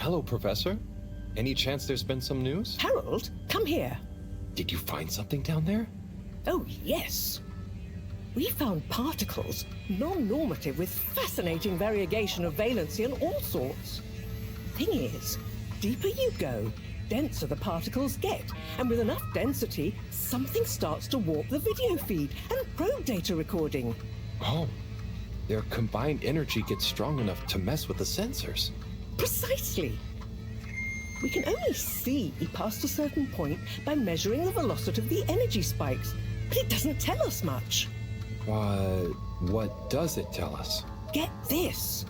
Hello, Professor. Any chance there's been some news? Harold, come here. Did you find something down there? Oh, yes. We found particles, non-normative with fascinating variegation of valency and all sorts. Thing is, deeper you go, denser the particles get, and with enough density, something starts to warp the video feed and probe data recording. Oh, their combined energy gets strong enough to mess with the sensors. Precisely. We can only see past a certain point by measuring the velocity of the energy spikes, but it doesn't tell us much. What does it tell us? Get this.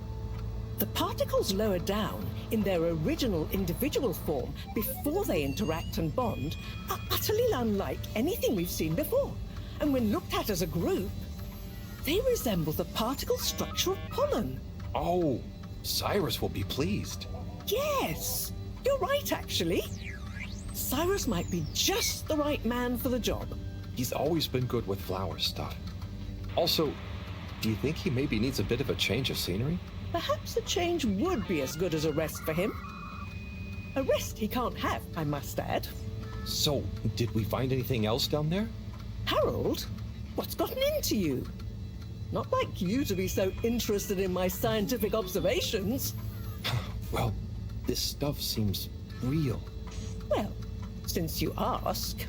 The particles lower down, in their original individual form, before they interact and bond, are utterly unlike anything we've seen before. And when looked at as a group, they resemble the particle structure of pollen. Oh, Cyrus will be pleased. Yes, you're right, actually. Cyrus might be just the right man for the job. He's always been good with flower stuff. Also, do you think he maybe needs a bit of a change of scenery? Perhaps a change would be as good as a rest for him. A rest he can't have, I must add. So, did we find anything else down there? Harold, what's gotten into you? Not like you to be so interested in my scientific observations. Well, this stuff seems real. Well, since you ask.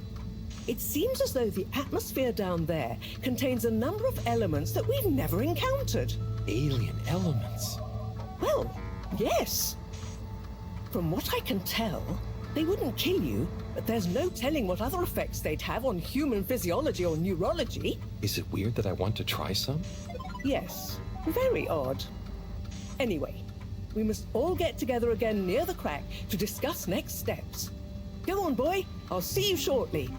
It seems as though the atmosphere down there contains a number of elements that we've never encountered. Alien elements? Well, yes. From what I can tell, they wouldn't kill you, but there's no telling what other effects they'd have on human physiology or neurology. Is it weird that I want to try some? Yes, very odd. Anyway, we must all get together again near the crack to discuss next steps. Go on, boy. I'll see you shortly.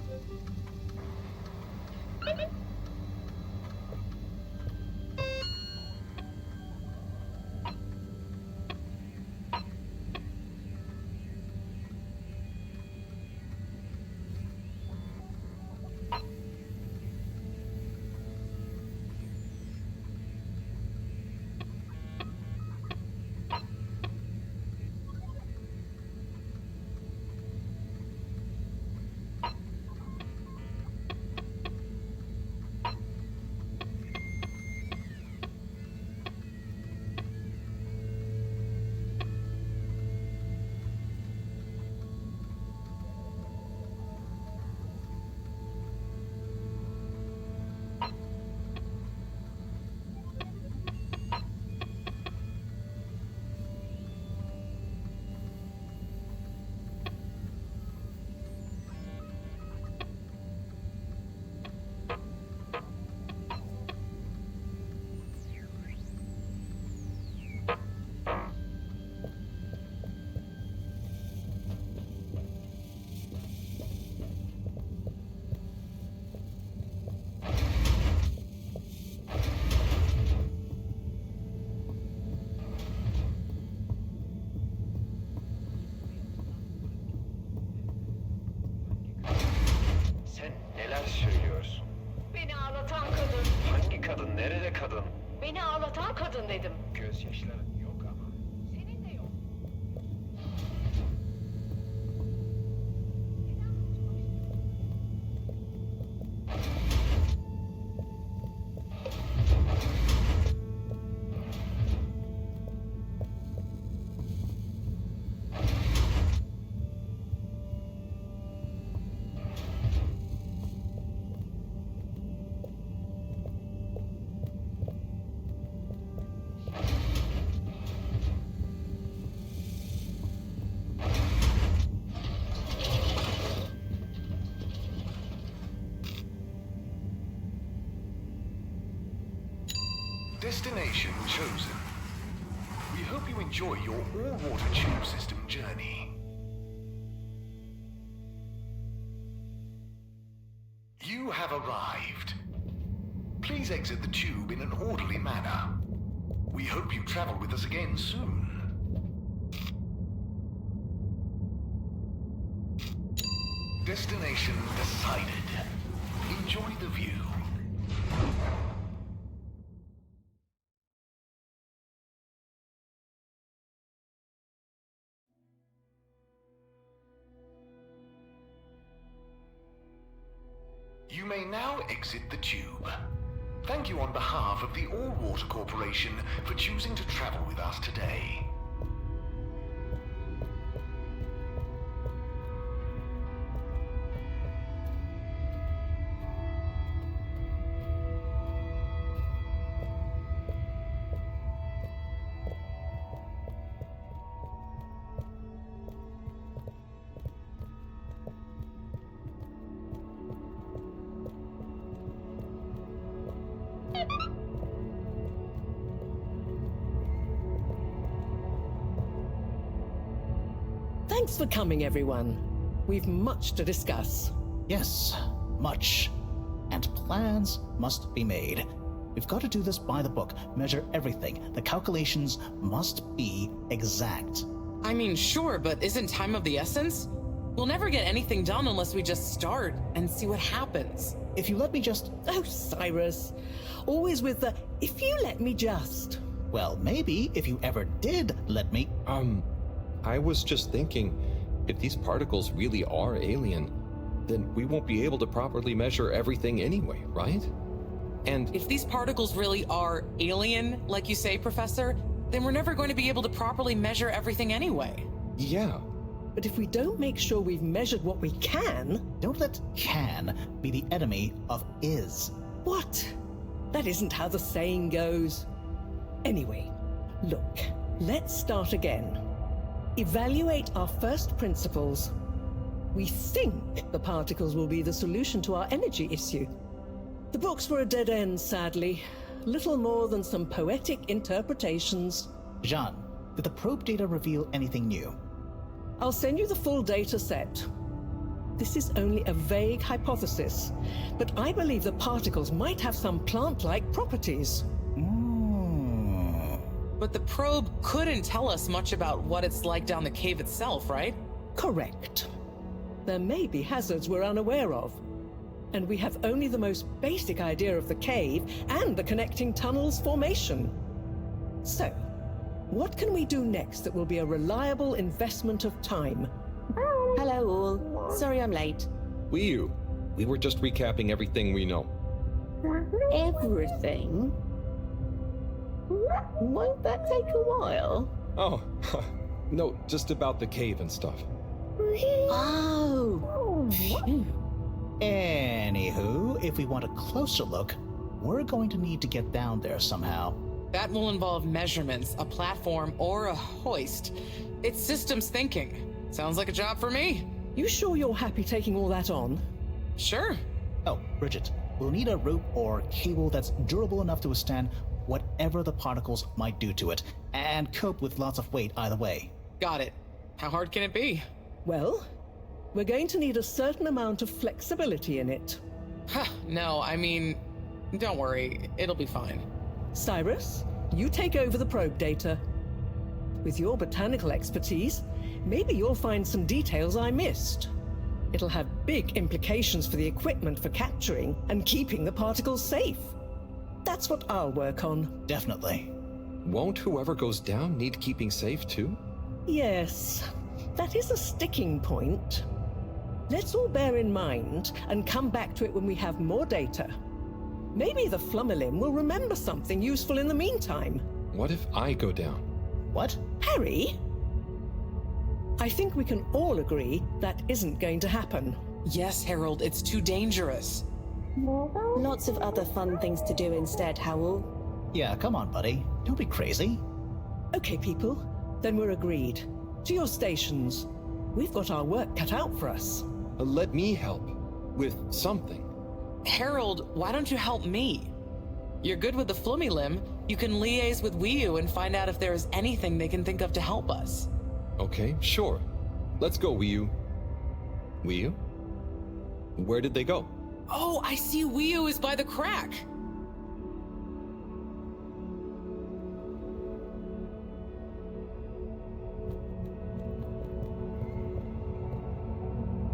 Neler söylüyorsun? Beni ağlatan kadın. Hangi kadın? Nerede kadın? Beni ağlatan kadın dedim. Gözyaşların yok ama. Senin de yok. Destination chosen. We hope you enjoy your all-water tube system journey. You have arrived. Please exit the tube in an orderly manner. We hope you travel with us again soon. Destination decided. Enjoy the view. You may now exit the tube. Thank you on behalf of the All Water Corporation for choosing to travel with us today. Thanks for coming, everyone. We've much to discuss. Yes, much. And plans must be made. We've got to do this by the book, measure everything. The calculations must be exact. I mean, sure, but isn't time of the essence? We'll never get anything done unless we just start and see what happens. If you let me just... Oh, Cyrus. Always with the, if you let me just. Well, maybe if you ever did let me... I was just thinking, if these particles really are alien, then we won't be able to properly measure everything anyway, right? And If these particles really are alien, like you say, Professor, then we're never going to be able to properly measure everything anyway. yeah, But if we don't make sure we've measured what we can... Don't let can be the enemy of is. What? That isn't how the saying goes. Anyway, look, let's start again. Evaluate our first principles. We think the particles will be the solution to our energy issue. The books were a dead end, sadly. Little more than some poetic interpretations. Jean, did the probe data reveal anything new? I'll send you the full data set. This is only a vague hypothesis, but I believe the particles might have some plant-like properties. But the probe couldn't tell us much about what it's like down the cave itself, right? Correct. There may be hazards we're unaware of, and we have only the most basic idea of the cave and the connecting tunnels formation. So, what can we do next that will be a reliable investment of time? Hello all. Sorry I'm late. we were just recapping everything we know. Everything? Won't that take a while? Oh, no, just about the cave and stuff. Oh. Phew. Anywho, if we want a closer look, we're going to need to get down there somehow. That will involve measurements, a platform, or a hoist. It's systems thinking. Sounds like a job for me. You sure you're happy taking all that on? Sure. Oh, Bridget, we'll need a rope or cable that's durable enough to withstand whatever the particles might do to it, and cope with lots of weight either way. Got it. How hard can it be? Well, we're going to need a certain amount of flexibility in it. Huh, no, I mean, don't worry. It'll be fine. Cyrus, you take over the probe data. With your botanical expertise, maybe you'll find some details I missed. It'll have big implications for the equipment for capturing and keeping the particles safe. That's what I'll work on. Definitely. Won't whoever goes down need keeping safe too? Yes, that is a sticking point. Let's all bear in mind and come back to it when we have more data. Maybe the Flummerlim will remember something useful in the meantime. What if I go down? What? Harry? I think we can all agree that isn't going to happen. Yes, Harold, it's too dangerous. Lots of other fun things to do instead, Howell. Yeah, come on, buddy. Don't be crazy. Okay, people, then we're agreed. To your stations. We've got our work cut out for us. Let me help with something. Harold, why don't you help me? You're good with the Flummy Limb. You can liaise with Wiu and find out if there is anything they can think of to help us. Okay, sure. Let's go, Wiu. Wiu? Where did they go? Oh, I see Wiu is by the crack.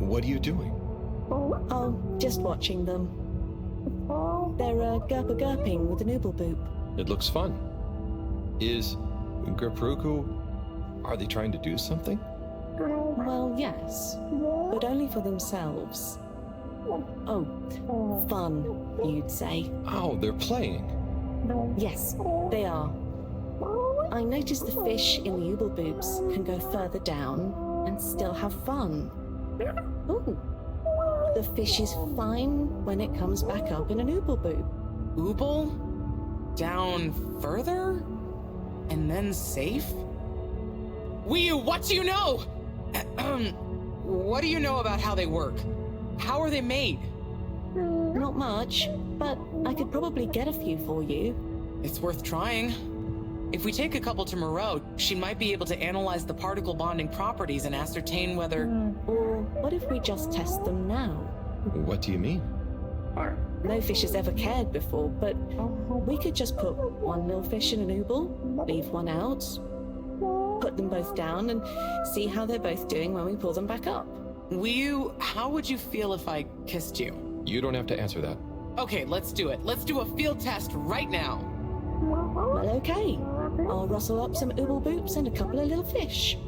What are you doing? Oh, just watching them. They're gurping with an ooble boop. It looks fun. Is Gerpruku... Are they trying to do something? Well, yes, but only for themselves. Oh, fun, you'd say. Oh, they're playing. Yes, they are. I noticed the fish in the ooble boops can go further down and still have fun. Ooh. The fish is fine when it comes back up in an ooble boop. Ooble? Down further? And then safe? Wiyu, what do you know? What do you know about how they work? How are they made? Not much, but I could probably get a few for you. It's worth trying. If we take a couple to Moreau, she might be able to analyze the particle bonding properties and ascertain whether... Or what if we just test them now? What do you mean? No fish has ever cared before, but we could just put one millfish in an ooble, leave one out, put them both down, and see how they're both doing when we pull them back up. Wiyu, how would you feel if I kissed you? You don't have to answer that. Okay, let's do it. Let's do a field test right now. Well, okay. I'll rustle up some ooble boops and a couple of little fish.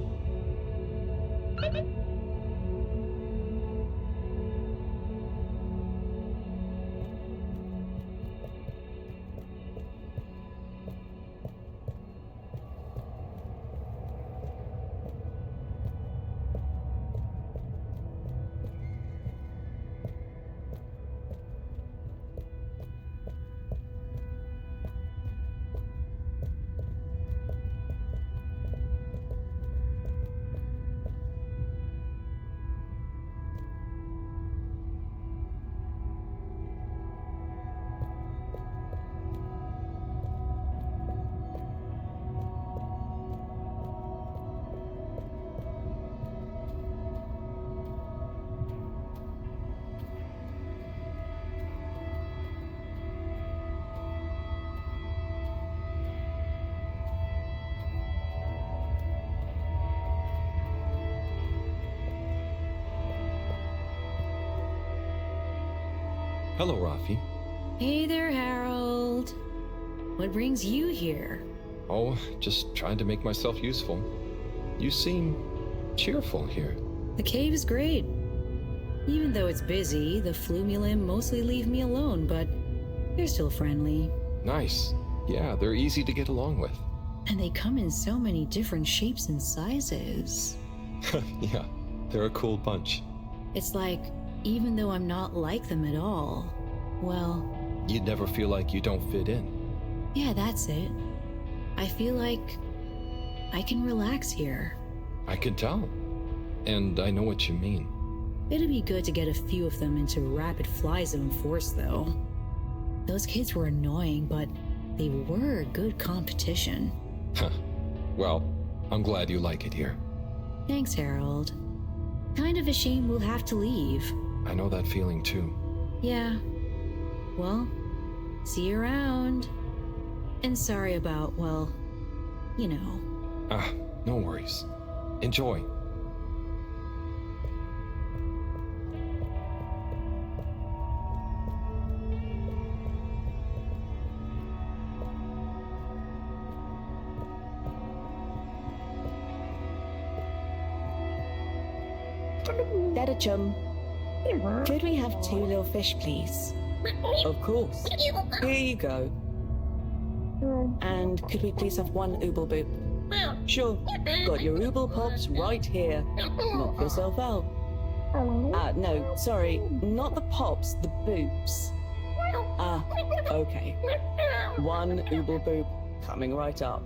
Hello, Rafi. Hey there, Harold. What brings you here? Oh, just trying to make myself useful. You seem cheerful here. The cave is great. Even though it's busy, the Flumilim mostly leave me alone, but they're still friendly. Nice. Yeah, they're easy to get along with. And they come in so many different shapes and sizes. Yeah, they're a cool bunch. It's like, even though I'm not like them at all, well... You'd never feel like you don't fit in. Yeah, that's it. I feel like I can relax here. I can tell. And I know what you mean. It'd be good to get a few of them into Rapid Fly Zone Force, though. Those kids were annoying, but they were good competition. Huh. Well, I'm glad you like it here. Thanks, Harold. Kind of a shame we'll have to leave. I know that feeling too. Yeah. Well, see you around. And sorry about, well, you know. Ah, no worries. Enjoy. Dadda chum, could we have 2 little fish, please? Of course. Here you go. And could we please have 1 ooble boop? Sure. Got your ooble pops right here. Knock yourself out. No, sorry, not the pops, the boops. Ah, okay. 1 ooble boop coming right up.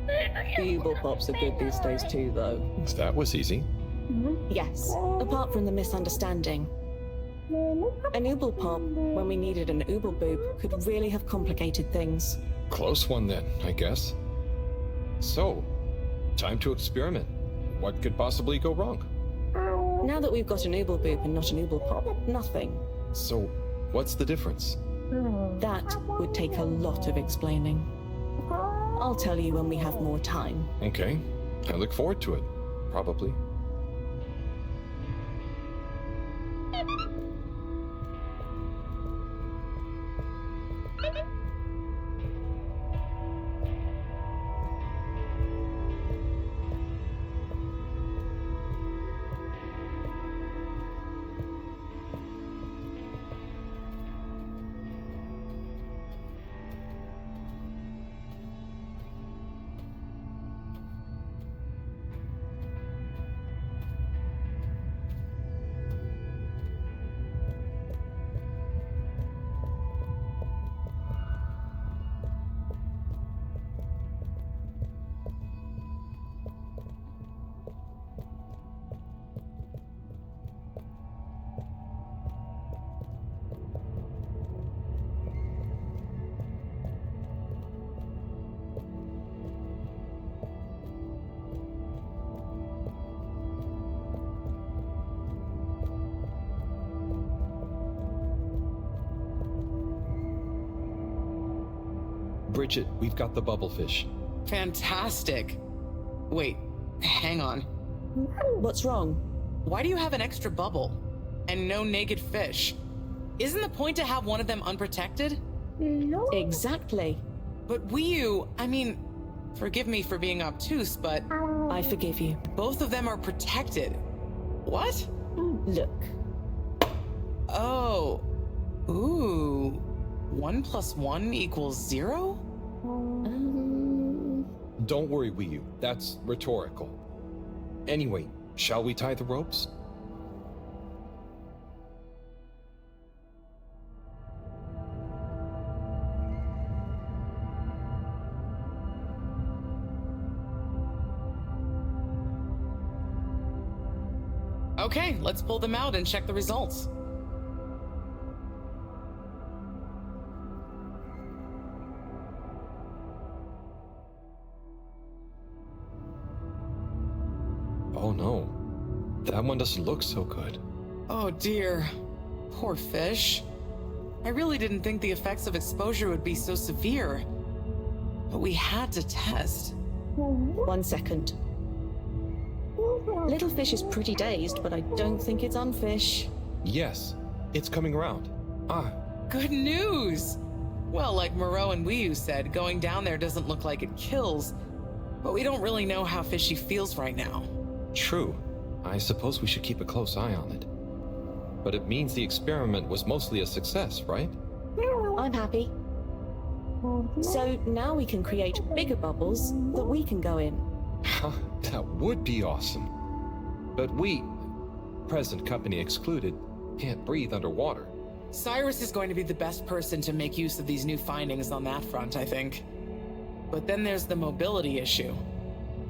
The ooble pops are good these days too, though. That was easy. Yes, apart from the misunderstanding. An ooble pop, when we needed an ooble boop, could really have complicated things. Close one then, I guess. So, time to experiment. What could possibly go wrong? Now that we've got an ooble boop and not an ooble pop, nothing. So, what's the difference? That would take a lot of explaining. I'll tell you when we have more time. Okay, I look forward to it. Probably. Bridget, we've got the bubblefish. Fantastic. Wait, hang on. What's wrong? Why do you have an extra bubble? And no naked fish? Isn't the point to have one of them unprotected? Exactly. But I mean, forgive me for being obtuse, but I forgive you. both of them are protected. What? Look. Oh. Ooh. 1 + 1 = 0? Don't worry, Wiyu. That's rhetorical. Anyway, shall we tie the ropes? Okay, let's pull them out and check the results. Oh no. That one doesn't look so good. Oh dear. Poor fish. I really didn't think the effects of exposure would be so severe. But we had to test. 1 second. Little fish is pretty dazed, but I don't think it's unfish. Yes, it's coming around. Ah, Good news! Well, like Moreau and Wiyu said, going down there doesn't look like it kills, but we don't really know how fishy feels right now. true. I suppose we should keep a close eye on it. But it means the experiment was mostly a success, right? I'm happy. So now we can create bigger bubbles that we can go in. That would be awesome. But we, present company excluded, can't breathe underwater. Cyrus is going to be the best person to make use of these new findings on that front, I think. But then there's the mobility issue.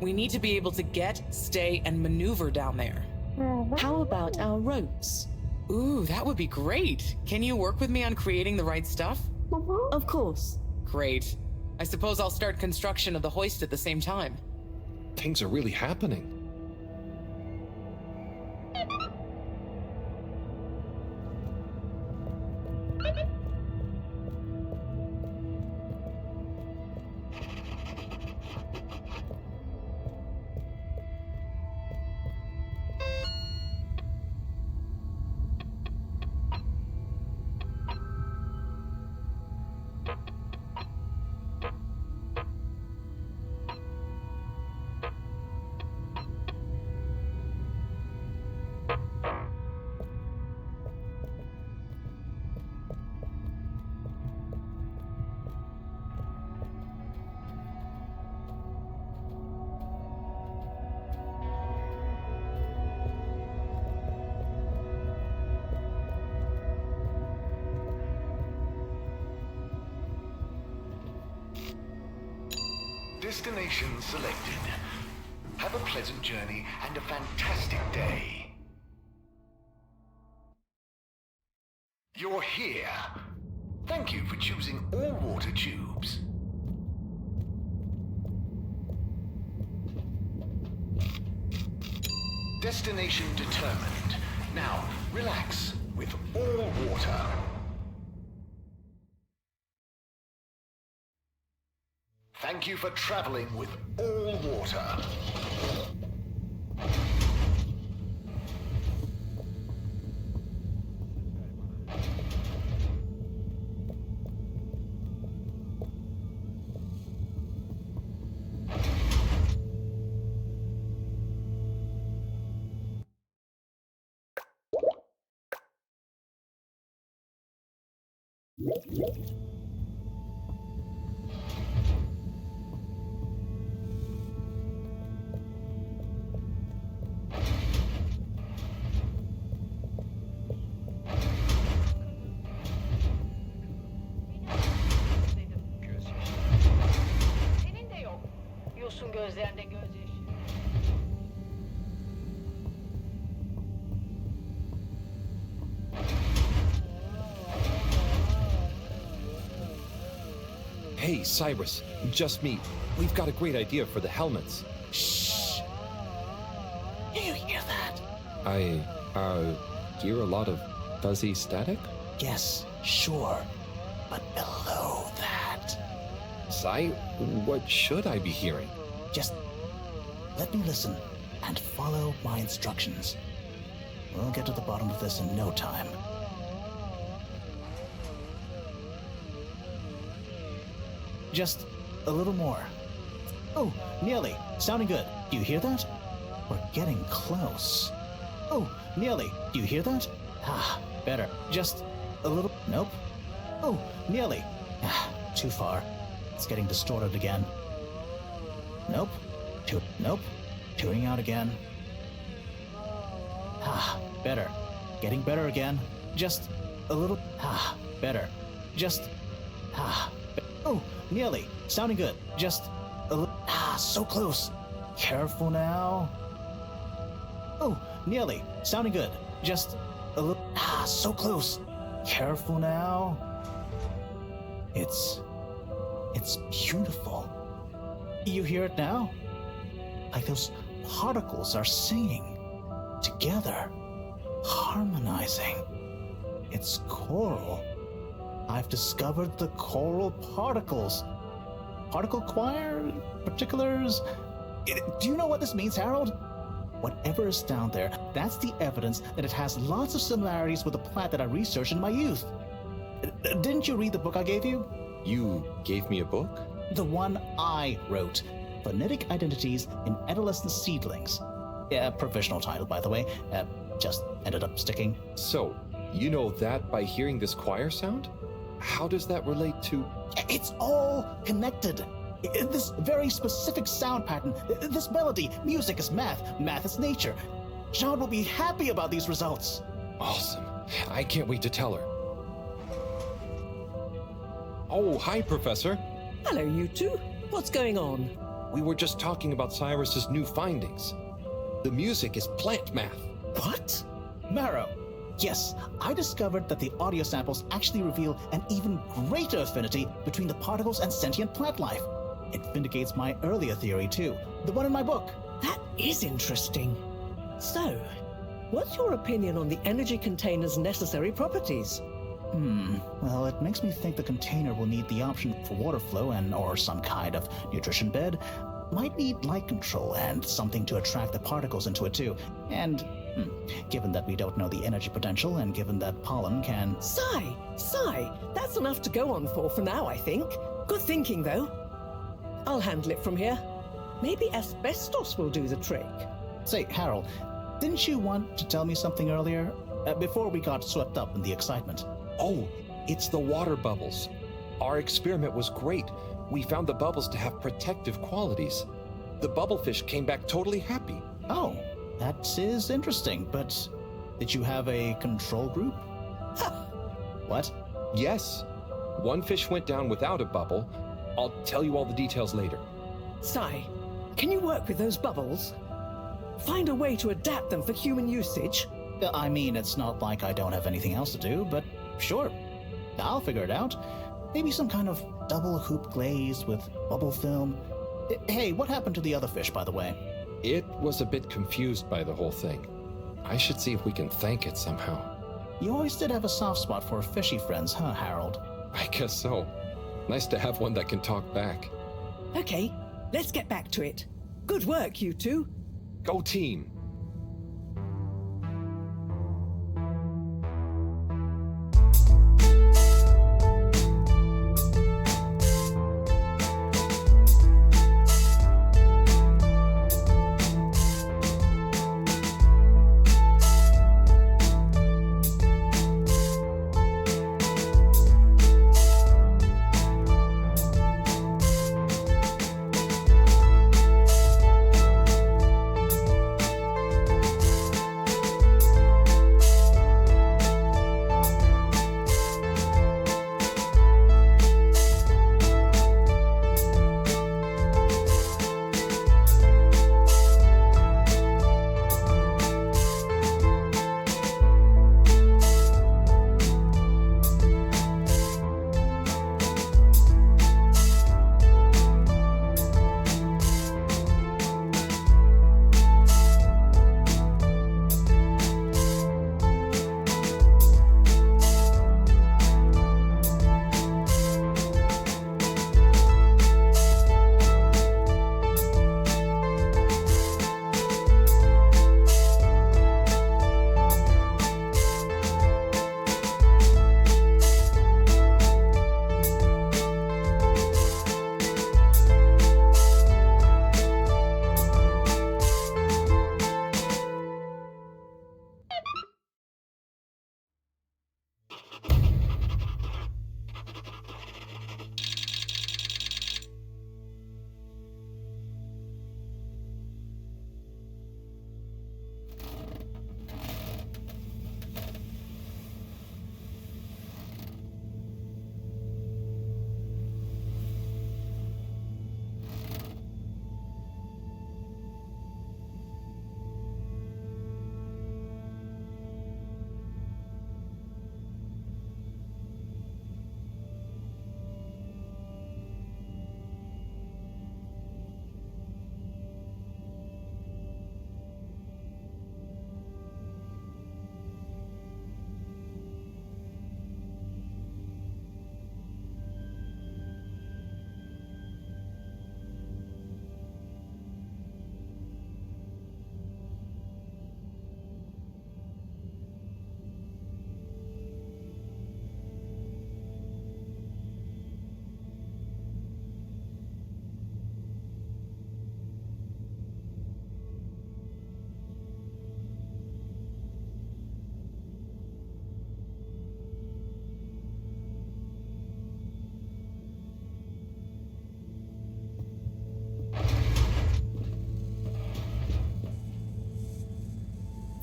We need to be able to get, stay, and maneuver down there. How about our ropes? Ooh, that would be great. Can you work with me on creating the right stuff? Of course. Great. I suppose I'll start construction of the hoist at the same time. Things are really happening. Destination selected. Have a pleasant journey and a fantastic day. You're here. Thank you for choosing all water tubes. Destination determined. Now, relax with all water. Thank you for traveling with all water. Senin de yok. Yosun gözlerinde gözyaşı. Hey, Cyrus, just me. We've got a great idea for the helmets. Shh. You hear that? I, hear a lot of fuzzy static? Yes, sure. But below that. Sai, what should I be hearing? Just let me listen and follow my instructions. We'll get to the bottom of this in no time. Just a little more. Oh, nearly. Sounding good. Do you hear that? We're getting close. Oh, nearly. Do you hear that? Ah, better. Just a little. Nope. Oh, nearly. Ah, too far. It's getting distorted again. Nope. Nope. Tuning out again. Ah, better. Getting better again. Just a little. Ah, better. Just. Ah. Oh, nearly. Sounding good. Just a little. Ah, so close. Careful now. Oh, nearly. Sounding good. Just a little. Ah, so close. Careful now. It's beautiful. You hear it now? Like those particles are singing together, harmonizing. It's choral. I've discovered the choral particles. Particle choir? Particulars? Do you know what this means, Harold? Whatever is down there, that's the evidence that it has lots of similarities with the plant that I researched in my youth. Didn't you read the book I gave you? You gave me a book? The one I wrote. Phonetic Identities in Adolescent Seedlings. Provisional title, by the way. Just ended up sticking. So, you know that by hearing this choir sound? How does that relate to... It's all connected. This very specific sound pattern, this melody, music is math, math is nature. John will be happy about these results. Awesome. I can't wait to tell her. Oh, hi, Professor. Hello, you two. What's going on? We were just talking about Cyrus's new findings. The music is plant math. What? Marrow. Yes, I discovered that the audio samples actually reveal an even greater affinity between the particles and sentient plant life. It vindicates my earlier theory, too. The one in my book. That is interesting. So, what's your opinion on the energy container's necessary properties? Well, it makes me think the container will need the option for water flow or some kind of nutrition bed. Might need light control and something to attract the particles into it too. And, given that we don't know the energy potential and given that pollen can... Sigh! That's enough to go on for now, I think. Good thinking, though. I'll handle it from here. Maybe asbestos will do the trick. Say, Harold, didn't you want to tell me something earlier? Before we got swept up in the excitement. Oh, it's the water bubbles. Our experiment was great. We found the bubbles to have protective qualities. The bubblefish came back totally happy. Oh, that is interesting, but did you have a control group? What? Yes. One fish went down without a bubble. I'll tell you all the details later. Sai, can you work with those bubbles? Find a way to adapt them for human usage? I mean, it's not like I don't have anything else to do, but sure. I'll figure it out. Maybe some kind of double hoop glaze with bubble film. Hey, what happened to the other fish, by the way? It was a bit confused by the whole thing. I should see if we can thank it somehow. You always did have a soft spot for fishy friends, huh, Harold? I guess so. Nice to have one that can talk back. Okay, let's get back to it. Good work, you two. Go team!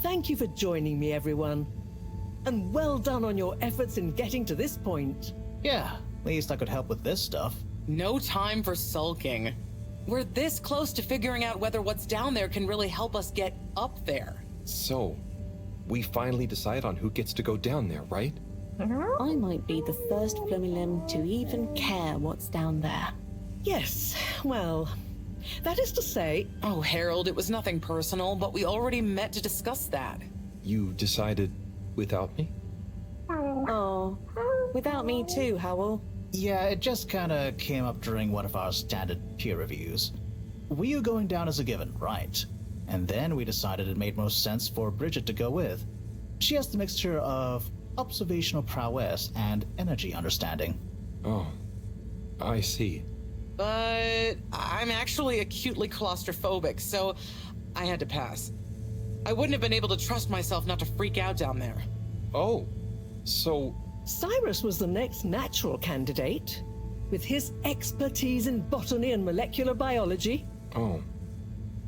thank you for joining me, everyone. And well done on your efforts in getting to this point. Yeah, at least I could help with this stuff. No time for sulking. We're this close to figuring out whether what's down there can really help us get up there. So, we finally decide on who gets to go down there, right? I might be the first Flumilim to even care what's down there. Yes, well, that is to say, Oh, Harold, it was nothing personal, but we already met to discuss that. You decided without me? Oh, without me too, Howell. Yeah, it just kinda came up during one of our standard peer reviews. We are going down as a given, right? And then we decided it made most sense for Bridget to go with. She has the mixture of observational prowess and energy understanding. Oh, I see. But I'm actually acutely claustrophobic, so I had to pass. I wouldn't have been able to trust myself not to freak out down there. Oh, so Cyrus was the next natural candidate. With his expertise in botany and molecular biology. Oh,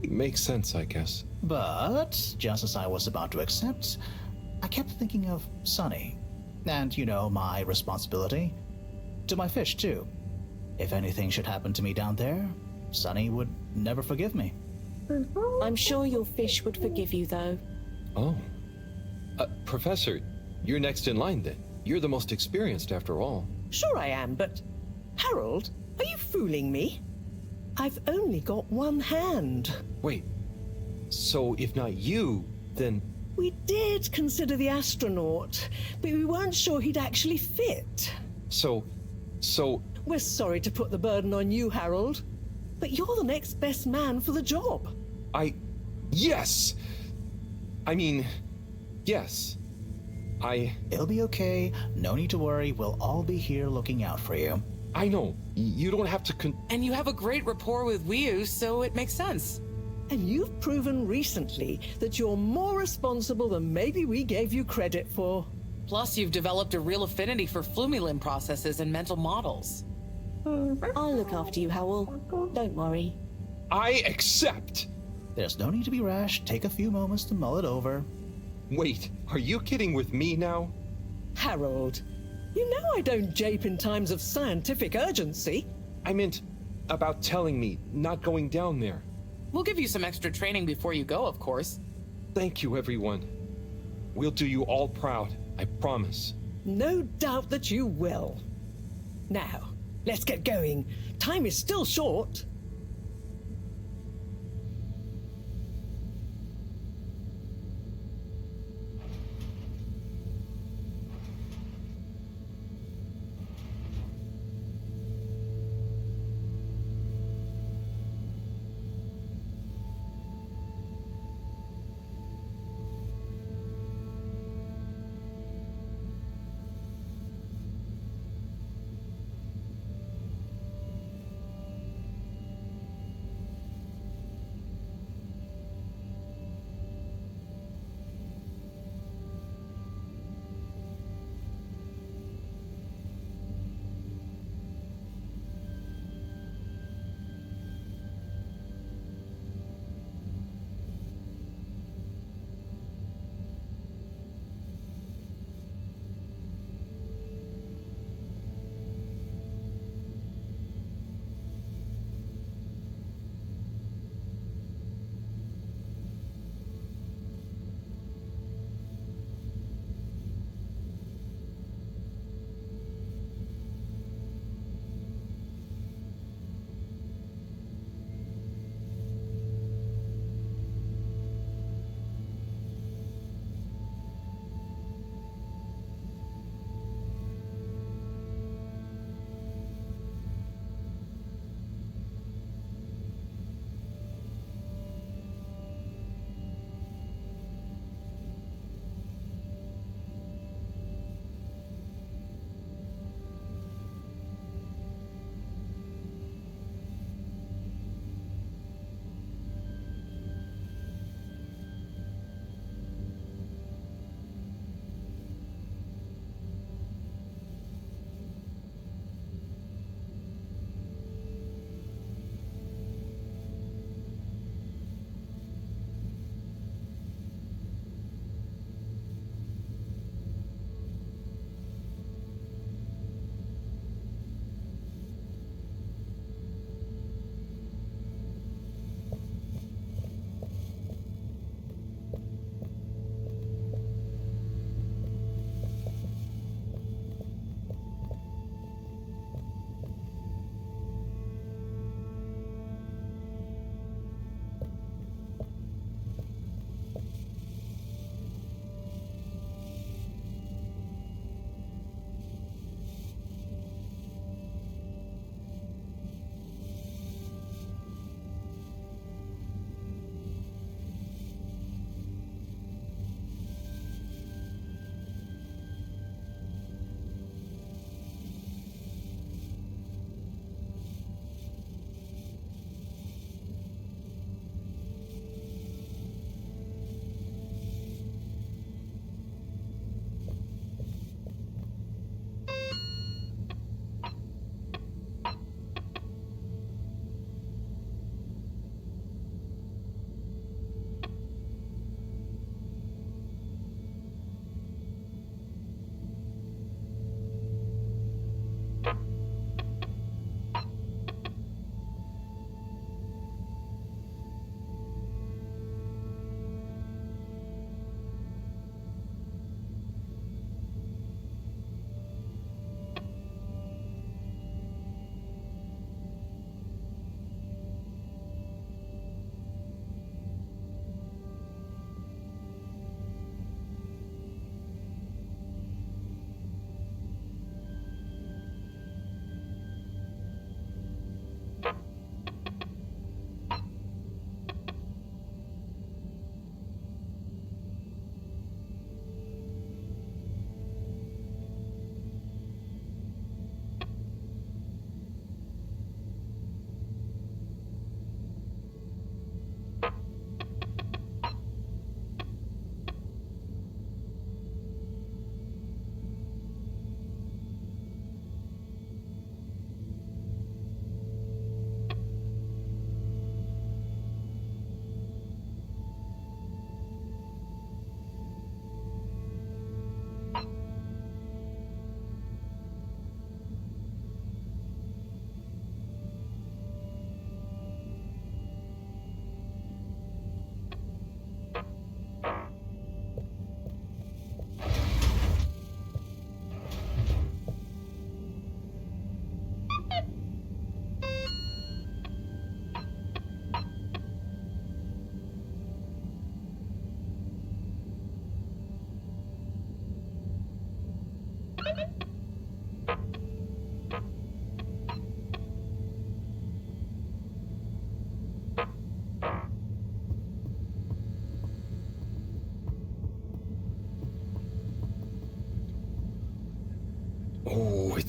makes sense, I guess. But, just as I was about to accept, I kept thinking of Sunny. And, you know, my responsibility. To my fish, too. If anything should happen to me down there, Sunny would never forgive me. I'm sure your fish would forgive you, though. Oh. Professor, you're next in line then. You're the most experienced after all. Sure I am, but Harold, are you fooling me? I've only got one hand. Wait, so if not you, then... We did consider the astronaut, but we weren't sure he'd actually fit. So... We're sorry to put the burden on you, Harold, but you're the next best man for the job. Yes! I mean, yes. It'll be okay. No need to worry. We'll all be here looking out for you. I know. You don't have to And you have a great rapport with Wiu, so it makes sense. And you've proven recently that you're more responsible than maybe we gave you credit for. Plus, you've developed a real affinity for Flumilim processes and mental models. I'll look after you, Howell. Don't worry. I accept! There's no need to be rash. Take a few moments to mull it over. Wait, are you kidding with me now? Harold, you know I don't jape in times of scientific urgency. I meant about telling me, not going down there. We'll give you some extra training before you go, of course. Thank you, everyone. We'll do you all proud, I promise. No doubt that you will. Now, let's get going. Time is still short.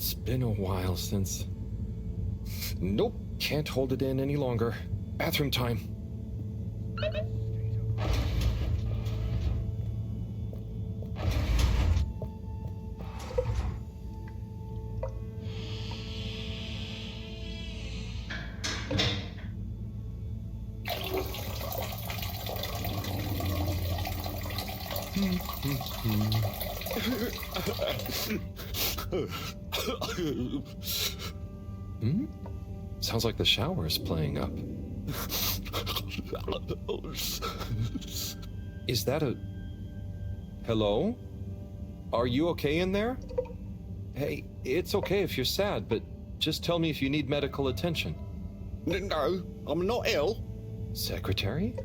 It's been a while since... Nope, can't hold it in any longer. Bathroom time. Hmm? Sounds like the shower is playing up. Is that a... Hello? Are you okay in there? Hey, it's okay if you're sad, but just tell me if you need medical attention. No, I'm not ill. Secretary?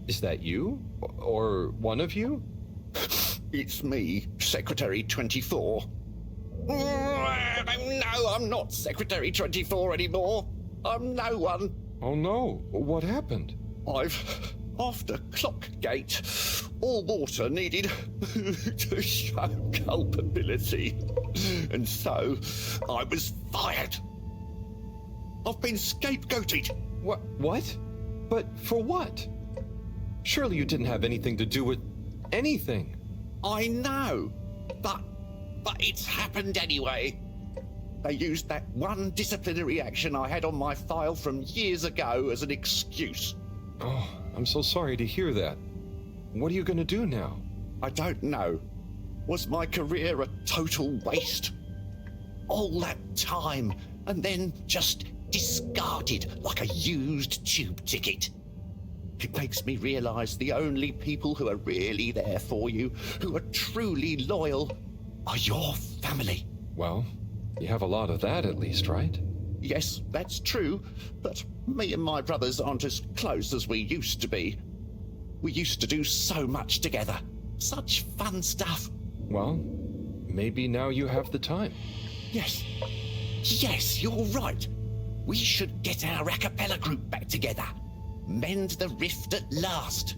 Is that you? Or one of you? It's me, Secretary 24. No, I'm not Secretary 24 anymore. I'm no one. Oh no, what happened? After Clockgate, all water needed to show culpability. And so, I was fired. I've been scapegoated. What? But for what? Surely you didn't have anything to do with anything. I know, but it's happened anyway. They used that one disciplinary action I had on my file from years ago as an excuse. Oh, I'm so sorry to hear that. What are you gonna do now? I don't know. Was my career a total waste? All that time, and then just discarded like a used tube ticket. It makes me realize the only people who are really there for you, who are truly loyal, are your family. Well, you have a lot of that at least, right? Yes, that's true, but me and my brothers aren't as close as we used to be. We used to do so much together. Such fun stuff. Well, maybe now you have the time. Yes, you're right. We should get our a cappella group back together. Mend the rift at last.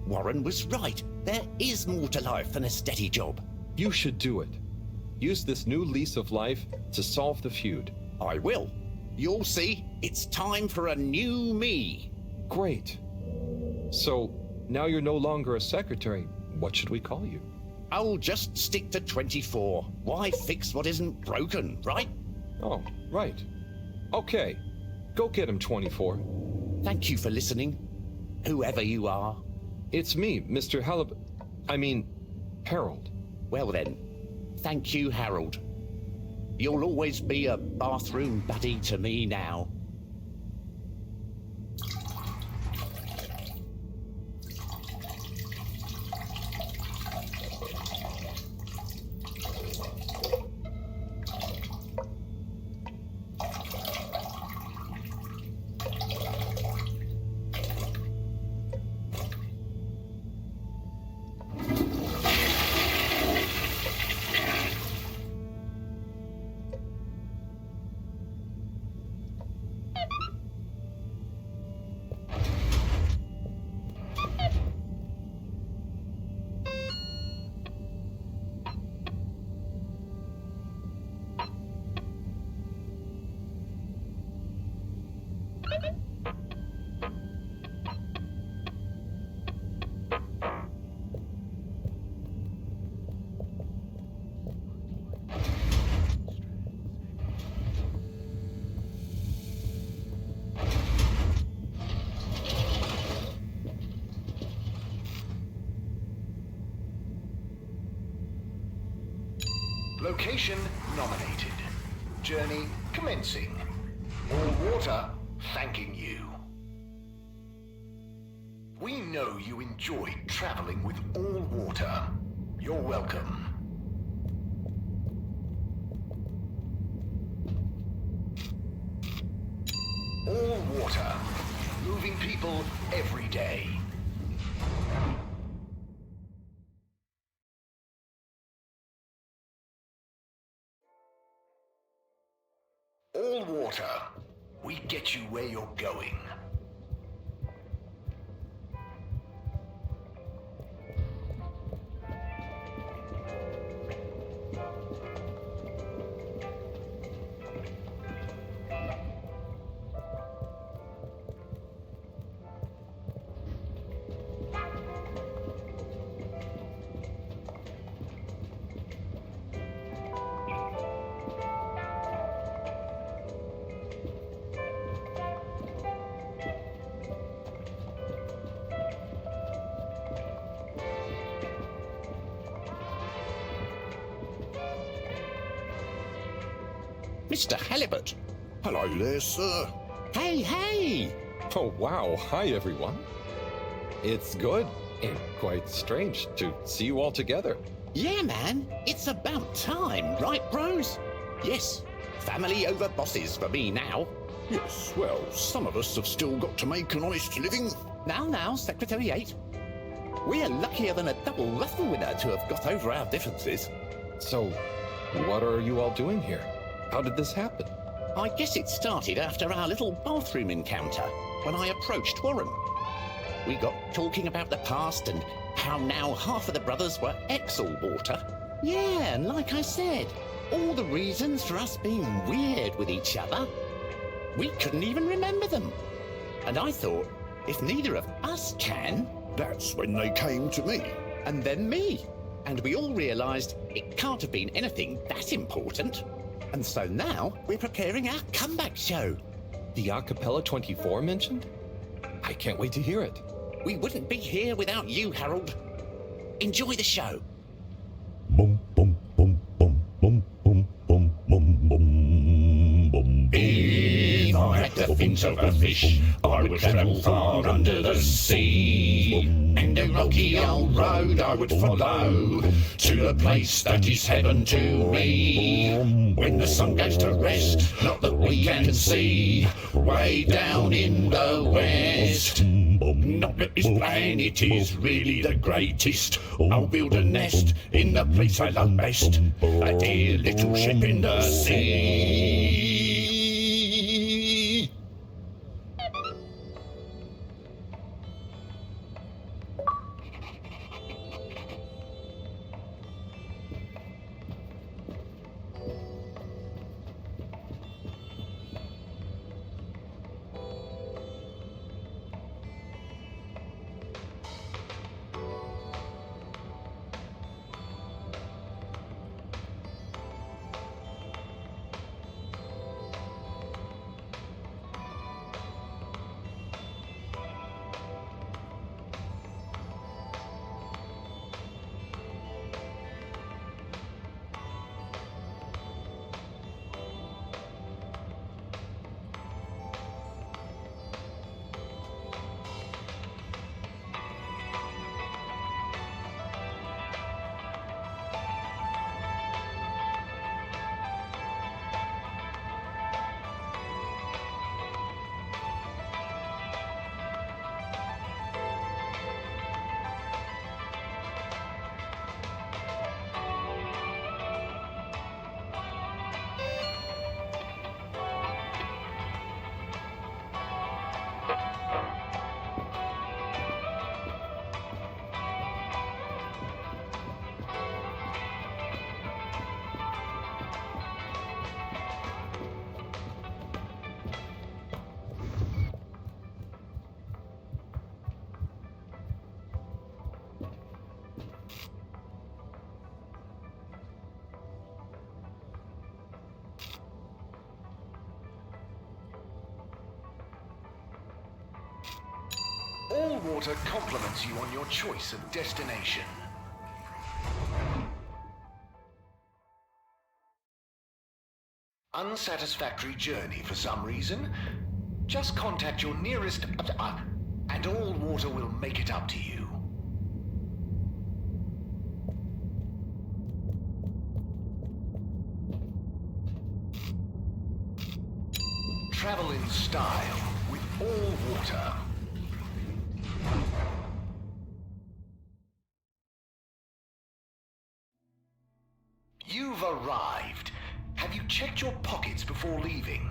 Warren was right. There is more to life than a steady job. You should do it. Use this new lease of life to solve the feud. I will. You'll see, it's time for a new me. Great. So, now you're no longer a secretary. What should we call you? I'll just stick to 24. Why fix what isn't broken, right? Oh, right. Okay. Go get him, 24. Thank you for listening, whoever you are. It's me, Mr. Harold. Well then, thank you, Harold. You'll always be a bathroom buddy to me now. Location nominated. Journey commencing. All water thanking you. We know you enjoyed traveling with all water. You're welcome. All water. Moving people every day. All water. We get you where you're going. Mr. Halibut. Hello there, sir. Hey! Oh, wow. Hi, everyone. It's good and quite strange to see you all together. Yeah, man, it's about time, right, bros? Yes, family over bosses for me now. Yes, well, some of us have still got to make an honest living. Now, Secretary 8. We're luckier than a double raffle winner to have got over our differences. So, what are you all doing here? How did this happen? I guess it started after our little bathroom encounter, when I approached Warren. We got talking about the past and how now half of the brothers were ex-Allwater. Yeah, and like I said, all the reasons for us being weird with each other, we couldn't even remember them. And I thought, if neither of us can... That's when they came to me. And then me. And we all realised it can't have been anything that important. And so now we're preparing our comeback show. The Acapella 24 mentioned? I can't wait to hear it. We wouldn't be here without you, Harold. Enjoy the show. Boom, boom, boom, boom, boom, boom, boom, boom, boom, boom. If I had to think of a fish, I would travel far under the sea. And a rocky old road I would follow to a place that is heaven to me. When the sun goes to rest, not that we can see, way down in the west. Not that this planet is really the greatest. I'll build a nest in the place I love best, a dear little ship in the sea. Allwater compliments you on your choice of destination. Unsatisfactory journey for some reason? Just contact your nearest... and Allwater will make it up to you. Travel in style with Allwater. You've arrived. Have you checked your pockets before leaving?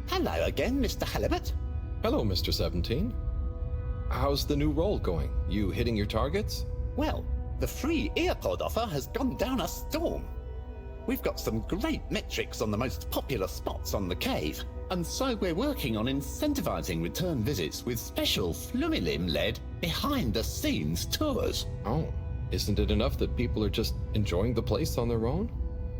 Hello again, Mr. Halibut. Hello, Mr. 17. How's the new role going? You hitting your targets? Well, the free earpod offer has gone down a storm. We've got some great metrics on the most popular spots on the cave, and so we're working on incentivizing return visits with special Flumilim-led behind-the-scenes tours. Oh, isn't it enough that people are just enjoying the place on their own?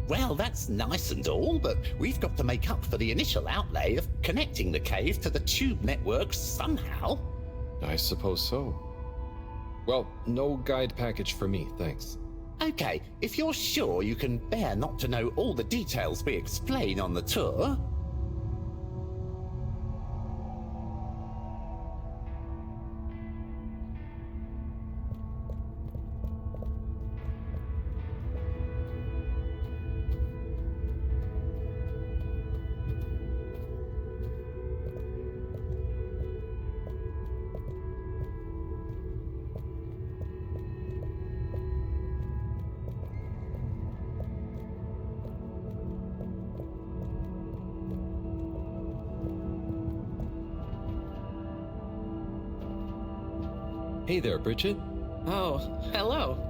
Well, that's nice and all, but we've got to make up for the initial outlay of connecting the cave to the tube network somehow. I suppose so. Well, no guide package for me, thanks. Okay, if you're sure you can bear not to know all the details we explain on the tour. Hey there, Bridget. Oh, hello.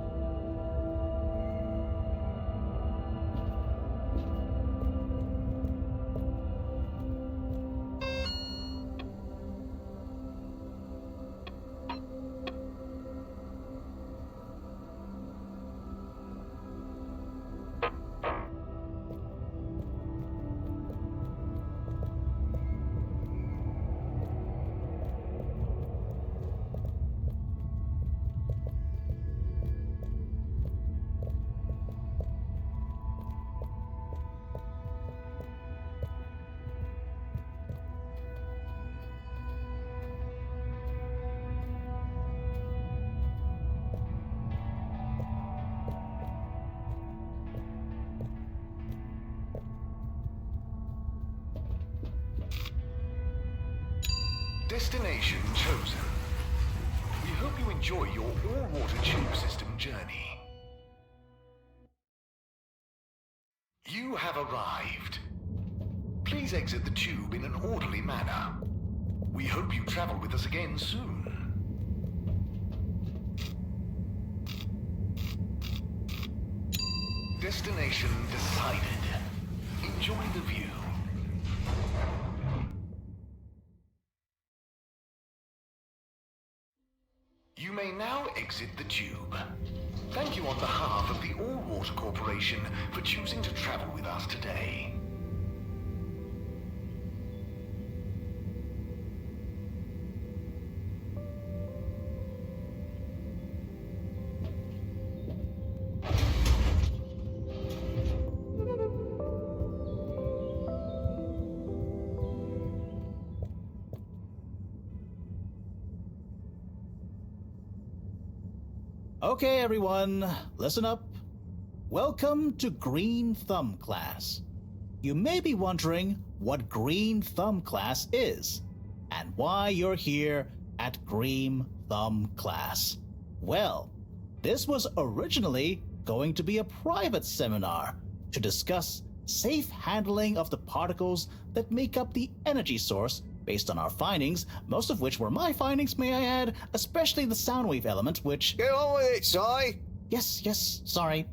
Destination chosen. We hope you enjoy your all-water tube system journey. You have arrived. Please exit the tube in an orderly manner. We hope you travel with us again soon. Destination decided. Enjoy the view. You may now exit the tube. Thank you on behalf of the All Water Corporation for choosing to travel with us today. Okay, everyone, listen up. Welcome to Green Thumb Class. You may be wondering what Green Thumb Class is and why you're here at Green Thumb Class. Well, this was originally going to be a private seminar to discuss safe handling of the particles that make up the energy source based on our findings, most of which were my findings, may I add, especially the sound wave element, which... Get on with it, Si! Yes, sorry.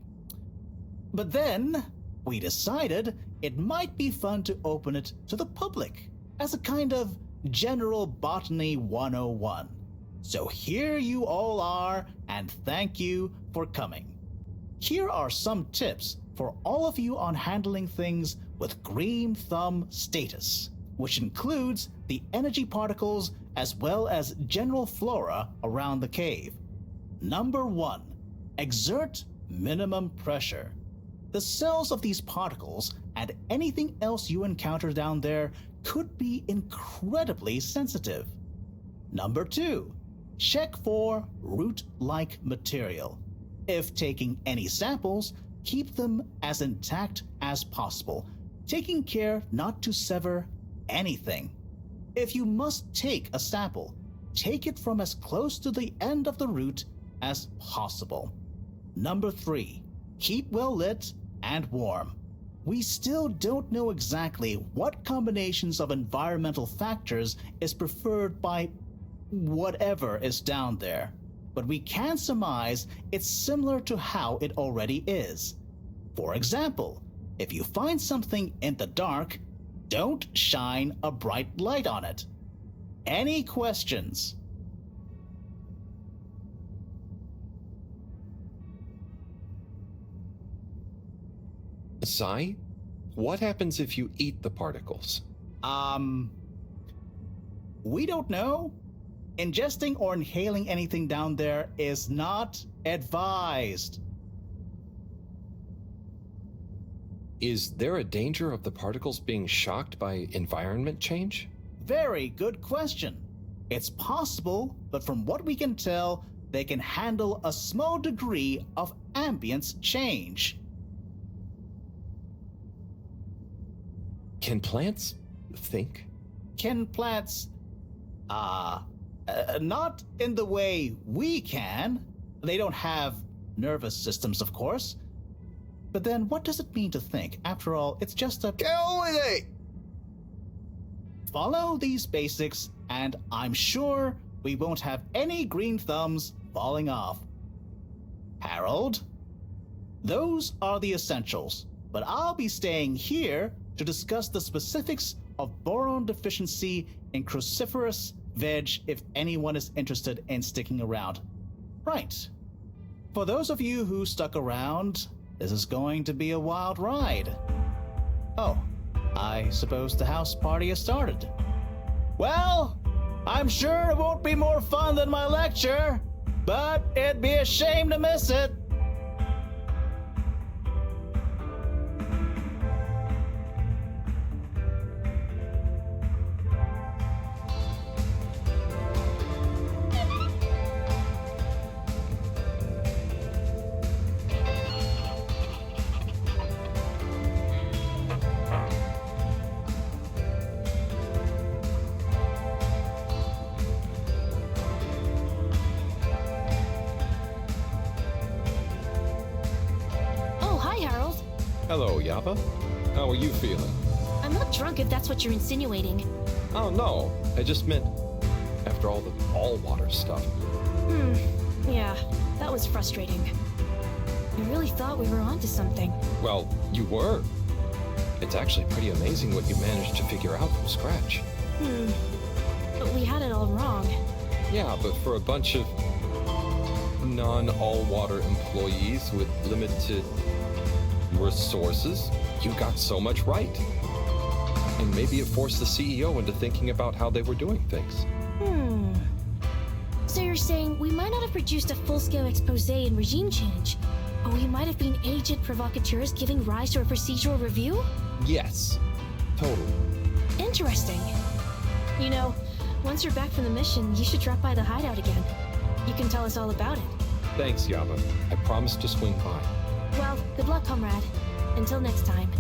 But then, we decided it might be fun to open it to the public as a kind of general botany 101. So here you all are, and thank you for coming. Here are some tips for all of you on handling things with Green Thumb status, which includes the energy particles as well as general flora around the cave. Number 1. Exert minimum pressure. The cells of these particles and anything else you encounter down there could be incredibly sensitive. Number 2. Check for root-like material. If taking any samples, keep them as intact as possible, taking care not to sever anything. If you must take a sample, take it from as close to the end of the root as possible. Number 3. Keep well lit and warm. We still don't know exactly what combinations of environmental factors is preferred by whatever is down there, but we can surmise it's similar to how it already is. For example, if you find something in the dark, don't shine a bright light on it. Any questions? Sai, what happens if you eat the particles? We don't know. Ingesting or inhaling anything down there is not advised. Is there a danger of the particles being shocked by environment change? Very good question. It's possible, but from what we can tell, they can handle a small degree of ambience change. Can plants think? Can plants, not in the way we can. They don't have nervous systems, of course. But then what does it mean to think? After all, it's just a... Get on with it! Follow these basics, and I'm sure we won't have any green thumbs falling off. Harold? Those are the essentials, but I'll be staying here to discuss the specifics of boron deficiency in cruciferous veg if anyone is interested in sticking around. Right. For those of you who stuck around, this is going to be a wild ride. Oh, I suppose the house party has started. Well, I'm sure it won't be more fun than my lecture, but it'd be a shame to miss it. Hello, Yaba. How are you feeling? I'm not drunk if that's what you're insinuating. Oh, no. I just meant after all the all-water stuff. Yeah, that was frustrating. I really thought we were onto something. Well, you were. It's actually pretty amazing what you managed to figure out from scratch. But we had it all wrong. Yeah, but for a bunch of non-all-water employees with limited resources, you got so much right. And maybe it forced the CEO into thinking about how they were doing things. So you're saying we might not have produced a full-scale expose in regime change, but we might have been agent provocateurs giving rise to a procedural review? Yes, totally. Interesting. You know, once you're back from the mission, you should drop by the hideout again. You can tell us all about it. Thanks, Yaba. I promise to swing by. Well, good luck, comrade. Until next time.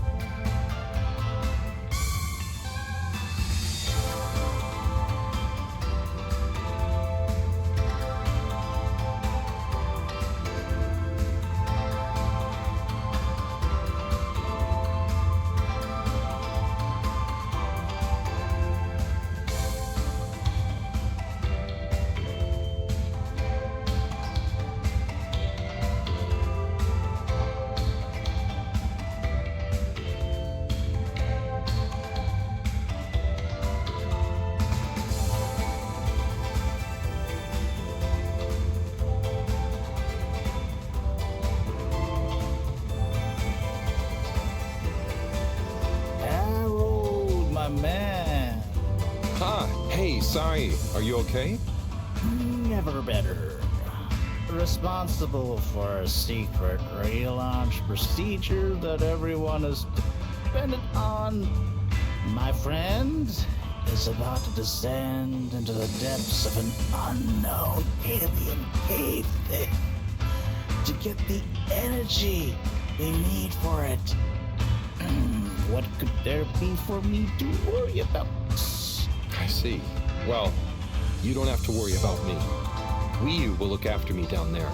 Sai, are you okay? Never better. Responsible for a secret relaunch procedure that everyone is dependent on. My friend is about to descend into the depths of an unknown alien cave thing to get the energy we need for it. What could there be for me to worry about? I see. Well, you don't have to worry about me. Ryu will look after me down there.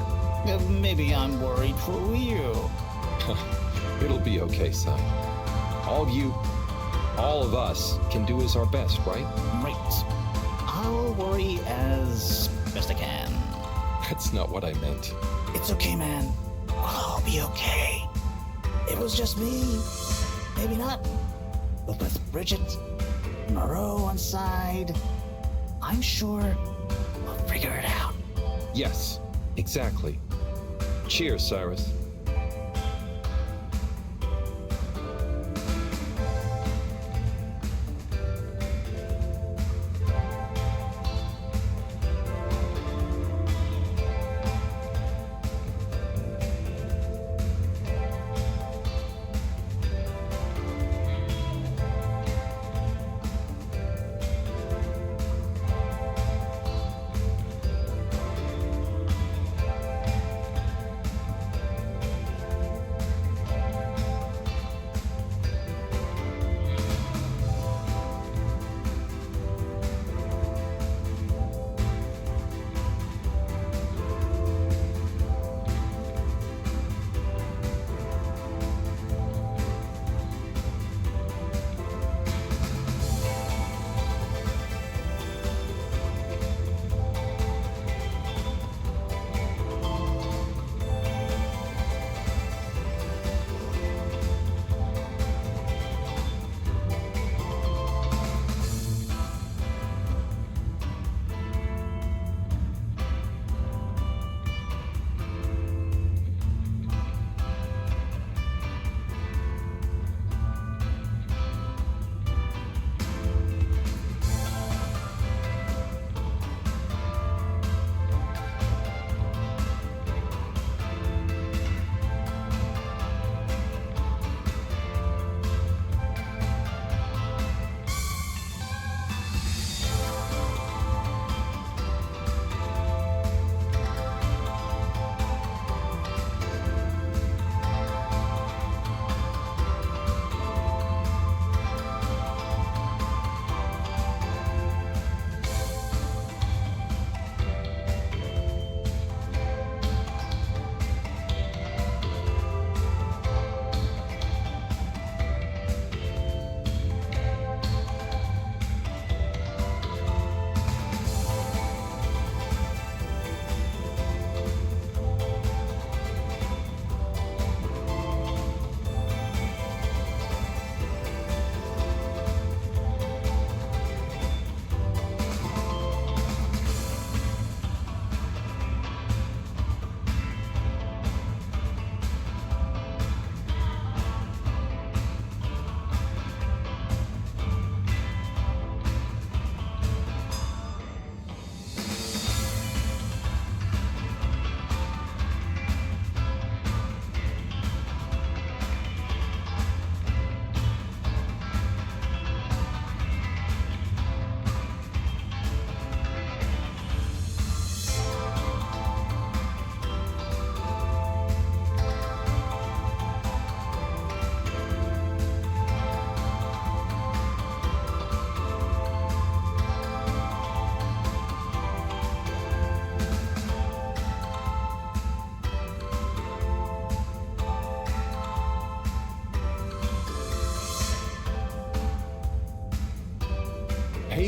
Maybe I'm worried for Ryu. It'll be okay, son. All of us can do is our best, right? Right. I'll worry as best I can. That's not what I meant. It's okay, man. We'll all be okay. It was just me. Maybe not. But with Bridget, Moreau on side, I'm sure we'll figure it out. Yes, exactly. Cheers, Cyrus.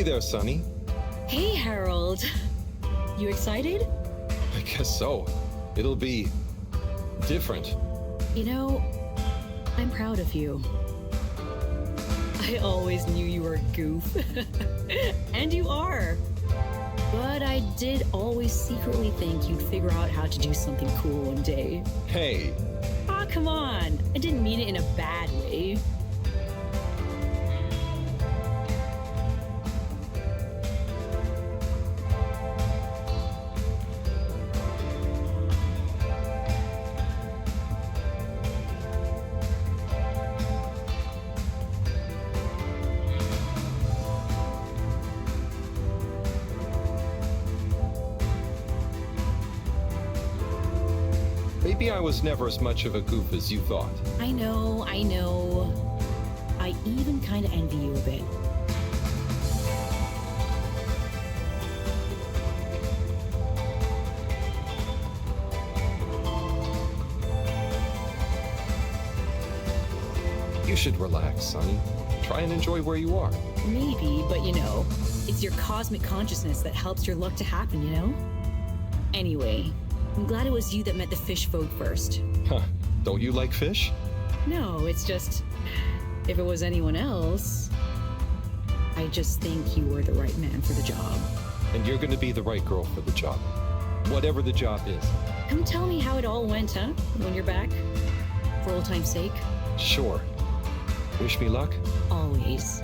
Hey there, Sonny. Hey, Harold. You excited? I guess so. It'll be different. You know, I'm proud of you. I always knew you were a goof. And you are. But I did always secretly think you'd figure out how to do something cool one day. Hey. Ah, come on. I didn't mean it in a bad way. Maybe I was never as much of a goof as you thought. I know. I even kind of envy you a bit. You should relax, Sonny. Try and enjoy where you are. Maybe, but you know, it's your cosmic consciousness that helps your luck to happen, you know? Anyway, I'm glad it was you that met the fish folk first. Huh. Don't you like fish? No, it's just, if it was anyone else, I just think you were the right man for the job. And you're gonna be the right girl for the job. Whatever the job is. Come tell me how it all went, huh? When you're back? For old time's sake? Sure. Wish me luck? Always.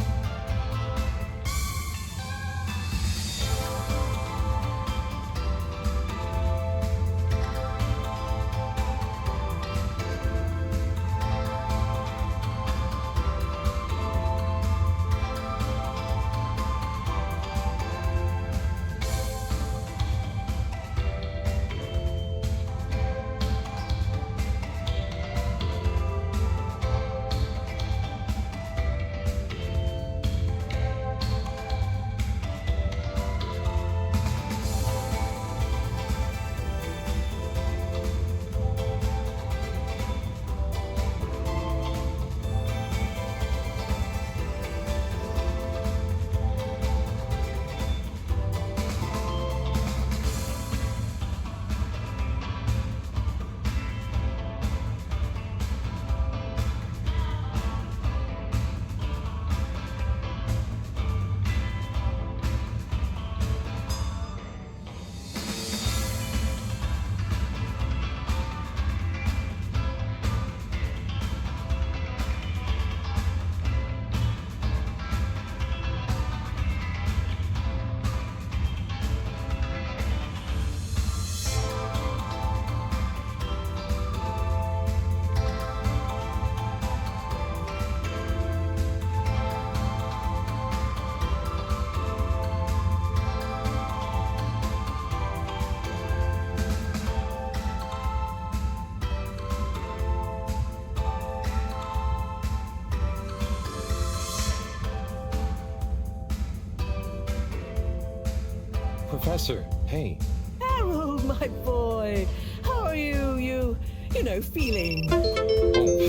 Professor, hey. Harold, my boy. How are you know, feeling? Oh,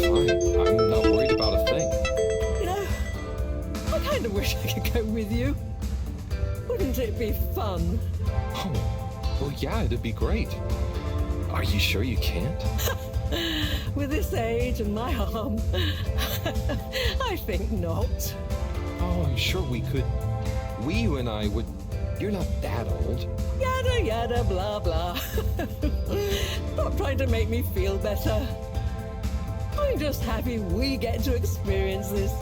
fine. I'm not worried about a thing. You know, I kind of wish I could go with you. Wouldn't it be fun? Oh, well, yeah, it'd be great. Are you sure you can't? With this age and my arm, I think not. Oh, I'm sure we could. You and I would. You're not that old. Yada yada blah blah. Stop trying to make me feel better. I'm just happy we get to experience this,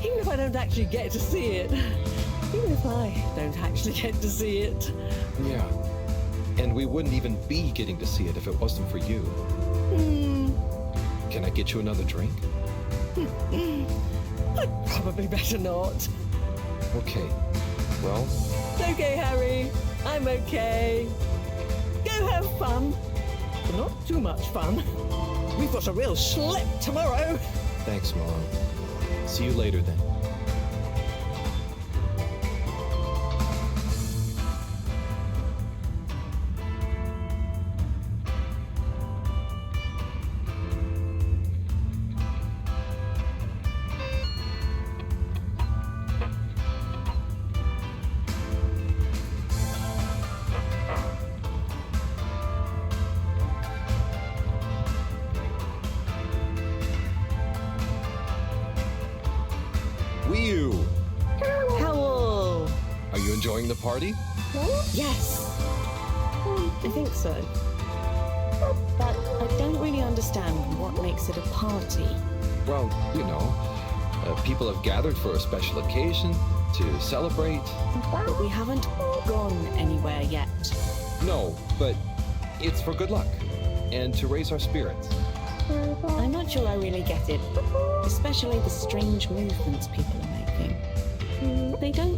even if I don't actually get to see it. Even if I don't actually get to see it. Yeah. And we wouldn't even be getting to see it if it wasn't for you. Can I get you another drink? I'd probably better not. Okay. Well... It's okay, Harry. I'm okay. Go have fun. But not too much fun. We've got a real schlep tomorrow. Thanks, Mom. See you later, then. party? Yes. I think so. But I don't really understand what makes it a party. Well, you know, people have gathered for a special occasion to celebrate. But we haven't gone anywhere yet. No, but it's for good luck and to raise our spirits. I'm not sure I really get it, especially the strange movements people are making. They don't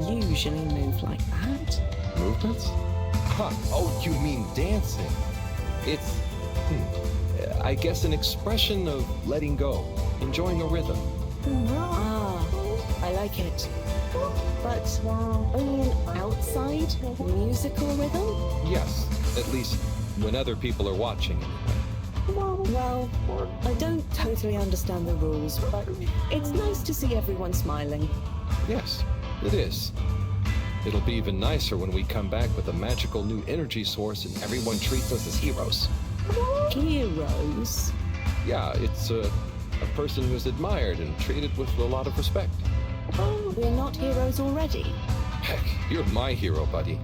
usually move like that. Movements? Huh. Oh, you mean dancing? It's, I guess, an expression of letting go, enjoying a rhythm. Ah, I like it. But only an outside musical rhythm? Yes, at least when other people are watching. Well, I don't totally understand the rules, but it's nice to see everyone smiling. Yes, it is. It'll be even nicer when we come back with a magical new energy source and everyone treats us as heroes. Heroes? Yeah, it's a person who's admired and treated with a lot of respect. We're not heroes already. Heck, you're my hero, buddy.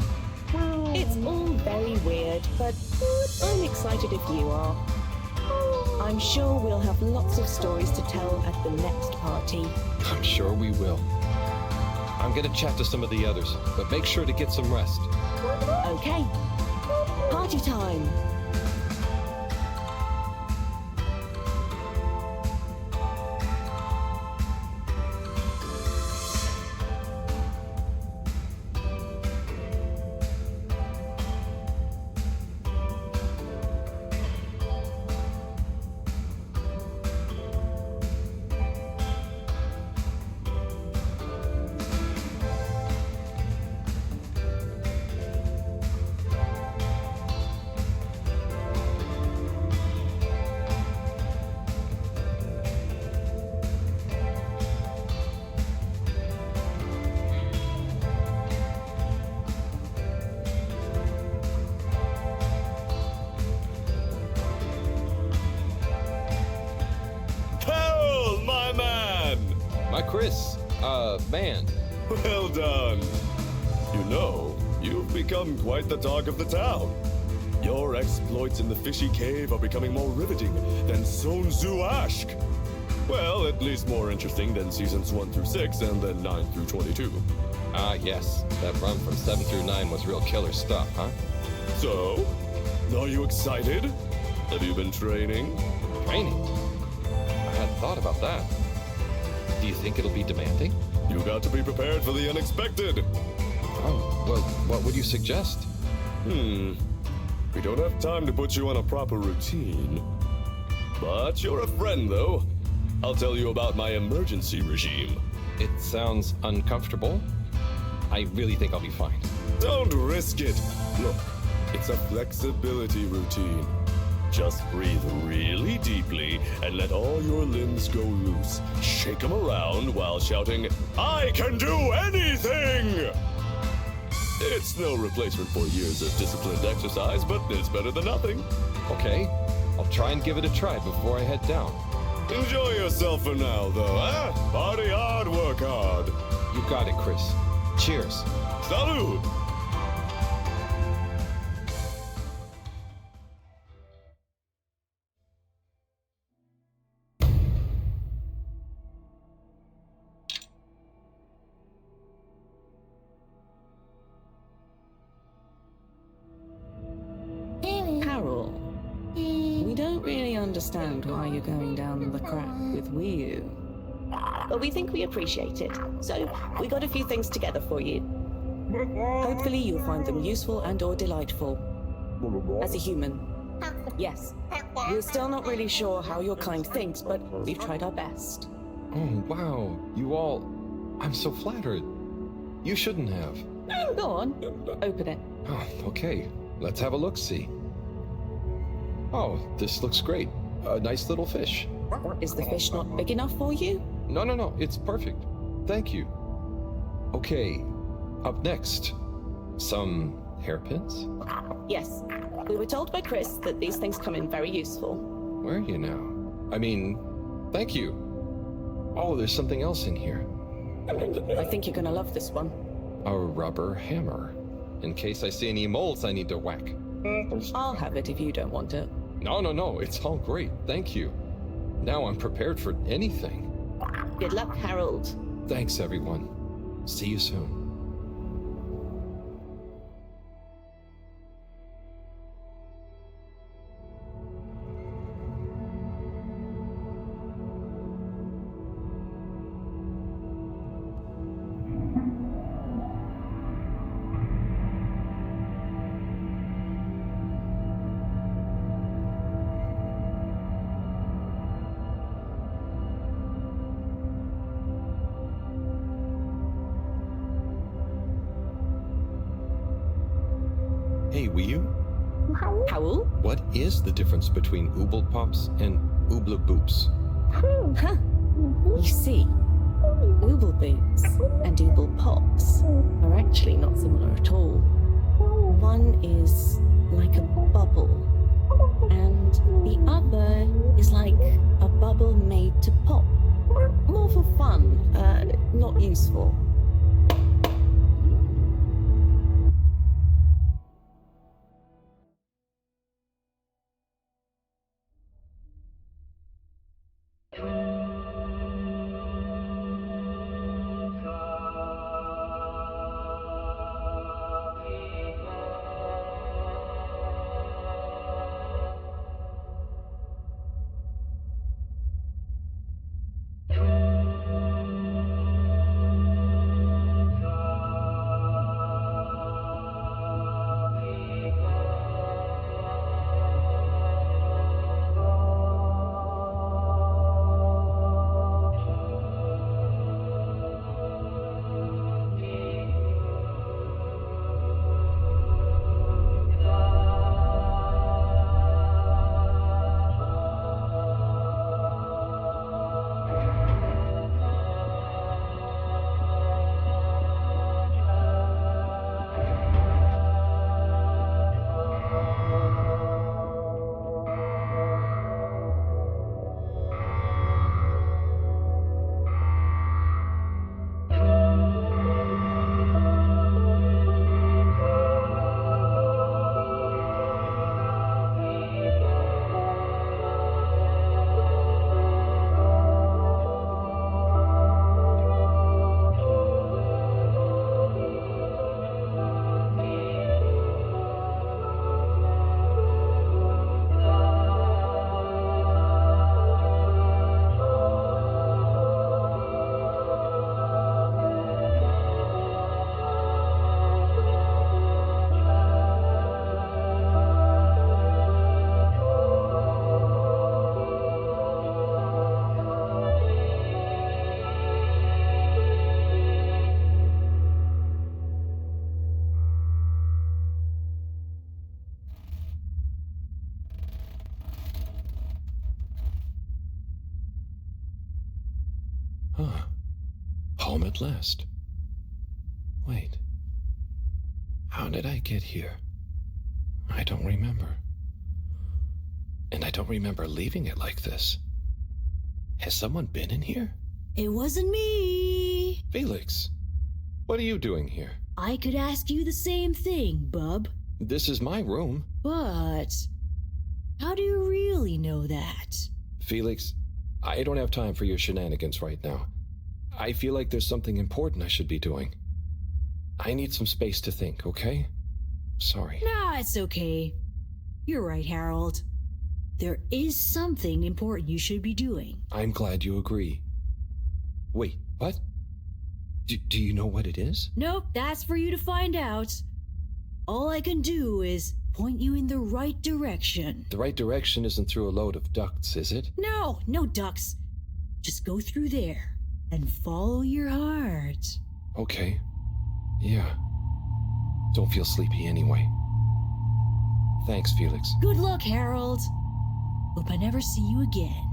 It's all very weird, but I'm excited if you are. I'm sure we'll have lots of stories to tell at the next party. I'm sure we will. I'm gonna chat to some of the others, but make sure to get some rest. Okay. Party time. My Chris, man. Well done. You know, you've become quite the talk of the town. Your exploits in the fishy cave are becoming more riveting than Sun Tzu Ashk. Well, at least more interesting than seasons 1 through 6 and then 9 through 22. Ah, yes. That run from 7 through 9 was real killer stuff, huh? So, are you excited? Have you been training? Training? I hadn't thought about that. Do you think it'll be demanding? You got to be prepared for the unexpected. Oh, well, what would you suggest? We don't have time to put you on a proper routine. But you're a friend, though. I'll tell you about my emergency regime. It sounds uncomfortable. I really think I'll be fine. Don't risk it. Look, it's a flexibility routine. Just breathe really deeply and let all your limbs go loose. Shake them around while shouting, "I can do anything!" It's no replacement for years of disciplined exercise, but it's better than nothing. Okay, I'll try and give it a try before I head down. Enjoy yourself for now, though, eh? Party hard, work hard. You got it, Chris. Cheers. Salud! Carol, we don't really understand why you're going down the crack with Wii. But we think we appreciate it, so we got a few things together for you. Hopefully you'll find them useful and or delightful. As a human. Yes. We're still not really sure how your kind thinks, but we've tried our best. Oh, wow. You all... I'm so flattered. You shouldn't have. Go on. Open it. Oh, okay. Let's have a look-see. Oh, this looks great. A nice little fish. Is the fish not big enough for you? No. It's perfect. Thank you. Okay. Up next. Some hairpins? Yes. We were told by Chris that these things come in very useful. Where are you now? I mean, thank you. Oh, there's something else in here. I think you're gonna love this one. a rubber hammer, in case I see any moles I need to whack. I'll have it if you don't want it. No, it's all great, thank you. Now I'm prepared for anything. Good luck, Harold. Thanks, everyone. See you soon. Hey, will you? Howl? What is the difference between Ooble Pops and Ooble Boops? Huh. You see, Ooble Boots and Ooble Pops are actually not similar at all. One is like a bubble, and the other is like a bubble made to pop. More for fun, not useful. Huh. Home at last. Wait. How did I get here? I don't remember. And I don't remember leaving it like this. Has someone been in here? It wasn't me. Felix, what are you doing here? I could ask you the same thing, bub. This is my room. But how do you really know that? Felix, I don't have time for your shenanigans right now. I feel like there's something important I should be doing. I need some space to think, okay? Sorry. Nah, it's okay. You're right, Harold. There is something important you should be doing. I'm glad you agree. Wait, what? Do you know what it is? Nope, that's for you to find out. All I can do is point you in the right direction. The right direction isn't through a load of ducts, is it? No, no ducks. Just go through there and follow your heart. Okay. Yeah. Don't feel sleepy anyway. Thanks, Felix. Good luck, Harold. Hope I never see you again.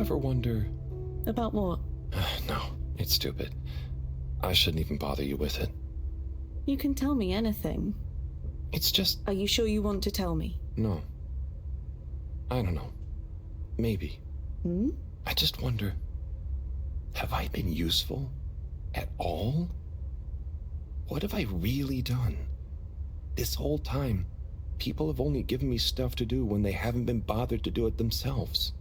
ever wonder... About what? No, it's stupid. I shouldn't even bother you with it. You can tell me anything. It's just... Are you sure you want to tell me? No. I don't know. Maybe. I just wonder... Have I been useful? At all? What have I really done? This whole time, people have only given me stuff to do when they haven't been bothered to do it themselves.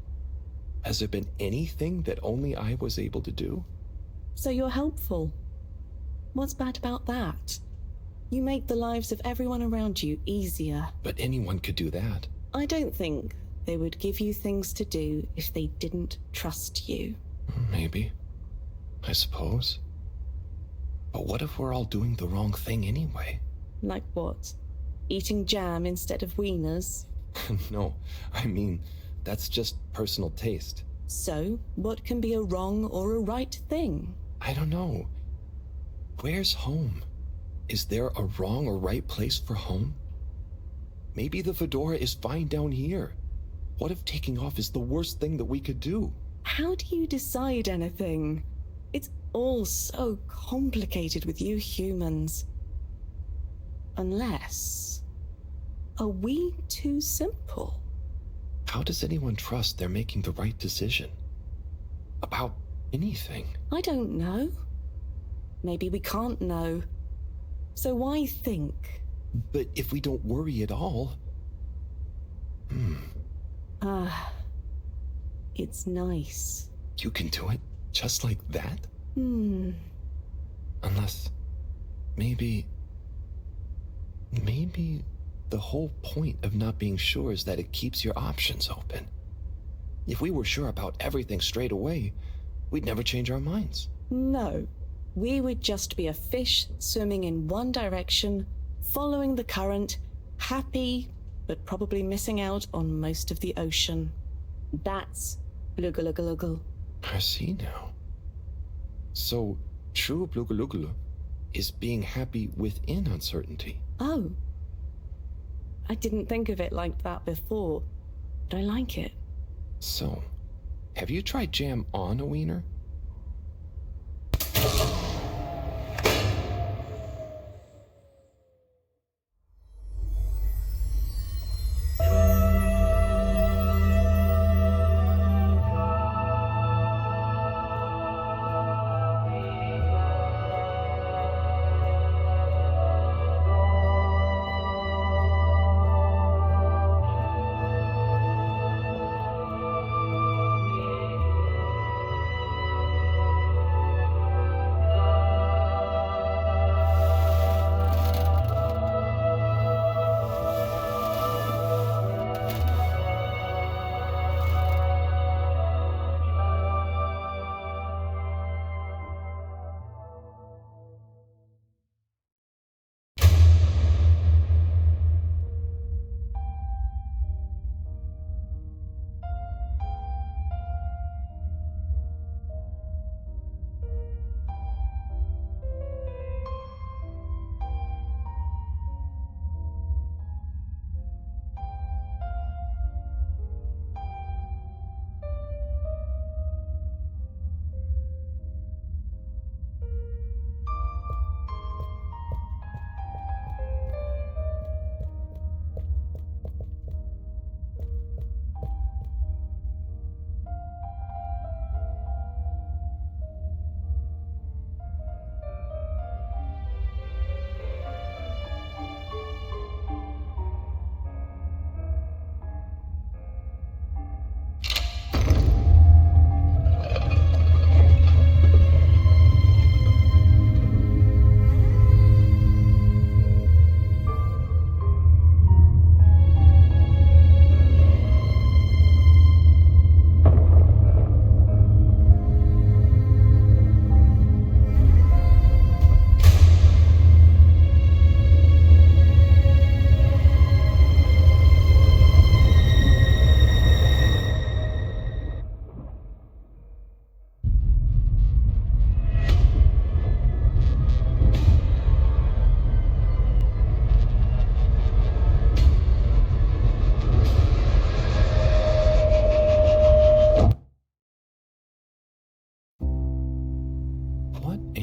Has there been anything that only I was able to do? So you're helpful. What's bad about that? You make the lives of everyone around you easier. But anyone could do that. I don't think they would give you things to do if they didn't trust you. Maybe. I suppose. But what if we're all doing the wrong thing anyway? Like what? Eating jam instead of wieners? No, I mean, that's just personal taste. So, what can be a wrong or a right thing? I don't know. Where's home? Is there a wrong or right place for home? Maybe the fedora is fine down here. What if taking off is the worst thing that we could do? How do you decide anything? It's all so complicated with you humans. Unless... Are we too simple? How does anyone trust they're making the right decision? About anything? I don't know. Maybe we can't know. So why think? But if we don't worry at all... It's nice. You can do it just like that? Unless... Maybe the whole point of not being sure is that it keeps your options open. If we were sure about everything straight away, we'd never change our minds. No. We would just be a fish swimming in one direction, following the current, happy, but probably missing out on most of the ocean. That's Blugalugulugul. I see now. So, true Blugalugulu is being happy within uncertainty. Oh. I didn't think of it like that before, but I like it. So, have you tried jam on a wiener?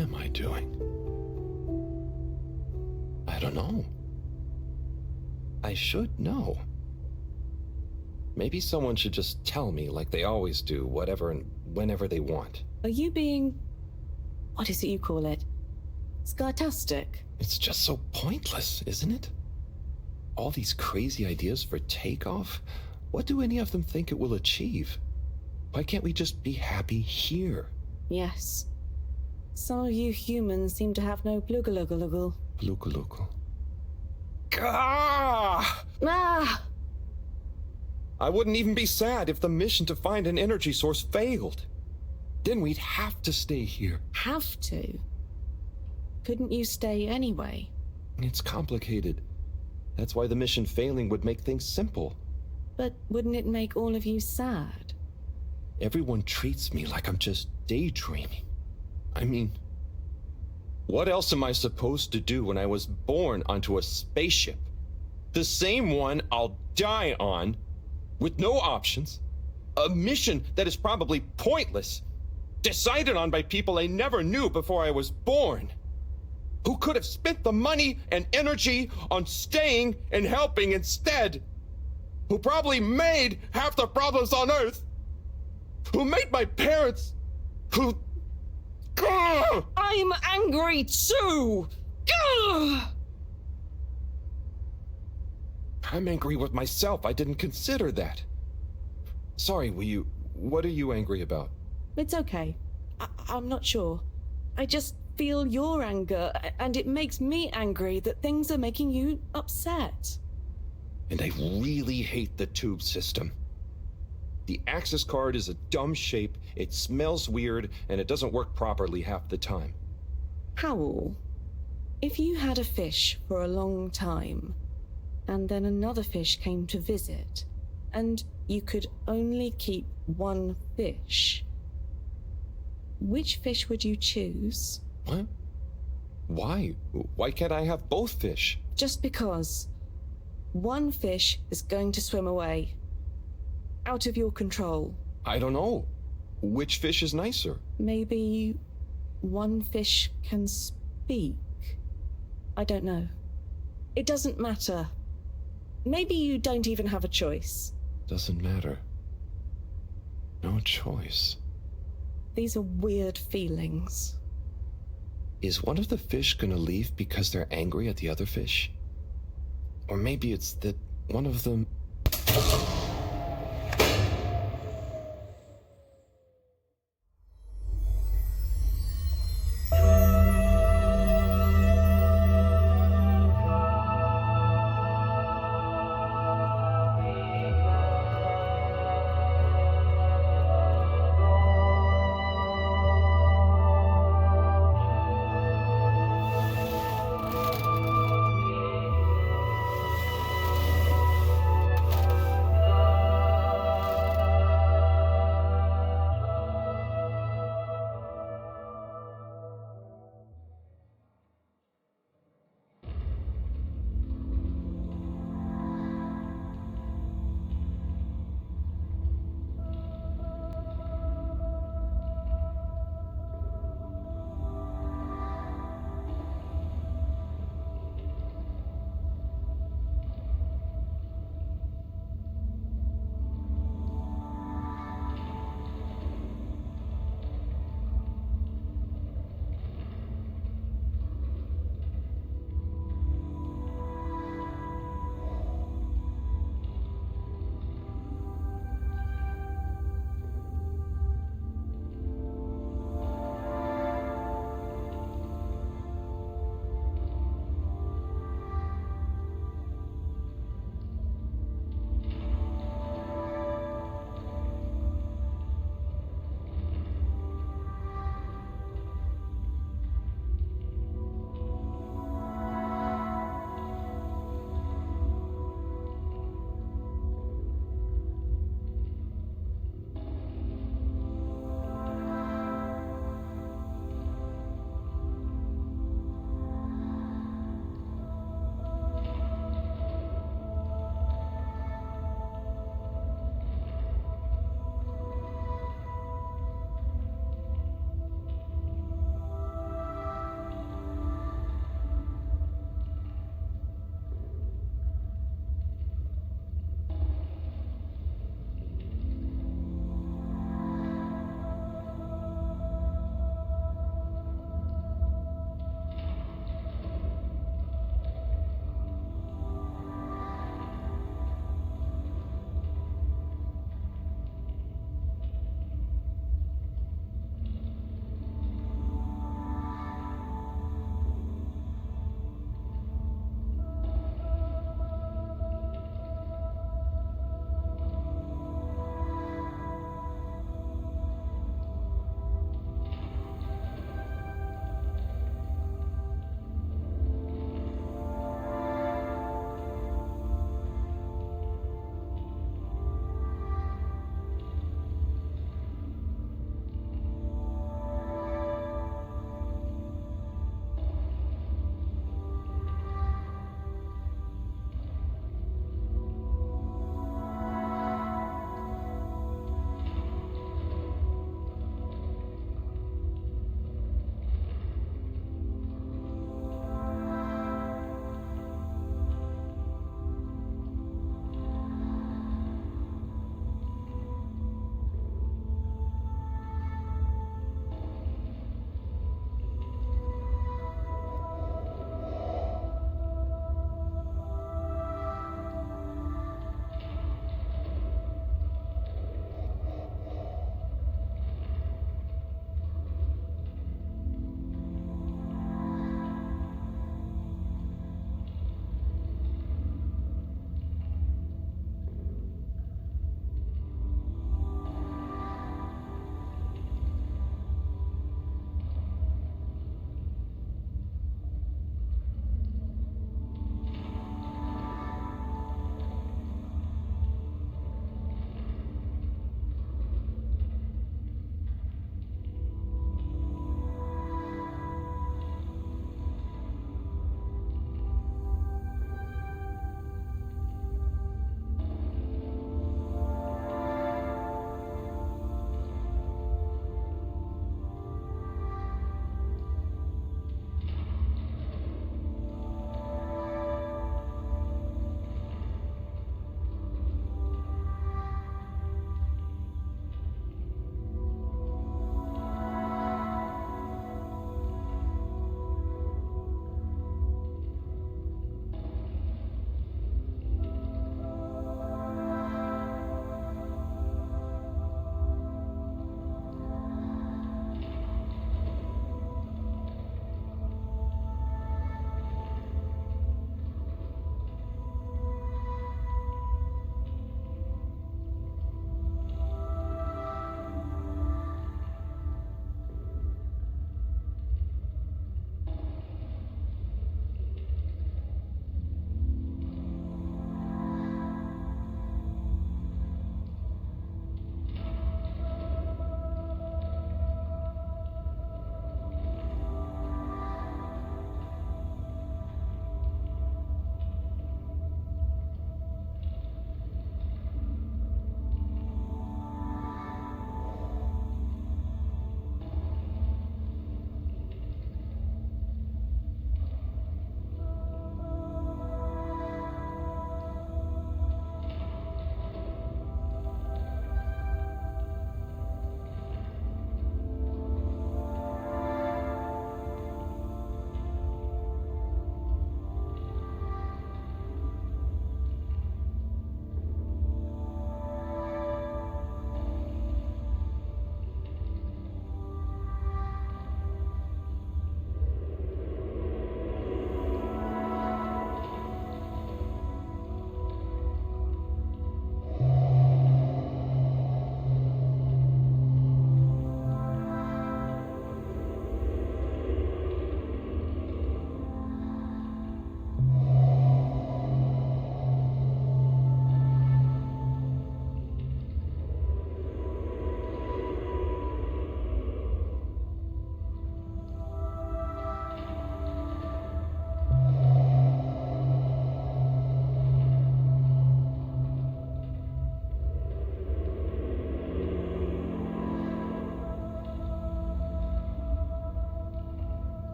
am I doing? I don't know. I should know. Maybe someone should just tell me like they always do, whatever and whenever they want. Are you being... what is it you call it? Scartastic? It's just so pointless, isn't it? All these crazy ideas for takeoff, what do any of them think it will achieve? Why can't we just be happy here? Yes. Some of you humans seem to have no plugalugalagal. Plugaluggal. Gah! Ah! I wouldn't even be sad if the mission to find an energy source failed. Then we'd have to stay here. Have to? Couldn't you stay anyway? It's complicated. That's why the mission failing would make things simple. But wouldn't it make all of you sad? Everyone treats me like I'm just daydreaming. I mean, what else am I supposed to do when I was born onto a spaceship? The same one I'll die on, with no options. A mission that is probably pointless, decided on by people I never knew before I was born. Who could have spent the money and energy on staying and helping instead. Who probably made half the problems on Earth. Who made my parents. Who... Gah! I'm angry too! Gah! I'm angry with myself. I didn't consider that. Sorry, what are you angry about? It's okay. I'm not sure. I just feel your anger, and it makes me angry that things are making you upset. And I really hate the tube system. The access card is a dumb shape, it smells weird, and it doesn't work properly half the time. Howl, if you had a fish for a long time, and then another fish came to visit, and you could only keep one fish, which fish would you choose? What? Why? Why can't I have both fish? Just because. One fish is going to swim away. Out of your control. I don't know. Which fish is nicer? Maybe one fish can speak. I don't know. It doesn't matter. Maybe you don't even have a choice. Doesn't matter. No choice. These are weird feelings. Is one of the fish gonna leave because they're angry at the other fish? Or maybe it's that one of them...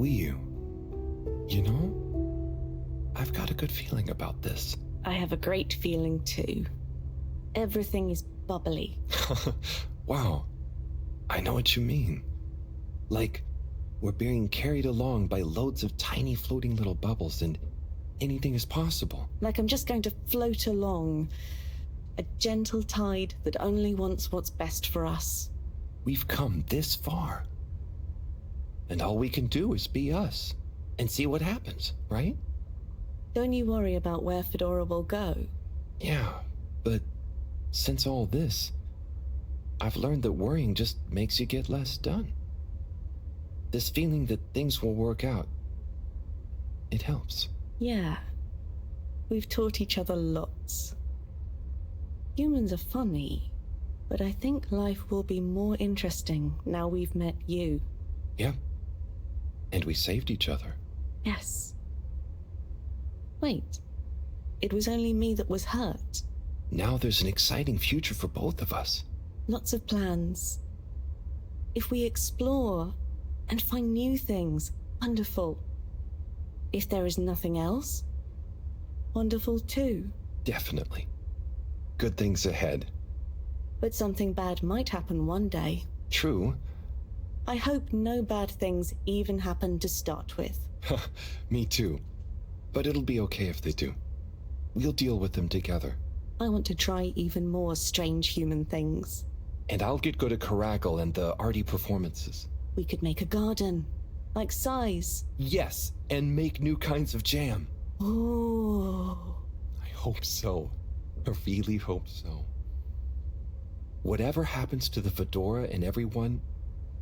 Wiyu, you know, I've got a good feeling about this. I have a great feeling too. Everything is bubbly. Wow, I know what you mean. Like, we're being carried along by loads of tiny floating little bubbles and anything is possible. Like I'm just going to float along. A gentle tide that only wants what's best for us. We've come this far. And all we can do is be us and see what happens, right? Don't you worry about where Fedora will go. Yeah, but since all this, I've learned that worrying just makes you get less done. This feeling that things will work out, it helps. Yeah. We've taught each other lots. Humans are funny, but I think life will be more interesting now we've met you. Yeah. And we saved each other. Yes. Wait. It was only me that was hurt. Now there's an exciting future for both of us. Lots of plans. If we explore and find new things, wonderful. If there is nothing else, wonderful too. Definitely. Good things ahead. But something bad might happen one day. True. I hope no bad things even happen to start with. Me too. But it'll be okay if they do. We'll deal with them together. I want to try even more strange human things. And I'll get good at Caracal and the arty performances. We could make a garden, like Size. Yes, and make new kinds of jam. Oh. I hope so. I really hope so. Whatever happens to the Fedora and everyone,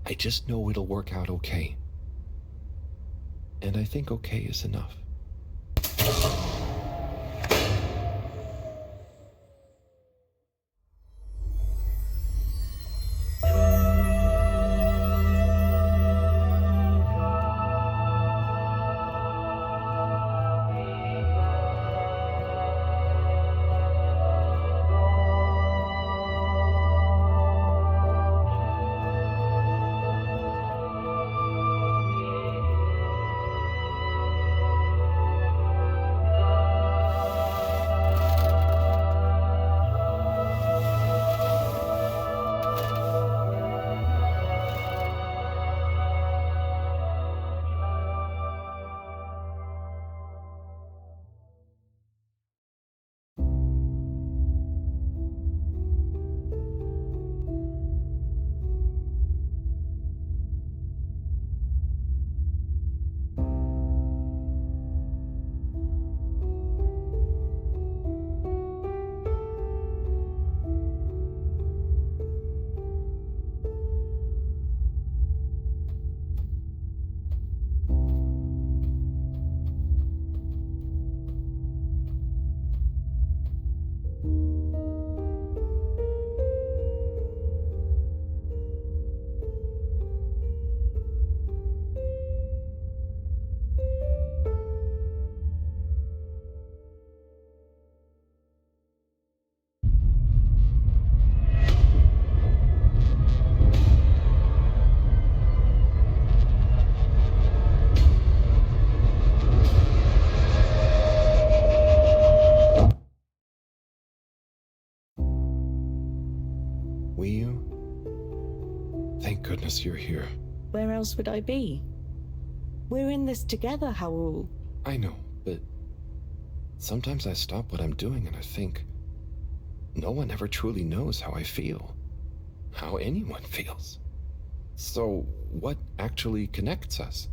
I just know it'll work out okay. And I think okay is enough. Wiyu, thank goodness you're here. Where else would I be? We're in this together, Howell. I know, but sometimes I stop what I'm doing and I think, no one ever truly knows how I feel, how anyone feels. So what actually connects us?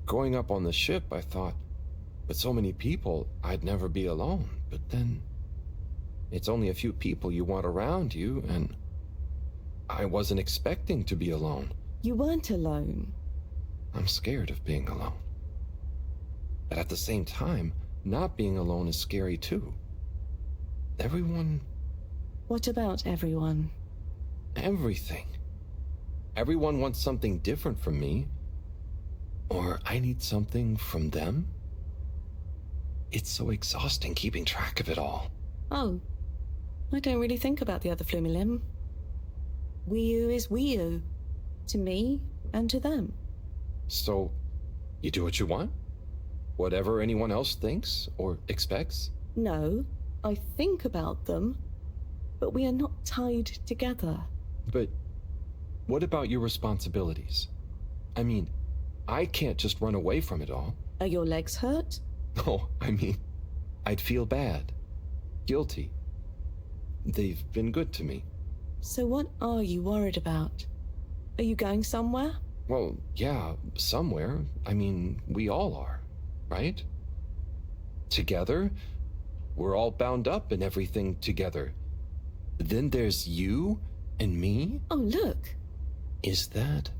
Growing up on the ship, I thought, with so many people, I'd never be alone, but then it's only a few people you want around you, and I wasn't expecting to be alone. You weren't alone. I'm scared of being alone. But at the same time, not being alone is scary too. Everyone... What about everyone? Everything. Everyone wants something different from me. Or I need something from them. It's so exhausting keeping track of it all. Oh, I don't really think about the other Flumilim. Wiyu is Wiyu. To me and to them. So, you do what you want? Whatever anyone else thinks or expects? No, I think about them, but we are not tied together. But what about your responsibilities? I mean, I can't just run away from it all. Are your legs hurt? Oh, I mean, I'd feel bad. Guilty. They've been good to me. So what are you worried about? Are you going somewhere? Well, yeah, somewhere. I mean, we all are, right? Together? We're all bound up in everything together. Then there's you and me? Oh, look. Is that...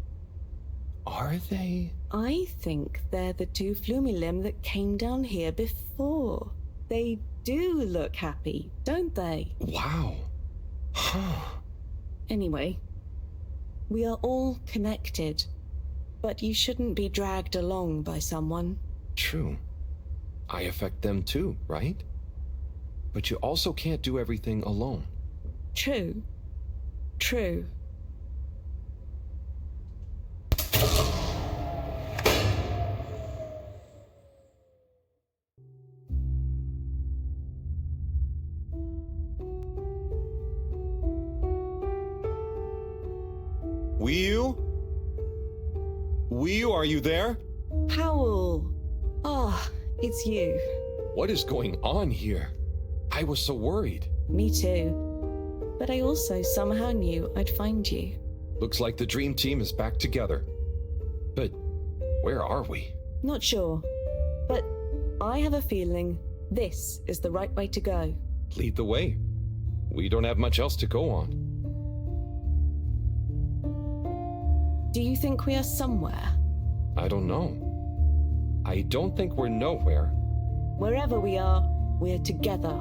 Are they? I think they're the two Flumilim that came down here before. They do look happy, don't they? Wow. Huh. Anyway, we are all connected, but you shouldn't be dragged along by someone. True. I affect them too, right? But you also can't do everything alone. True. True. Wii, are you there? Powell! Ah, it's you. What is going on here? I was so worried. Me too. But I also somehow knew I'd find you. Looks like the dream team is back together. But where are we? Not sure. But I have a feeling this is the right way to go. Lead the way. We don't have much else to go on. Do you think we are somewhere? I don't know. I don't think we're nowhere. Wherever we are, we're together.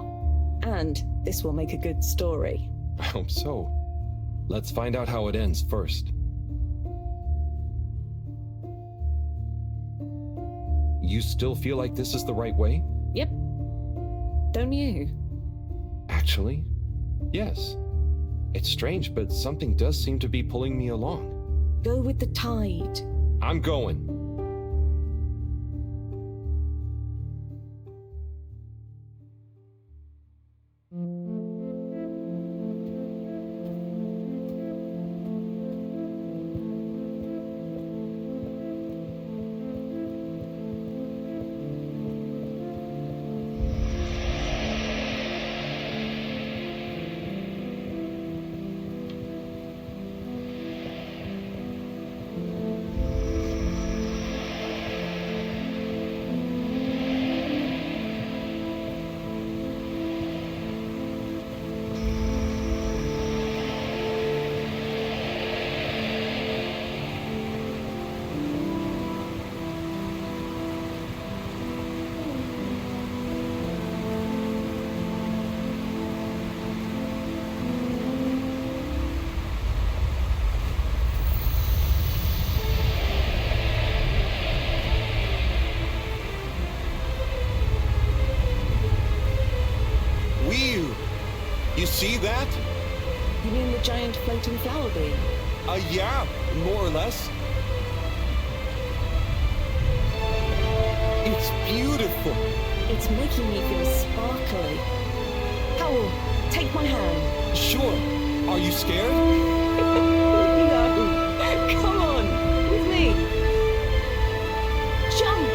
And this will make a good story. I hope so. Let's find out how it ends first. You still feel like this is the right way? Yep. Don't you? Actually, yes. It's strange, but something does seem to be pulling me along. Go with the tide. I'm going. You see that? You mean the giant floating flower beam? Yeah, more or less. It's beautiful. It's making me feel sparkly. Powell, take my hand. Sure. Are you scared? No. Come on, with me. Jump!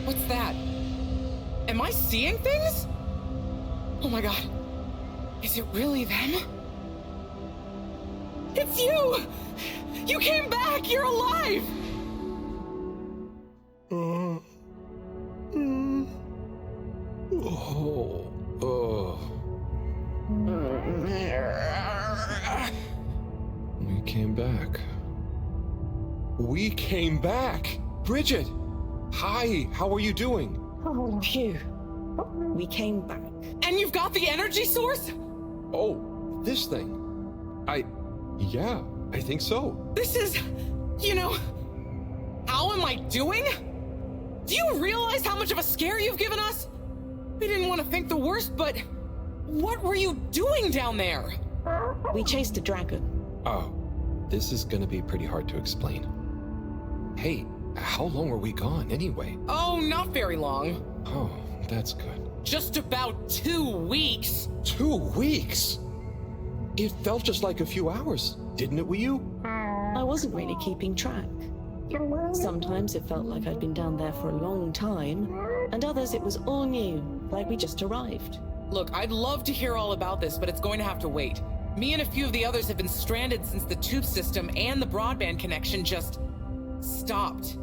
What's that? Am I seeing things? Oh my god. Is it really them? It's you! You came back! You're alive! We came back. We came back! Bridget! Hi, how are you doing? Oh, phew. We came back. And you've got the energy source? Oh, this thing. Yeah, I think so. This is, how am I doing? Do you realize how much of a scare you've given us? We didn't want to think the worst, but what were you doing down there? We chased a dragon. Oh, this is gonna be pretty hard to explain. Hey, how long were we gone anyway? Oh, not very long. Oh, that's good. Just about 2 weeks. 2 weeks? It felt just like a few hours, didn't it, Wii? I wasn't really keeping track. Sometimes it felt like I'd been down there for a long time, and others it was all new, like we just arrived. Look, I'd love to hear all about this, but it's going to have to wait. Me and a few of the others have been stranded since the tube system and the broadband connection just stopped.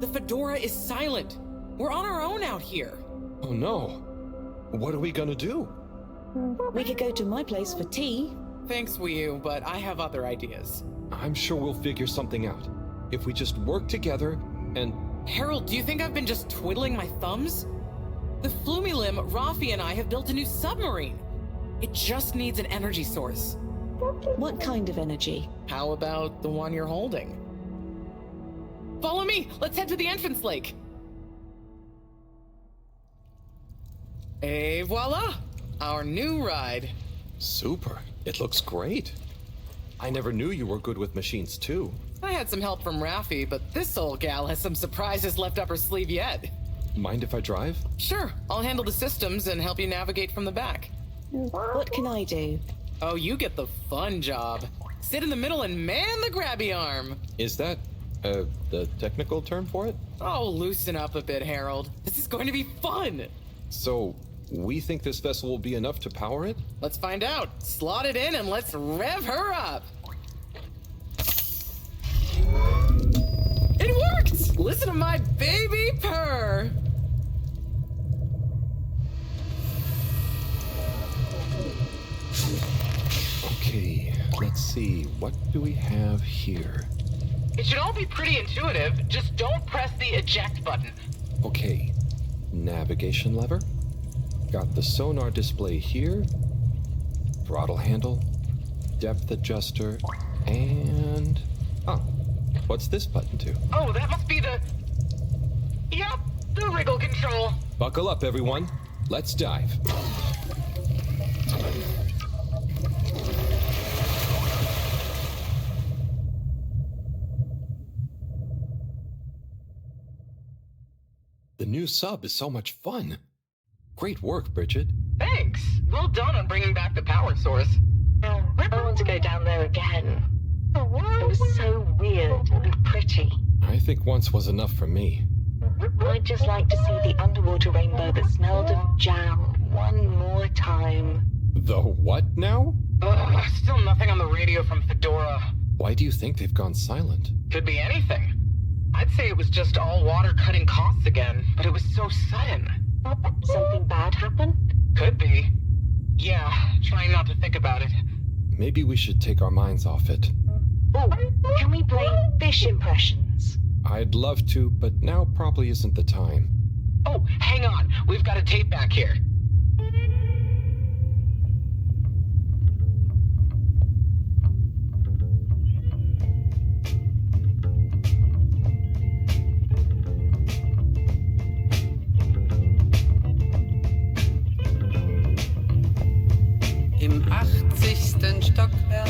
The Fedora is silent. We're on our own out here. Oh no. What are we gonna do? We could go to my place for tea. Thanks, Wii U, but I have other ideas. I'm sure we'll figure something out. If we just work together and... Harold, do you think I've been just twiddling my thumbs? The Flumilim, Rafi, and I have built a new submarine. It just needs an energy source. What kind of energy? How about the one you're holding? Follow me! Let's head to the entrance lake! Et voila! Our new ride. Super. It looks great. I never knew you were good with machines, too. I had some help from Rafi, but this old gal has some surprises left up her sleeve yet. Mind if I drive? Sure, I'll handle the systems and help you navigate from the back. What can I do? Oh, you get the fun job. Sit in the middle and man the grabby arm. Is that, the technical term for it? Oh, loosen up a bit, Harold. This is going to be fun. So, we think this vessel will be enough to power it? Let's find out. Slot it in and let's rev her up. It worked! Listen to my baby purr. Okay, let's see. What do we have here? It should all be pretty intuitive. Just don't press the eject button. Okay, navigation lever. Got the sonar display here. Throttle handle. Depth adjuster. And... oh, what's this button do? Oh, that must be the... Yep, the wriggle control. Buckle up, everyone. Let's dive. The new sub is so much fun. Great work, Bridget. Thanks. Well done on bringing back the power source. I want to go down there again. It was so weird and pretty. I think once was enough for me. I'd just like to see the underwater rainbow that smelled of jam one more time. The what now? Still nothing on the radio from Fedora. Why do you think they've gone silent? Could be anything. I'd say it was just all water cutting costs again, but it was so sudden. Something bad happened? Could be. Yeah, trying not to think about it. Maybe we should take our minds off it. Oh, can we play fish impressions? I'd love to, but now probably isn't the time. Oh, hang on. We've got a tape back here. Im 80. Stockwerk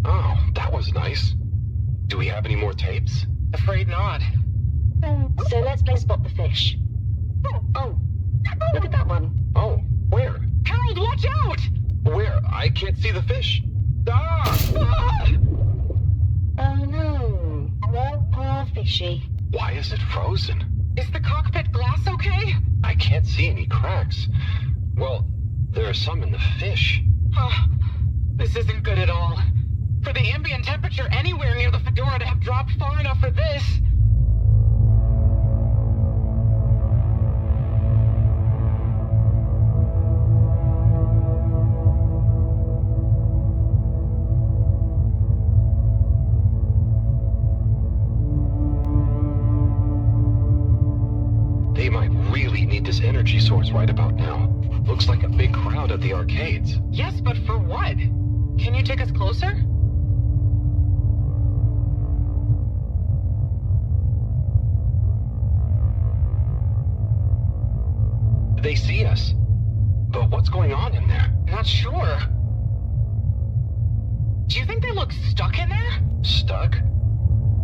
Oh, that was nice. Do we have any more tapes? Afraid not. So let's play Spot the Fish. Oh, look at that one. Oh, where? Harold, watch out! Where? I can't see the fish. Ah! Oh no. Poor fishy. Why is it frozen? Is the cockpit glass okay? I can't see any cracks. Well, there are some in the fish. This isn't good at all. For the ambient temperature anywhere near the Fedora to have dropped far enough for this. They might really need this energy source right about now. Looks like a big crowd at the arcades. Yes, but for what? Can you take us closer? They see us. But what's going on in there? Not sure. Do you think they look stuck in there? Stuck?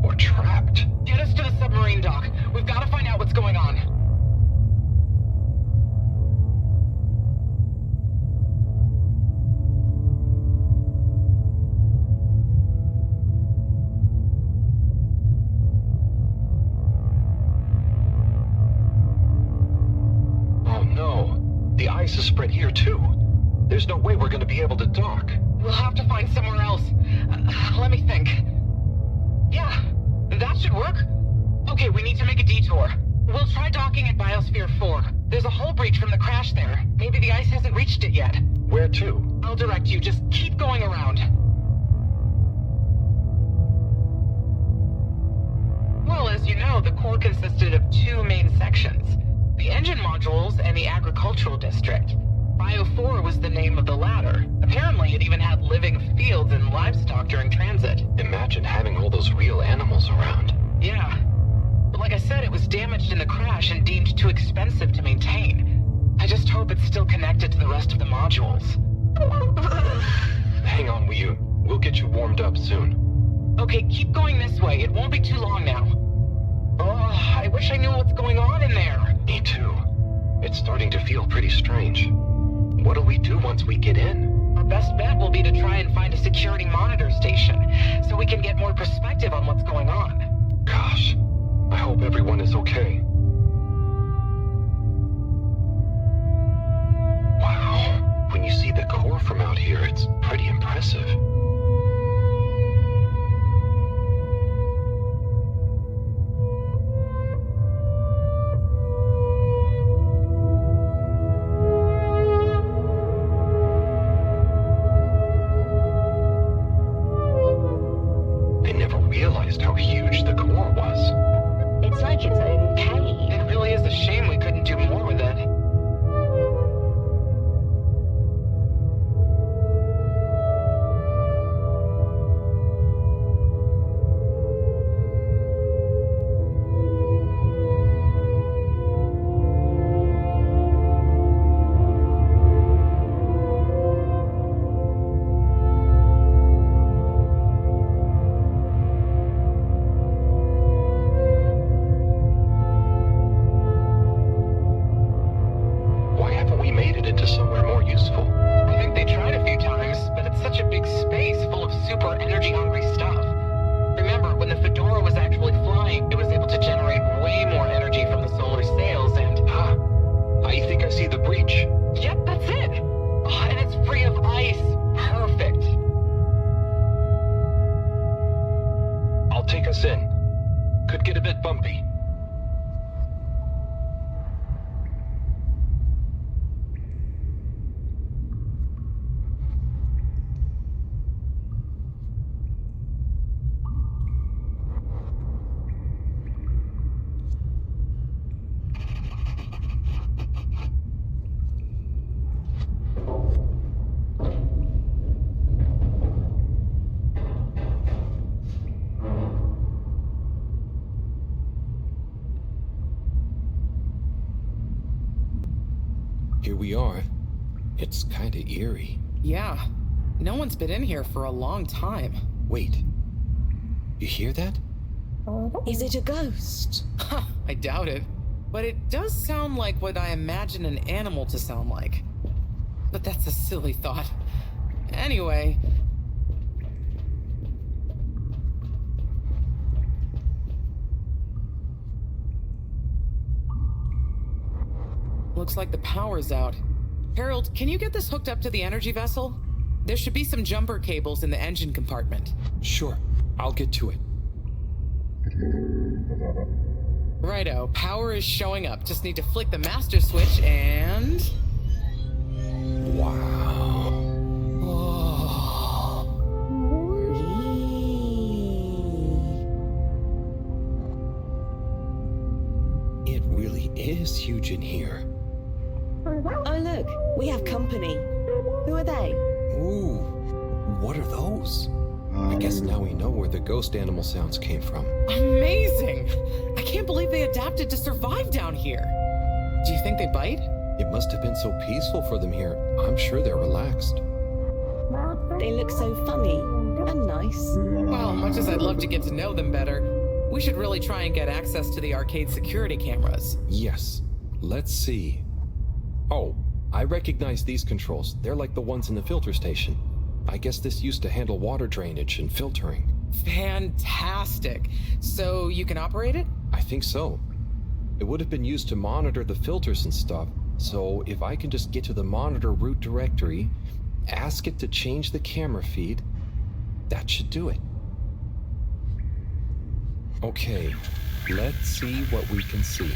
Or trapped? Get us to the submarine dock. We've got to find out what's going on. The ice is spread here, too. There's no way we're going to be able to dock. We'll have to find somewhere else. Let me think. Yeah, that should work. Okay, we need to make a detour. We'll try docking at Biosphere 4. There's a hull breach from the crash there. Maybe the ice hasn't reached it yet. Where to? I'll direct you. Just keep going around. Well, as you know, the core consisted of two main sections. The engine modules and the agricultural district. Bio 4 was the name of the latter. Apparently, it even had living fields and livestock during transit. Imagine having all those real animals around. Yeah. But like I said, it was damaged in the crash and deemed too expensive to maintain. I just hope it's still connected to the rest of the modules. Hang on, we'll get you warmed up soon. Okay, keep going this way. It won't be too long now. Oh, I wish I knew what's going on in there. Me too. It's starting to feel pretty strange. What'll we do once we get in? Our best bet will be to try and find a security monitor station, so we can get more perspective on what's going on. Gosh, I hope everyone is okay. Wow, when you see the core from out here, it's pretty impressive. How huge the core was. It's like its own cave. It really is a shame we couldn't do more with it. Here we are. It's kinda eerie. Yeah. No one's been in here for a long time. Wait. You hear that? Is it a ghost? I doubt it. But it does sound like what I imagine an animal to sound like. But that's a silly thought. Anyway... Looks like the power's out. Harold, can you get this hooked up to the energy vessel? There should be some jumper cables in the engine compartment. Sure, I'll get to it. Righto, power is showing up. Just need to flick the master switch and... Wow. It really is huge in here. Oh, look, we have company. Who are they? Ooh, what are those? I guess now we know where the ghost animal sounds came from. Amazing! I can't believe they adapted to survive down here. Do you think they bite? It must have been so peaceful for them here. I'm sure they're relaxed. They look so funny and nice. Well, much as I'd love to get to know them better, we should really try and get access to the arcade security cameras. Yes. Let's see. Oh, I recognize these controls. They're like the ones in the filter station. I guess this used to handle water drainage and filtering. Fantastic. So you can operate it? I think so. It would have been used to monitor the filters and stuff, so if I can just get to the monitor root directory, ask it to change the camera feed, that should do it. Okay, let's see what we can see.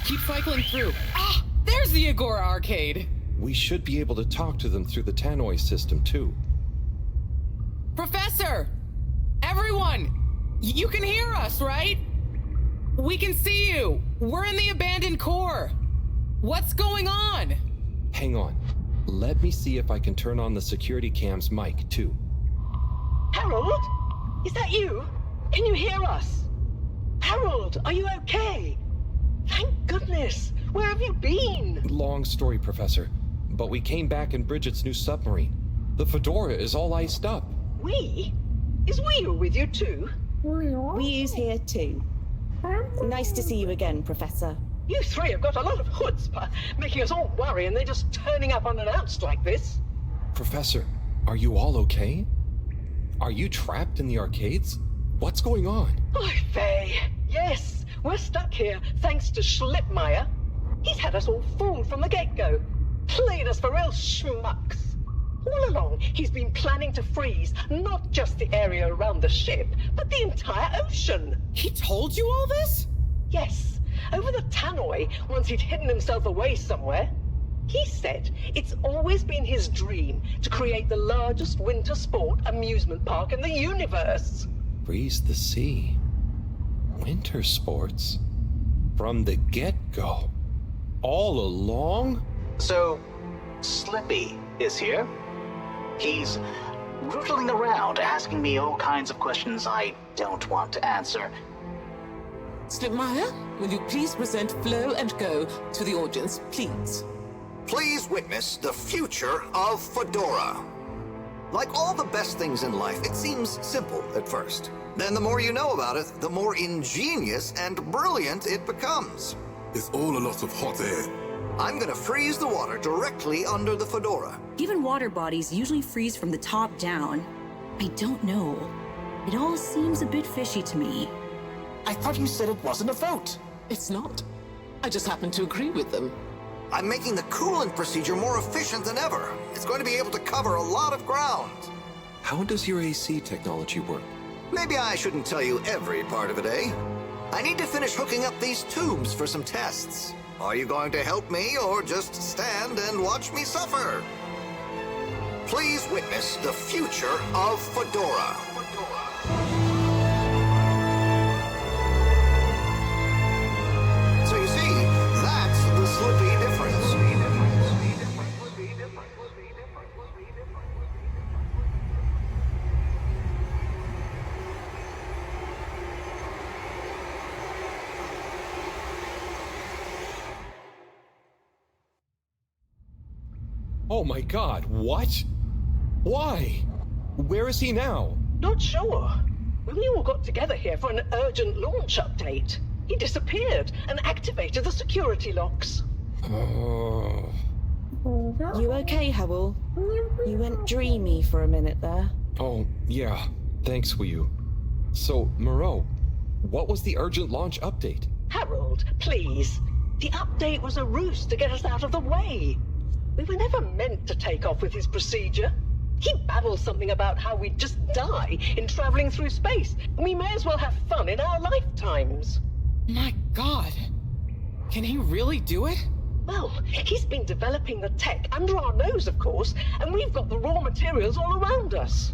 Keep cycling through. Ah, there's the Agora arcade. We should be able to talk to them through the tannoy system, too. Professor! Everyone! You can hear us, right? We can see you! We're in the abandoned core! What's going on? Hang on. Let me see if I can turn on the security cam's mic, too. Harold? Is that you? Can you hear us? Harold, are you okay? Thank goodness! Where have you been? Long story, Professor. But we came back in Bridget's new submarine. The Fedora is all iced up. We? Is Wheel with you too? We's here too. Nice to see you again, Professor. You three have got a lot of chutzpah, making us all worry and they're just turning up unannounced like this. Professor, are you all okay? Are you trapped in the arcades? What's going on? Oy vey. Yes, we're stuck here thanks to Schlippmeyer. He's had us all fooled from the get-go. Played us for real schmucks. All along, he's been planning to freeze not just the area around the ship, but the entire ocean. He told you all this? Yes, over the tannoy, once he'd hidden himself away somewhere. He said it's always been his dream to create the largest winter sport amusement park in the universe. Freeze the sea. Winter sports. From the get-go. All along? So, Slippy is here. He's rootling around, asking me all kinds of questions I don't want to answer. Schlippmeyer, will you please present Flow and Go to the audience, please? Please witness the future of Fedora. Like all the best things in life, it seems simple at first. Then the more you know about it, the more ingenious and brilliant it becomes. It's all a lot of hot air. I'm gonna freeze the water directly under the Fedora. Given water bodies usually freeze from the top down, I don't know. It all seems a bit fishy to me. I thought you said it wasn't a vote. It's not. I just happen to agree with them. I'm making the coolant procedure more efficient than ever. It's going to be able to cover a lot of ground. How does your AC technology work? Maybe I shouldn't tell you every part of it, eh? I need to finish hooking up these tubes for some tests. Are you going to help me or just stand and watch me suffer? Please witness the future of Fedora. So you see, that's the Slippy difference. Oh my god, what? Why? Where is he now? Not sure. When we all got together here for an urgent launch update, he disappeared and activated the security locks. You okay, Howell? You went dreamy for a minute there. Oh, yeah. Thanks, Wu. So, Moreau, what was the urgent launch update? Harold, please. The update was a ruse to get us out of the way. We were never meant to take off with his procedure. He babbles something about how we'd just die in traveling through space, and we may as well have fun in our lifetimes. My God. Can he really do it? Well, he's been developing the tech under our nose, of course, and we've got the raw materials all around us.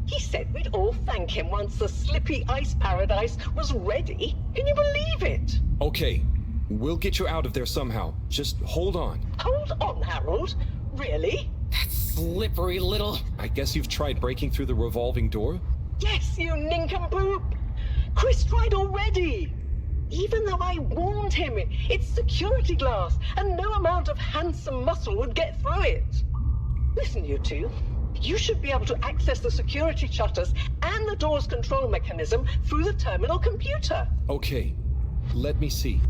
He said we'd all thank him once the slippy ice paradise was ready. Can you believe it? Okay, we'll get you out of there somehow. Just hold on. Hold on, Harold. Really? That slippery little... I guess you've tried breaking through the revolving door? Yes, you nincompoop! Chris tried already! Even though I warned him, it's security glass, and no amount of handsome muscle would get through it. Listen, you two. You should be able to access the security shutters and the door's control mechanism through the terminal computer. Okay, let me see.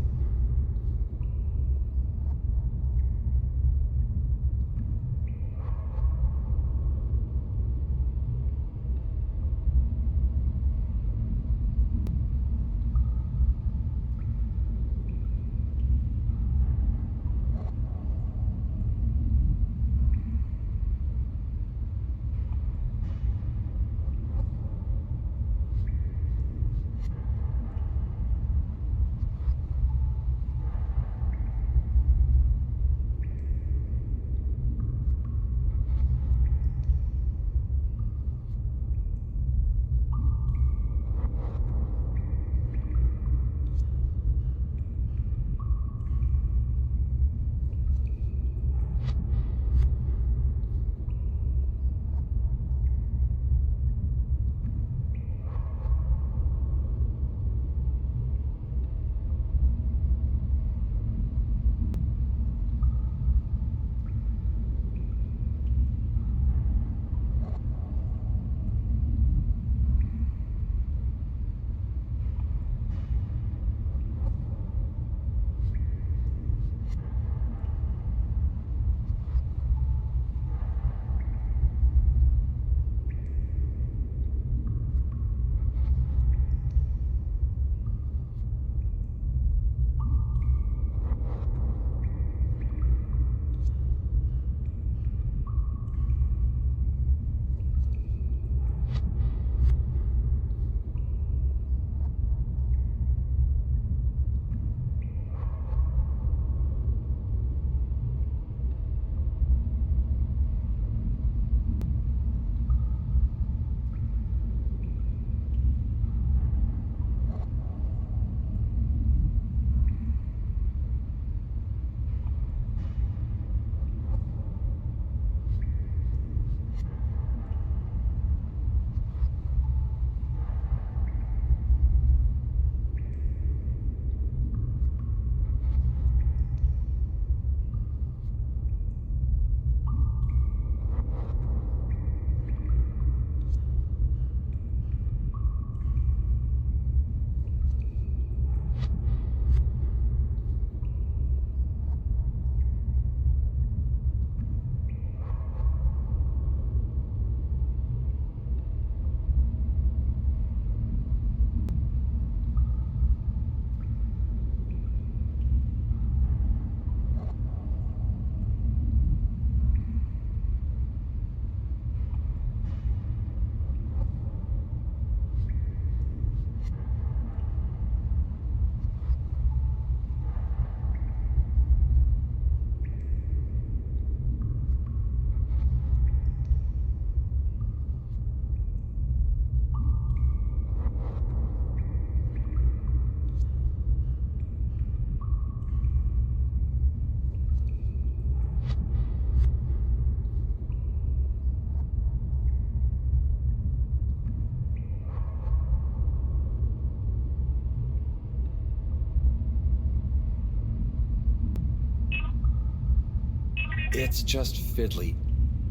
It's just fiddly.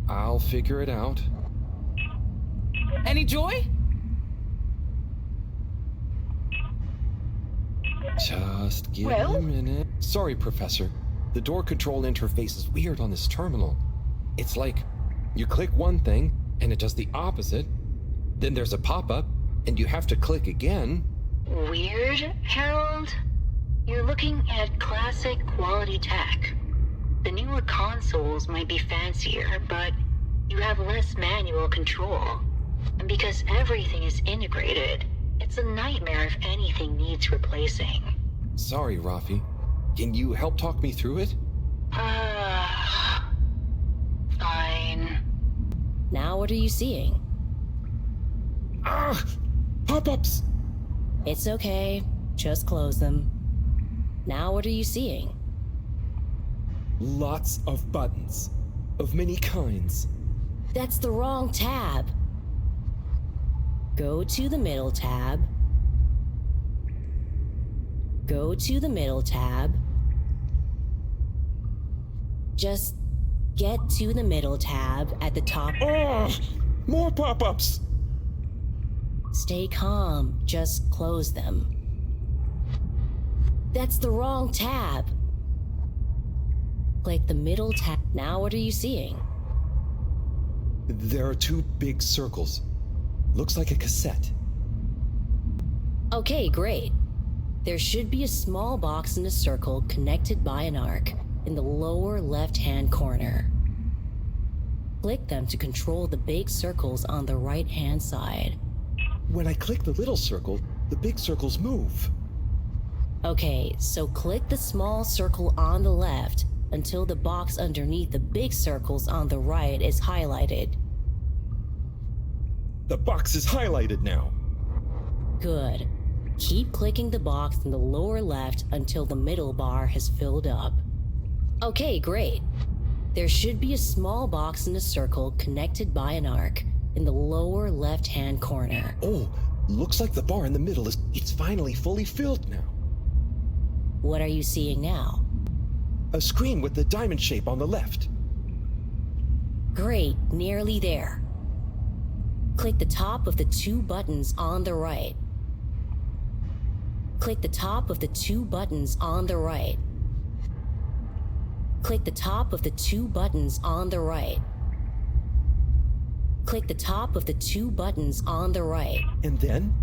I'll figure it out. Any joy? Just give me a minute. Sorry, Professor. The door control interface is weird on this terminal. It's like you click one thing and it does the opposite. Then there's a pop-up and you have to click again. Weird, Harold? You're looking at classic quality tech. The newer consoles might be fancier, but you have less manual control. And because everything is integrated, it's a nightmare if anything needs replacing. Sorry, Rafi. Can you help talk me through it? Fine. Now what are you seeing? Ah! Pop-ups! It's okay. Just close them. Now what are you seeing? Lots of buttons. Of many kinds. That's the wrong tab. Go to the middle tab. Go to the middle tab. Just get to the middle tab at the top. Oh! More pop-ups! Stay calm. Just close them. That's the wrong tab. Click the middle tab. Now what are you seeing? There are two big circles. Looks like a cassette. Okay, great. There should be a small box in a circle connected by an arc in the lower left-hand corner. Click them to control the big circles on the right-hand side. When I click the little circle, the big circles move. Okay, so click the small circle on the left until the box underneath the big circles on the right is highlighted. The box is highlighted now. Good. Keep clicking the box in the lower left until the middle bar has filled up. Okay, great. There should be a small box in a circle connected by an arc in the lower left-hand corner. Oh, looks like the bar in the middle it's finally fully filled now. What are you seeing now? A screen with the diamond shape on the left. Great, nearly there. Click the top of the two buttons on the right. Click the top of the two buttons on the right. Click the top of the two buttons on the right. Click the top of the two buttons on the right. And then?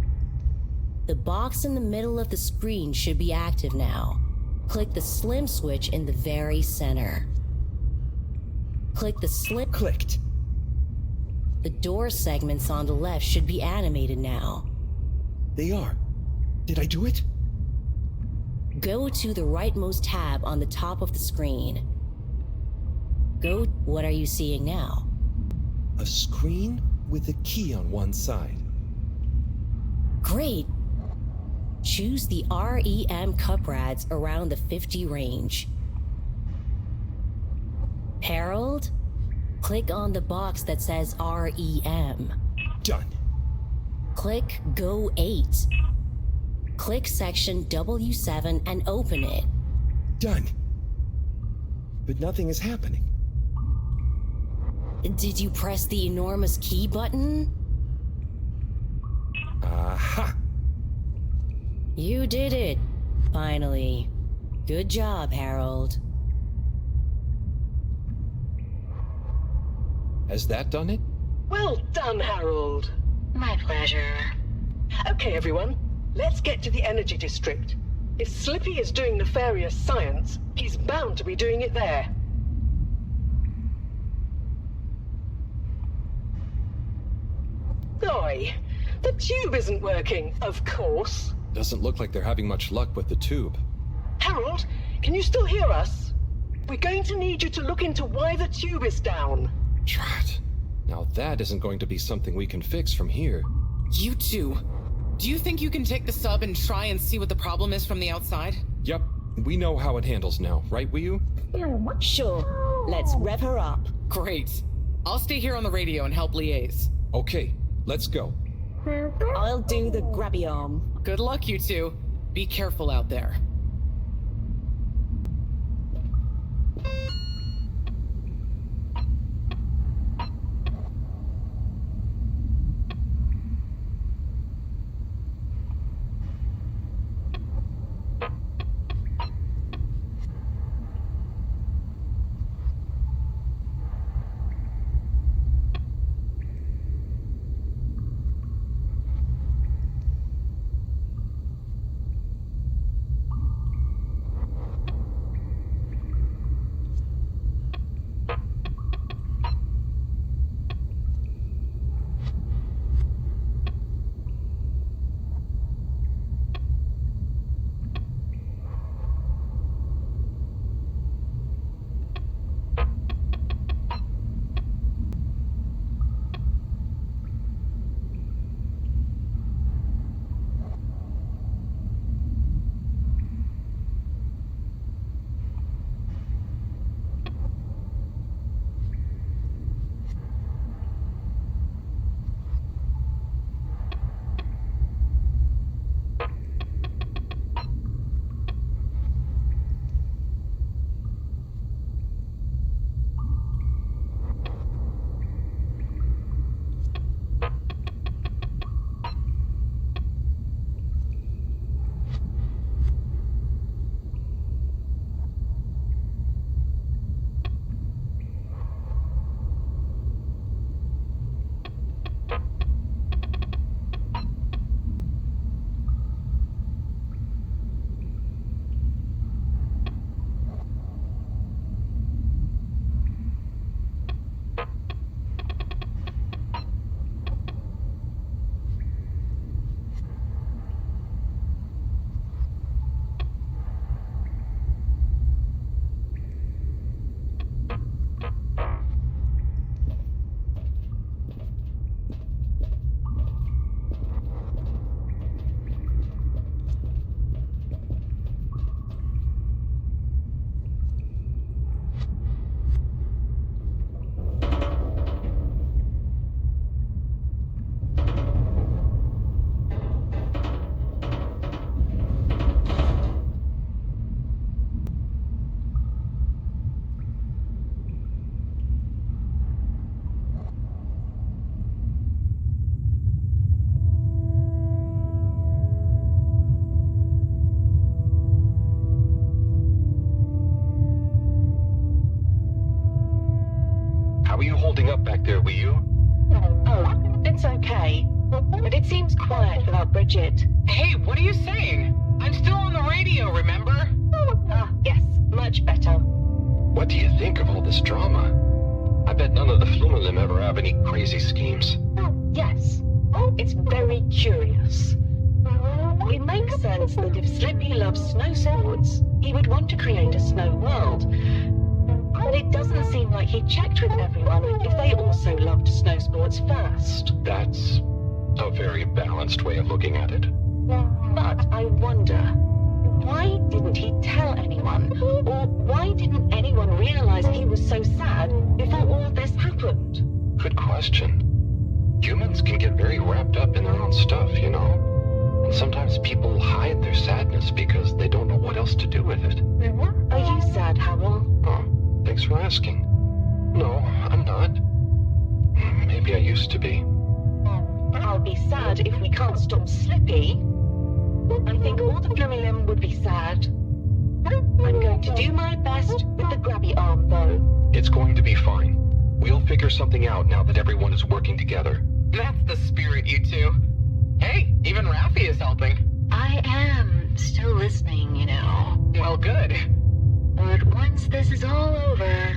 The box in the middle of the screen should be active now. Click the slim switch in the very center. Click the slim... Clicked. The door segments on the left should be animated now. They are. Did I do it? Go to the rightmost tab on the top of the screen. What are you seeing now? A screen with a key on one side. Great! Choose the REM cup rads around the 50 range. Harold, click on the box that says REM. Done. Click Go 8. Click section W7 and open it. Done. But nothing is happening. Did you press the enormous key button? Aha! You did it, finally. Good job, Harold. Has that done it? Well done, Harold. My pleasure. Okay, everyone. Let's get to the energy district. If Slippy is doing nefarious science, he's bound to be doing it there. Oi, the tube isn't working, of course. Doesn't look like they're having much luck with the tube. Harold, can you still hear us? We're going to need you to look into why the tube is down. Drat. Now that isn't going to be something we can fix from here. You two. Do you think you can take the sub and try and see what the problem is from the outside? Yep. We know how it handles now, right, Wiyu? Sure. Let's rev her up. Great. I'll stay here on the radio and help liaise. Okay, let's go. I'll do the grabby arm. Good luck, you two. Be careful out there. there, were you? Oh, it's okay. But it seems quiet without Bridget. Hey, what are you saying? I'm still on the radio, remember? Ah, yes, much better. What do you think of all this drama? I bet none of the Flumelim ever have any crazy schemes. Yes, it's very curious. It makes sense that if Slippy loves snow sports, he would want to create a snow world. But it doesn't seem like he checked with everyone if they also loved snow sports first. That's a very balanced way of looking at it. But I wonder, why didn't he tell anyone? Or why didn't anyone realize he was so sad before all this happened? Good question. Humans can get very wrapped up in their own stuff, you know? And sometimes people hide their sadness because they don't know what else to do with it. Are you sad, Howell? Oh, thanks for asking. No, I'm not. Maybe I used to be. I'll be sad if we can't stop Slippy. I think all the Flumelim would be sad. I'm going to do my best with the grabby arm, though. It's going to be fine. We'll figure something out now that everyone is working together. That's the spirit, you two. Hey, even Raffi is helping. I am still listening, you know. Well, good. But once this is all over,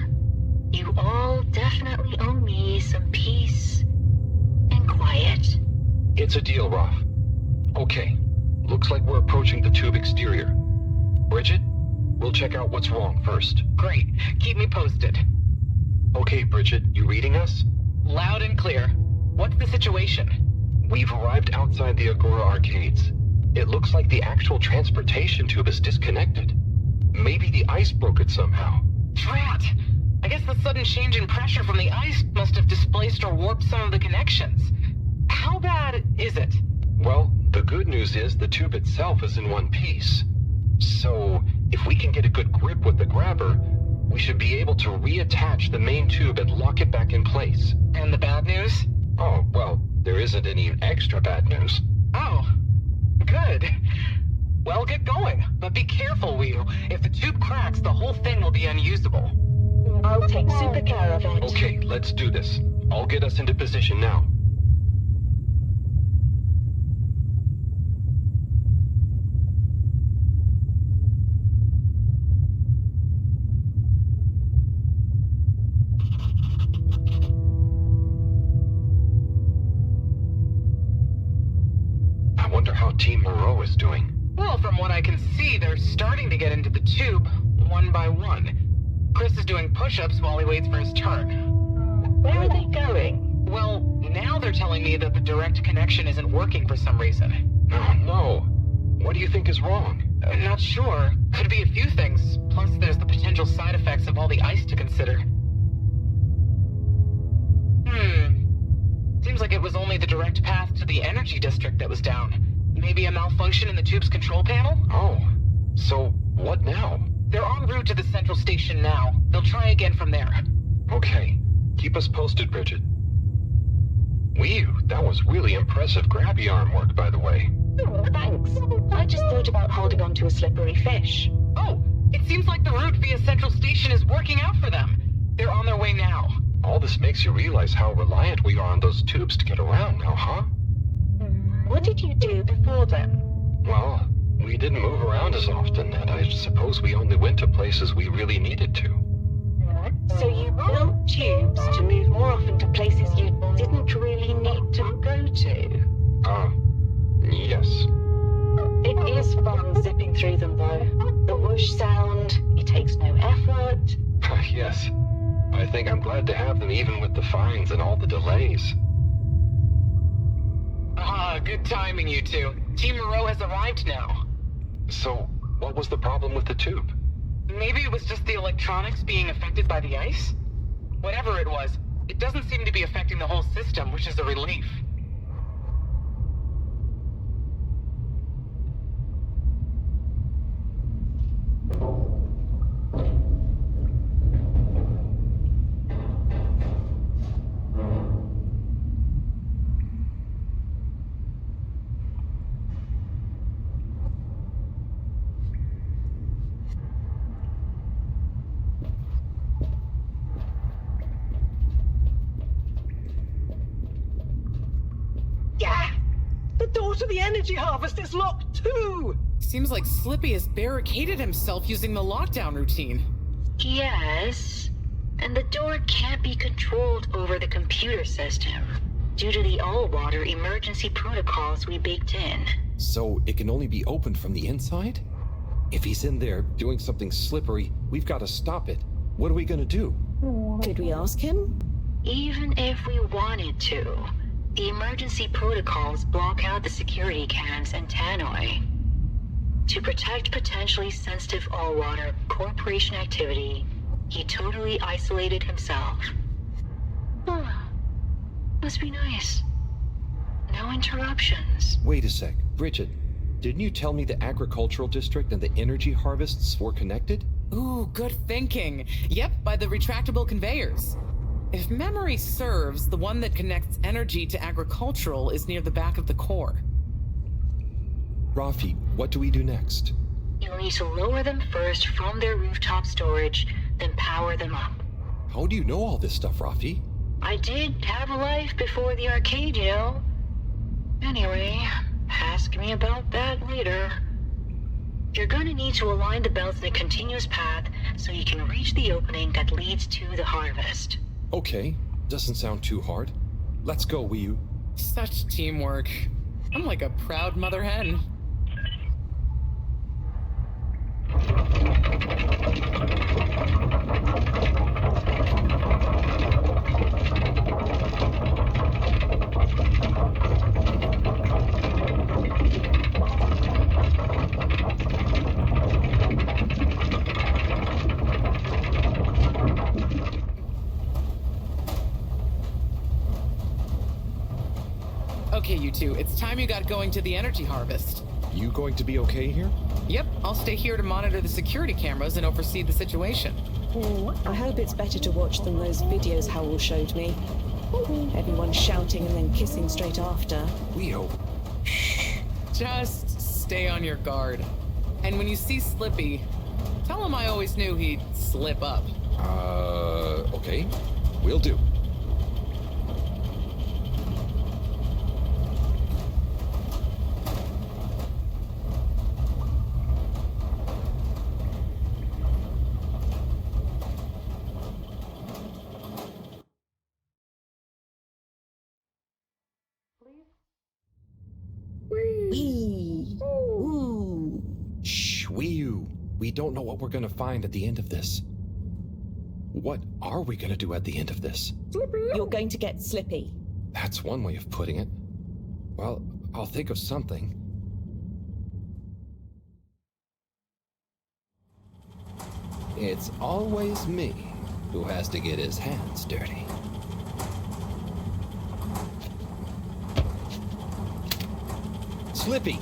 you all definitely owe me some peace and quiet. It's a deal, Raf. Okay, looks like we're approaching the tube exterior. Bridget, we'll check out what's wrong first. Great. Keep me posted. Okay, Bridget, you reading us? Loud and clear. What's the situation? We've arrived outside the Agora arcades. It looks like the actual transportation tube is disconnected. Maybe the ice broke it somehow. Drat! I guess the sudden change in pressure from the ice must have displaced or warped some of the connections. How bad is it? Well, the good news is the tube itself is in one piece. So, if we can get a good grip with the grabber, we should be able to reattach the main tube and lock it back in place. And the bad news? Oh, well, there isn't any extra bad news. Oh, good. Well, get going, but be careful, Wheel. If the tube cracks, the whole thing will be unusable. I'll take super care of it. Okay, let's do this. I'll get us into position now. I wonder how Team Moreau is doing. Well, from what I can see, they're starting to get into the tube, one by one. Chris is doing push-ups while he waits for his turn. Where are they going? Well, now they're telling me that the direct connection isn't working for some reason. Oh, no. What do you think is wrong? Not sure. Could be a few things. Plus, there's the potential side effects of all the ice to consider. Seems like it was only the direct path to the energy district that was down. Maybe a malfunction in the tube's control panel? Oh, so what now? They're en route to the central station now. They'll try again from there. Okay. Keep us posted, Bridget. Whew, that was really impressive grabby arm work, by the way. Oh, thanks. I just thought about holding on to a slippery fish. Oh, it seems like the route via central station is working out for them. They're on their way now. All this makes you realize how reliant we are on those tubes to get around now, huh? What did you do before then? Well, we didn't move around as often, and I suppose we only went to places we really needed to. So you built tubes to move more often to places you didn't really need to go to? Yes. It is fun zipping through them, though. The whoosh sound, it takes no effort. Yes. I think I'm glad to have them even with the fines and all the delays. Good timing, you two. Team Moreau has arrived now. So, what was the problem with the tube? Maybe it was just the electronics being affected by the ice? Whatever it was, it doesn't seem to be affecting the whole system, which is a relief. The door to the energy harvest is locked too! Seems like Slippy has barricaded himself using the lockdown routine. Yes, and the door can't be controlled over the computer system due to the all-water emergency protocols we baked in. So it can only be opened from the inside? If he's in there doing something slippery, we've got to stop it. What are we gonna do? Did we ask him? Even if we wanted to, the emergency protocols block out the security cams and tannoy. To protect potentially sensitive all-water corporation activity, he totally isolated himself. Must be nice. No interruptions. Wait a sec. Bridget, didn't you tell me the agricultural district and the energy harvests were connected? Ooh, good thinking. Yep, by the retractable conveyors. If memory serves, the one that connects energy to agricultural is near the back of the core. Rafi, what do we do next? You'll need to lower them first from their rooftop storage, then power them up. How do you know all this stuff, Rafi? I did have a life before the arcade, you know. Anyway, ask me about that later. You're gonna need to align the belts in a continuous path so you can reach the opening that leads to the harvest. Okay, doesn't sound too hard. Let's go, Wiyu. Such teamwork. I'm like a proud mother hen. Okay, you two, it's time you got going to the energy harvest. You going to be okay here? Yep, I'll stay here to monitor the security cameras and oversee the situation. I hope it's better to watch than those videos Howell showed me. Everyone shouting and then kissing straight after. We hope. Just stay on your guard. And when you see Slippy, tell him I always knew he'd slip up. Okay. Will do. Shh, Wiyu. We don't know what we're gonna find at the end of this. What are we gonna do at the end of this? You're going to get Slippy. That's one way of putting it. Well, I'll think of something. It's always me who has to get his hands dirty. Slippy,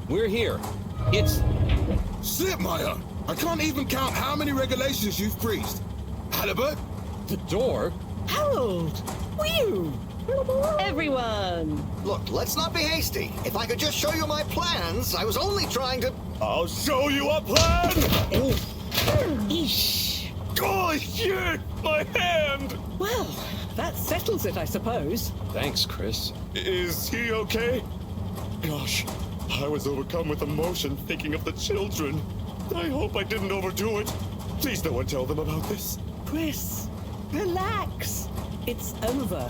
we're here. It's... Slipmeyer! I can't even count how many regulations you've breached. Halibut? The door? Harold! Wiyu! Everyone! Look, let's not be hasty. If I could just show you my plans, I was only trying to... I'll show you a plan! Eesh. Oh, shit! My hand! Well, that settles it, I suppose. Thanks, Chris. Is he okay? Gosh, I was overcome with emotion thinking of the children. I hope I didn't overdo it. Please no one tell them about this. Chris, relax. It's over.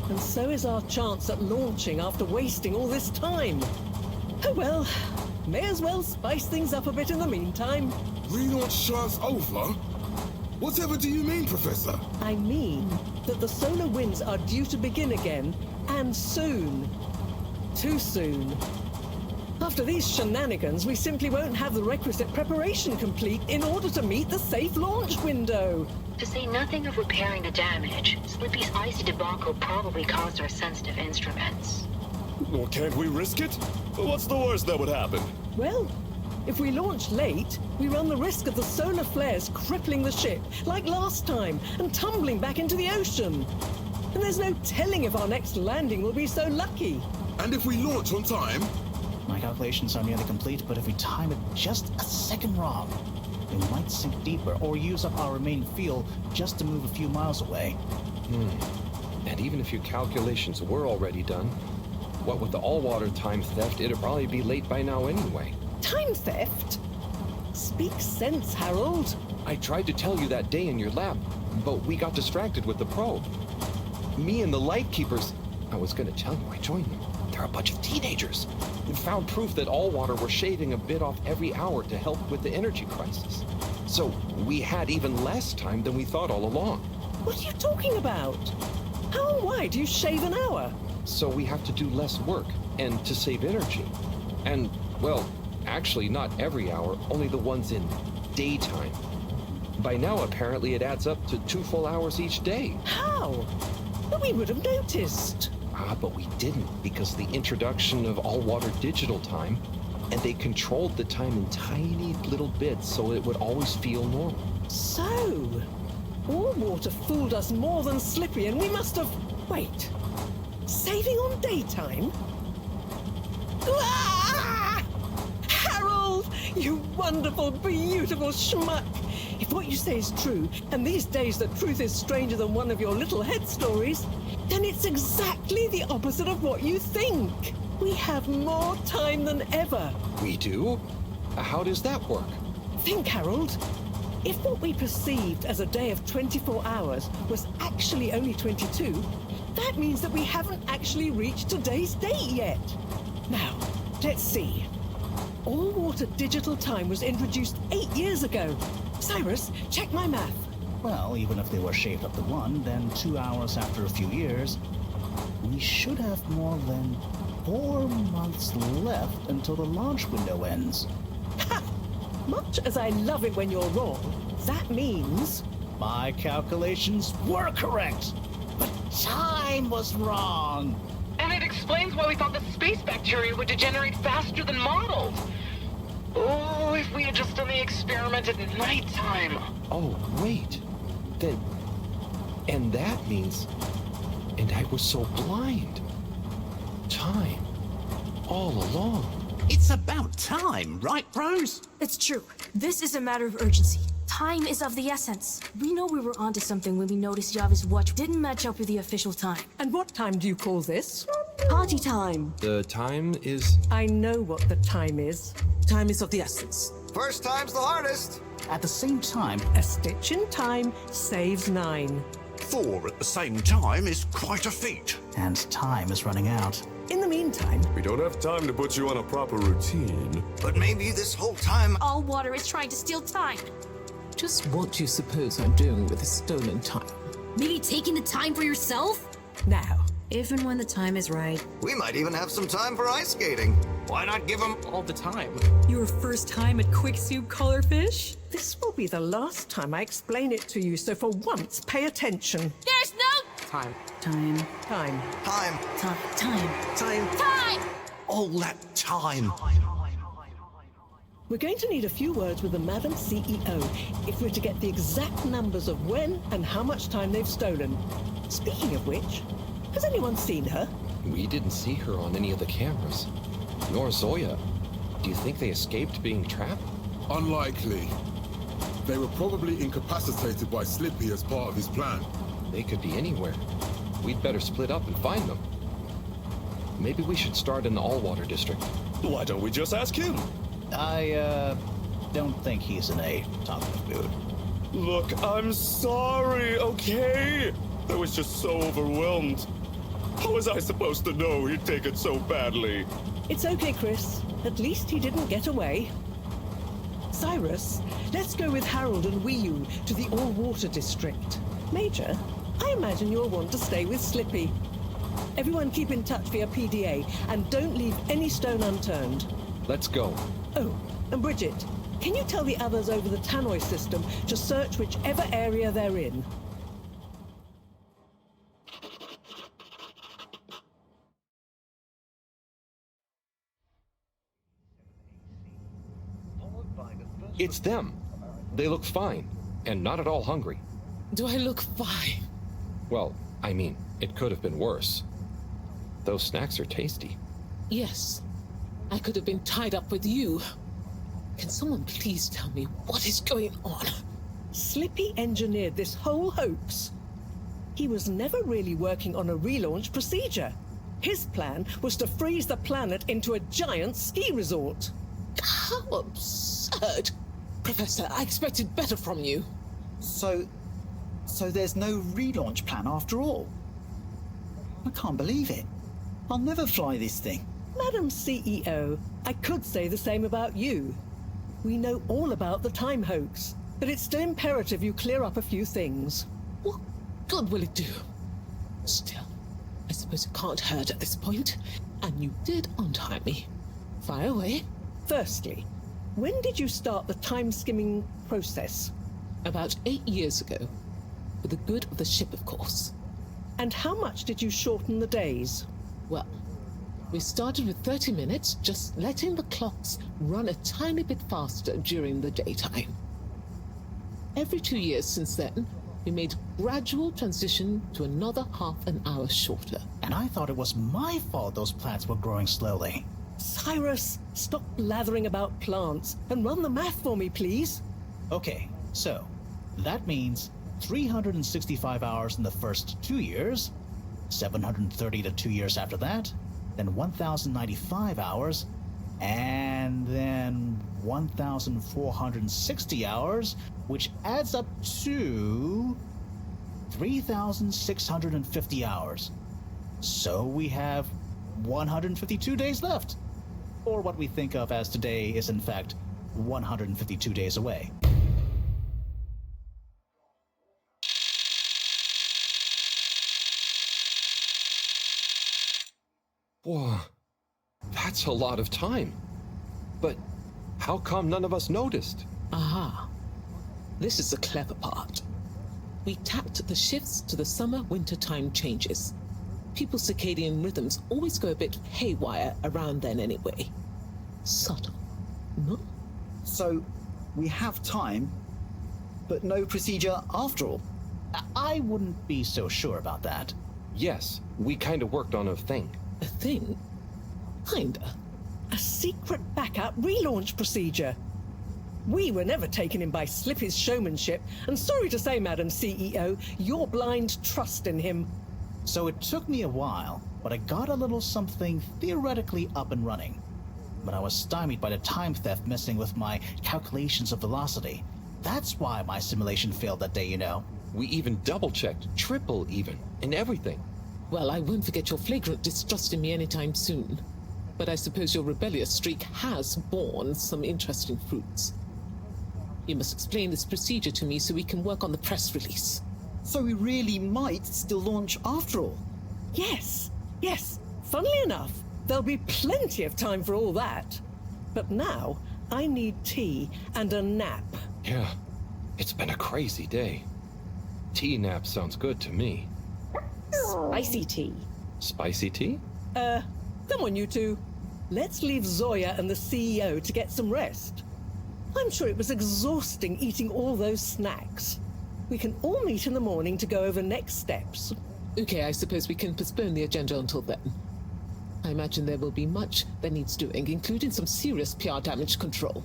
And so is our chance at launching after wasting all this time. Oh well, may as well spice things up a bit in the meantime. Relaunch chance over? Whatever do you mean, Professor? I mean that the solar winds are due to begin again, and soon. Too soon. After these shenanigans, we simply won't have the requisite preparation complete in order to meet the safe launch window. To say nothing of repairing the damage, Slippy's icy debacle probably caused our sensitive instruments. Well, can't we risk it? What's the worst that would happen? Well, if we launch late, we run the risk of the solar flares crippling the ship, like last time, and tumbling back into the ocean. And there's no telling if our next landing will be so lucky. And if we launch on time? My calculations are nearly complete, but if we time it just a second wrong, we might sink deeper or use up our remaining fuel just to move a few miles away. And even if your calculations were already done, What with the all-water time theft, it'd probably be late by now anyway. Time theft? Speak sense, Harold. I tried to tell you that day in your lab, but we got distracted with the probe. Me and the Lightkeepers, I was gonna tell you I joined them. They're a bunch of teenagers. We found proof that all water were shaving a bit off every hour to help with the energy crisis. So we had even less time than we thought all along. What are you talking about? How and why do you shave an hour? So we have to do less work, and to save energy. And, well, actually not every hour, only the ones in daytime. By now, apparently, it adds up to 2 full hours each day. How? But we would have noticed. But we didn't, because the introduction of all-water digital time, and they controlled the time in tiny little bits so it would always feel normal. So, all water fooled us more than Slippy, and we must have... Wait. Saving on daytime? Ah! Harold, you wonderful, beautiful schmuck! If what you say is true, and these days the truth is stranger than one of your little head stories, then it's exactly the opposite of what you think. We have more time than ever. We do? How does that work? Think, Harold. If what we perceived as a day of 24 hours was actually only 22, that means that we haven't actually reached today's date yet. Now, let's see. All-water digital time was introduced 8 years ago. Cyrus, check my math. Well, even if they were shaved up to 1, then 2 hours after a few years, we should have more than 4 months left until the launch window ends. Ha! Much as I love it when you're wrong, that means... My calculations were correct, but time was wrong. And it explains why we thought the space bacteria would degenerate faster than modeled. Oh, if we had just done the experiment at nighttime. Oh, wait. Then... And that means... And I was so blind. Time. All along. It's about time, right, Rose? It's true. This is a matter of urgency. Time is of the essence. We know we were onto something when we noticed Yava's watch didn't match up with the official time. And what time do you call this? Party time. The time is... I know what the time is. Time is of the essence. First time's the hardest. At the same time, a stitch in time saves 9. 4 at the same time is quite a feat. And time is running out. In the meantime... We don't have time to put you on a proper routine. But maybe this whole time... All water is trying to steal time. Just what do you suppose I'm doing with the stolen time? Maybe taking the time for yourself? Now, if and when the time is right. We might even have some time for ice skating. Why not give them all the time? Your first time at Quicksuit Colorfish? This will be the last time I explain it to you, so for once, pay attention. There's no... Time. Time. Time. Time. All that time. We're going to need a few words with the Madam CEO if we're to get the exact numbers of when and how much time they've stolen. Speaking of which, has anyone seen her? We didn't see her on any of the cameras. Nor Zoya. Do you think they escaped being trapped? Unlikely. They were probably incapacitated by Slippy as part of his plan. They could be anywhere. We'd better split up and find them. Maybe we should start in the all-water district. Why don't we just ask him? I, don't think he's in a talkative mood. Look, I'm sorry, okay? I was just so overwhelmed. How was I supposed to know he'd take it so badly? It's okay, Chris. At least he didn't get away. Cyrus, let's go with Harold and Wii-U to the all-water district. Major, I imagine you'll want to stay with Slippy. Everyone keep in touch via PDA, and don't leave any stone unturned. Let's go. Oh, and Bridget, can you tell the others over the tannoy system to search whichever area they're in? It's them. They look fine, and not at all hungry. Do I look fine? Well, I mean, it could have been worse. Those snacks are tasty. Yes. I could have been tied up with you. Can someone please tell me what is going on? Slippy engineered this whole hoax. He was never really working on a relaunch procedure. His plan was to freeze the planet into a giant ski resort. How absurd! Professor, I expected better from you. So there's no relaunch plan after all? I can't believe it. I'll never fly this thing. Madam CEO, I could say the same about you. We know all about the time hoax, but it's still imperative you clear up a few things. What good will it do? Still, I suppose it can't hurt at this point, and you did untie me. Fire away. Firstly, when did you start the time-skimming process? About 8 years ago. For the good of the ship, of course. And how much did you shorten the days? Well, we started with 30 minutes, just letting the clocks run a tiny bit faster during the daytime. Every 2 years since then, we made gradual transition to another half an hour shorter. And I thought it was my fault those plants were growing slowly. Cyrus, stop blathering about plants and run the math for me, please. Okay, so that means 365 hours in the first 2 years, 730 to 2 years after that, then 1,095 hours, and then 1,460 hours, which adds up to 3,650 hours. So we have 152 days left. Or what we think of as today is in fact 152 days away. Whoa, that's a lot of time. But how come none of us noticed? Aha. This is the clever part. We tapped the shifts to the summer-winter time changes. People's circadian rhythms always go a bit haywire around then anyway. Subtle, no? So, we have time, but no procedure after all. I wouldn't be so sure about that. Yes, we kind of worked on a thing. A thing? Kinda. A secret backup relaunch procedure. We were never taken in by Slippy's showmanship, and sorry to say, Madam CEO, your blind trust in him. So it took me a while, but I got a little something theoretically up and running. But I was stymied by the time theft messing with my calculations of velocity. That's why my simulation failed that day, you know. We even double-checked, triple even, and everything. Well, I won't forget your flagrant distrust in me anytime soon. But I suppose your rebellious streak has borne some interesting fruits. You must explain this procedure to me so we can work on the press release. So we really might still launch after all? Yes. Funnily enough, there'll be plenty of time for all that. But now, I need tea and a nap. Yeah, it's been a crazy day. Tea nap sounds good to me. Spicy tea. Spicy tea? Come on, you two. Let's leave Zoya and the CEO to get some rest. I'm sure it was exhausting eating all those snacks. We can all meet in the morning to go over next steps. Okay, I suppose we can postpone the agenda until then. I imagine there will be much that needs doing, including some serious PR damage control.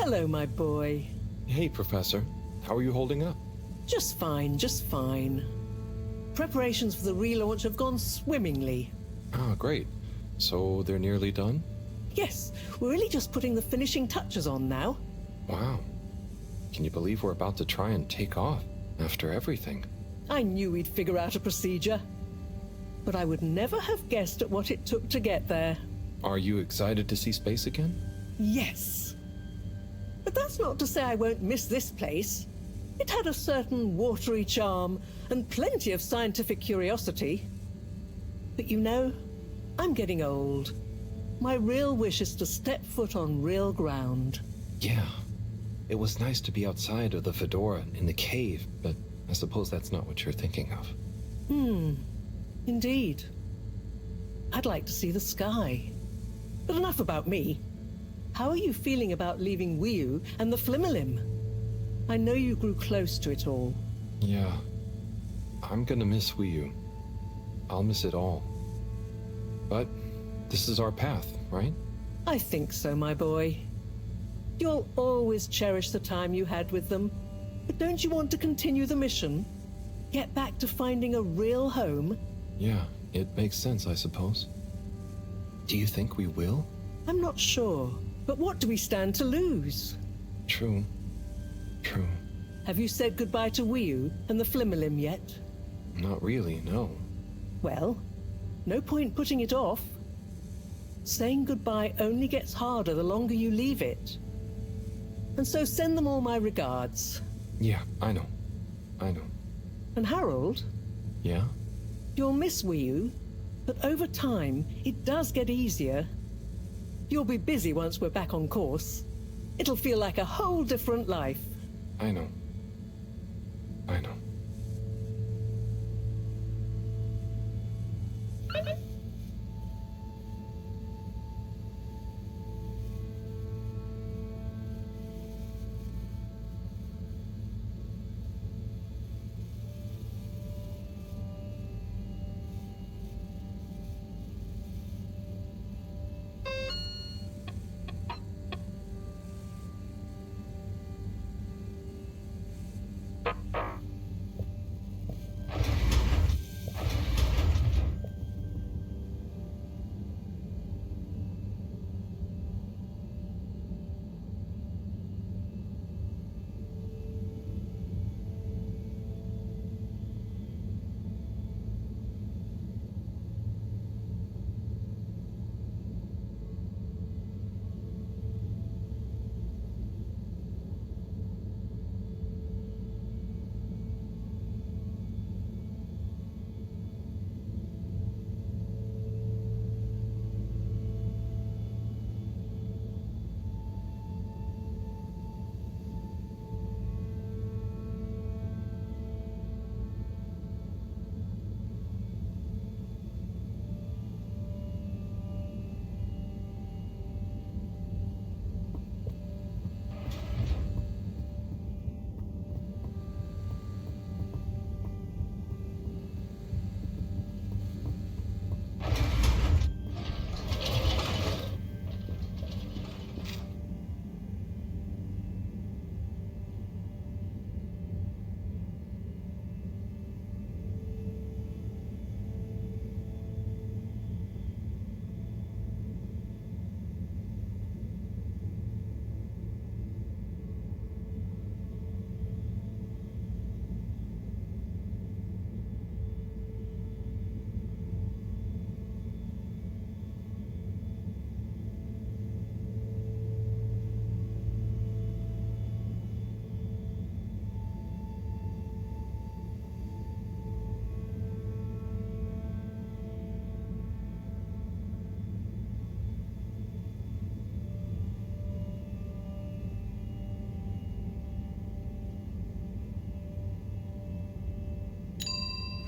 Hello, my boy. Hey, Professor. How are you holding up? Just fine, just fine. Preparations for the relaunch have gone swimmingly. Ah, great. So they're nearly done? Yes, we're really just putting the finishing touches on now. Wow. Can you believe we're about to try and take off after everything? I knew we'd figure out a procedure. But I would never have guessed at what it took to get there. Are you excited to see space again? Yes. But that's not to say I won't miss this place. It had a certain watery charm and plenty of scientific curiosity. But you know, I'm getting old. My real wish is to step foot on real ground. Yeah. It was nice to be outside of the fedora in the cave, but I suppose that's not what you're thinking of. Indeed. I'd like to see the sky. But enough about me. How are you feeling about leaving Wiu and the Flimmerlim? I know you grew close to it all. Yeah. I'm gonna miss Wiu. I'll miss it all. But this is our path, right? I think so, my boy. You'll always cherish the time you had with them. But don't you want to continue the mission? Get back to finding a real home? Yeah, it makes sense, I suppose. Do you think we will? I'm not sure. But what do we stand to lose? True. True. Have you said goodbye to Wiu and the Flimmerlim yet? Not really, no. Well, no point putting it off. Saying goodbye only gets harder the longer you leave it. And so send them all my regards. Yeah, I know. And Harold? Yeah? You'll miss Wiu, but over time, it does get easier. You'll be busy once we're back on course. It'll feel like a whole different life. I know.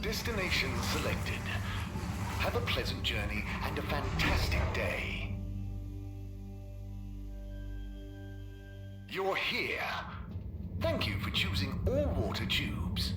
Destination selected. Have a pleasant journey and a fantastic day. You're here. Thank you for choosing all water tubes.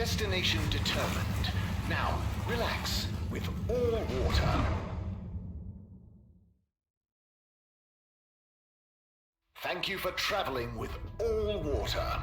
Destination determined. Now, relax with all water. Thank you for traveling with all water.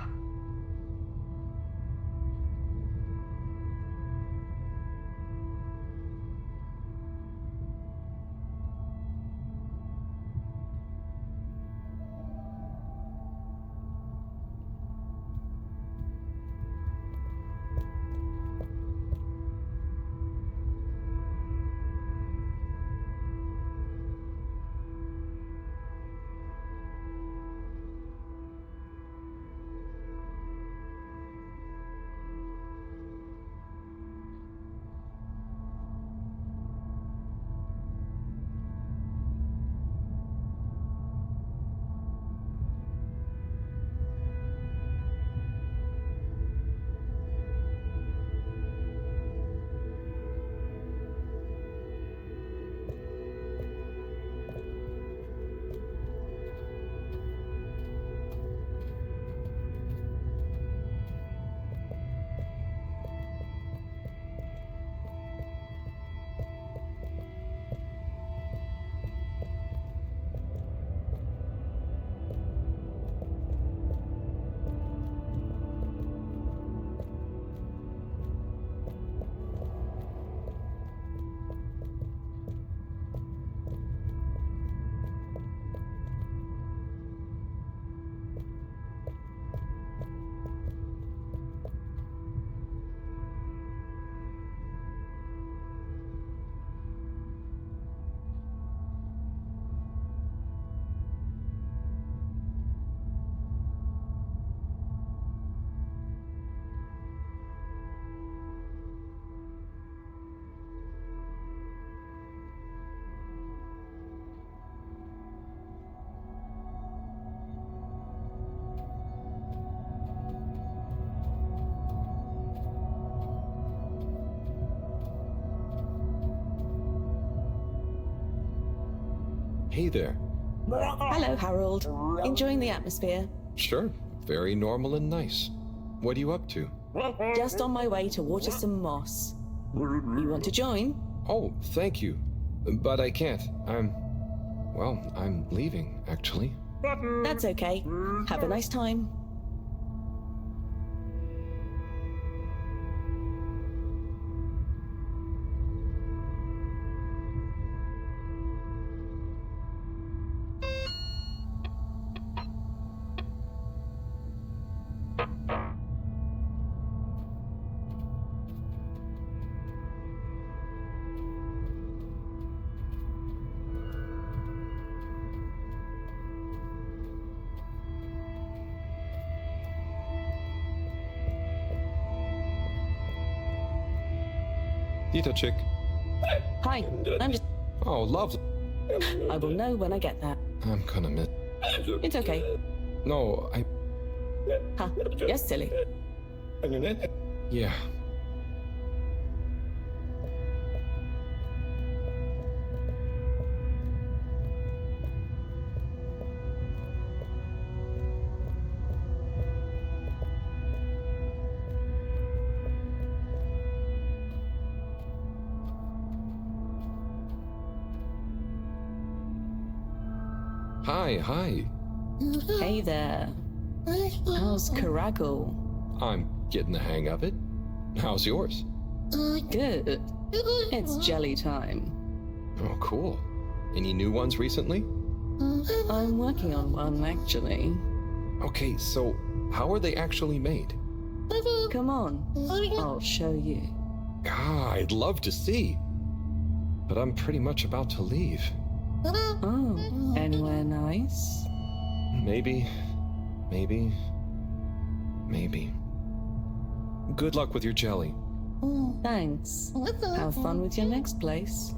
Hey there. Hello, Harold. Enjoying the atmosphere? Sure. Very normal and nice. What are you up to? Just on my way to water some moss. You want to join? Oh, thank you. But I can't. I'm leaving, actually. That's okay. Have a nice time. Dita chick. Hi, I'm just... Oh, lovely. I will know when I get there. I'm gonna miss... It's okay. No, Huh, yes, silly. Yeah. Hi. Hey there. How's Caragal? I'm getting the hang of it. How's yours? Good. It's jelly time. Oh, cool. Any new ones recently? I'm working on one, actually. Okay, so how are they actually made? Come on, I'll show you. I'd love to see. But I'm pretty much about to leave. Oh, anywhere nice? Maybe. Good luck with your jelly. Thanks. Have fun with your next place.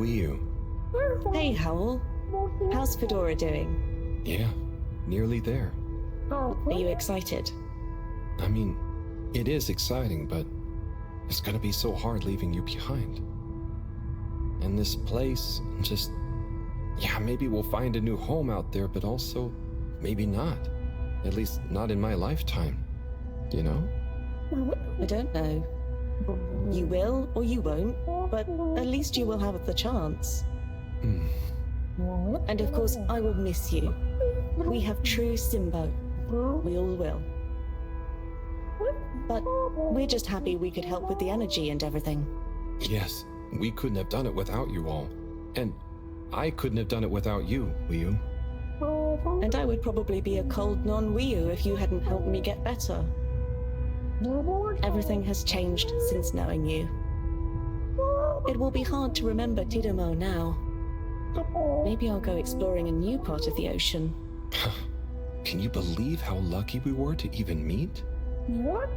Wii U. Hey, Howell. How's Fedora doing? Yeah, nearly there. Are you excited? I mean, it is exciting, but it's gonna be so hard leaving you behind. And this place, just... Yeah, maybe we'll find a new home out there, but also, maybe not. At least not in my lifetime. You know? I don't know. You will or you won't, but at least you will have the chance. And of course, I will miss you. We have true Simbo. We all will. But we're just happy we could help with the energy and everything. Yes, we couldn't have done it without you all. And I couldn't have done it without you, Wii U. And I would probably be a cold non-Wii U if you hadn't helped me get better. Everything has changed since knowing you. It will be hard to remember Tidomo now. Maybe I'll go exploring a new part of the ocean. Can you believe how lucky we were to even meet?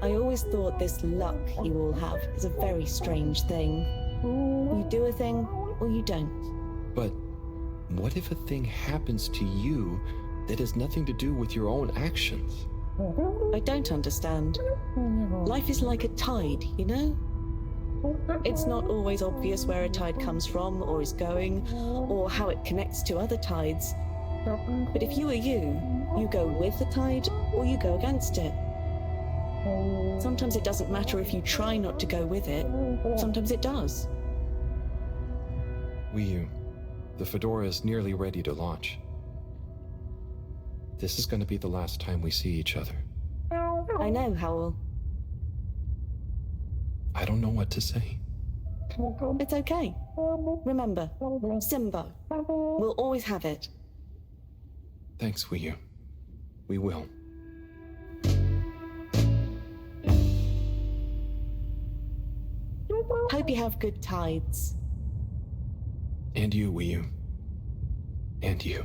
I always thought this luck you all have is a very strange thing. You do a thing, or you don't. But what if a thing happens to you that has nothing to do with your own actions? I don't understand. Life is like a tide, you know? It's not always obvious where a tide comes from, or is going, or how it connects to other tides. But if you are you, you go with the tide, or you go against it. Sometimes it doesn't matter if you try not to go with it. Sometimes it does. Wii U, the Fedora is nearly ready to launch. This is going to be the last time we see each other. I know, Howell. I don't know what to say. It's okay. Remember, Simbo. We'll always have it. Thanks, Wii U. We will. Hope you have good tides. And you, Wii U. And you.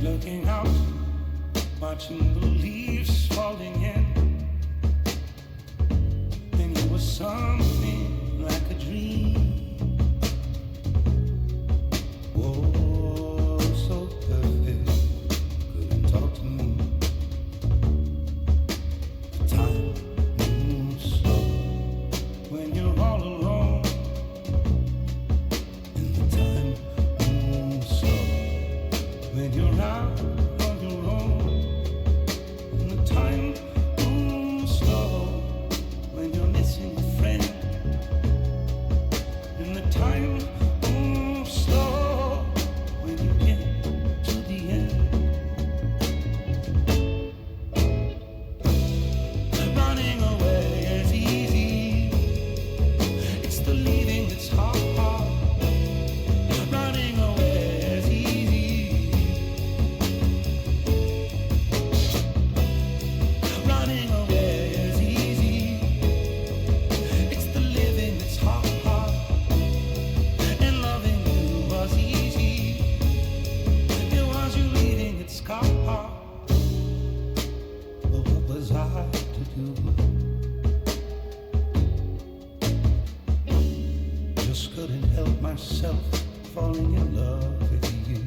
Looking out, watching the leaves falling in. And you were something like a dream. Oh, so perfect, couldn't talk to me. Time moves slow when you're all alone. And the time moves slow when you're out on your own. And the time moves slow when you're missing a friend. And the time moves slow when you get to the end. Running away is easy. It's the leaving that's hard. Running away is easy. Running away is easy. It's the living that's hard. And loving you was easy. It was you leaving its scar. But what was I to do? Just couldn't help myself falling in love with you.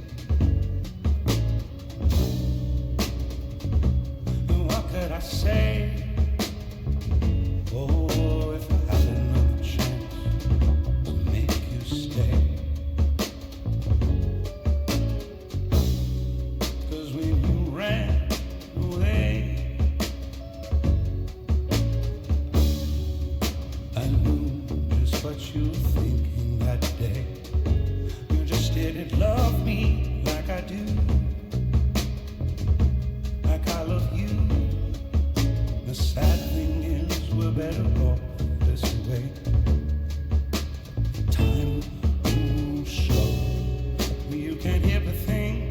And what could I say? Oh, if I had another chance to make you stay. 'Cause when you ran away, I knew just what you were thinking that day. You just didn't love me like I do, like I love you. The sad thing is we're better off this way. Time moves slow, you can't hear the thing.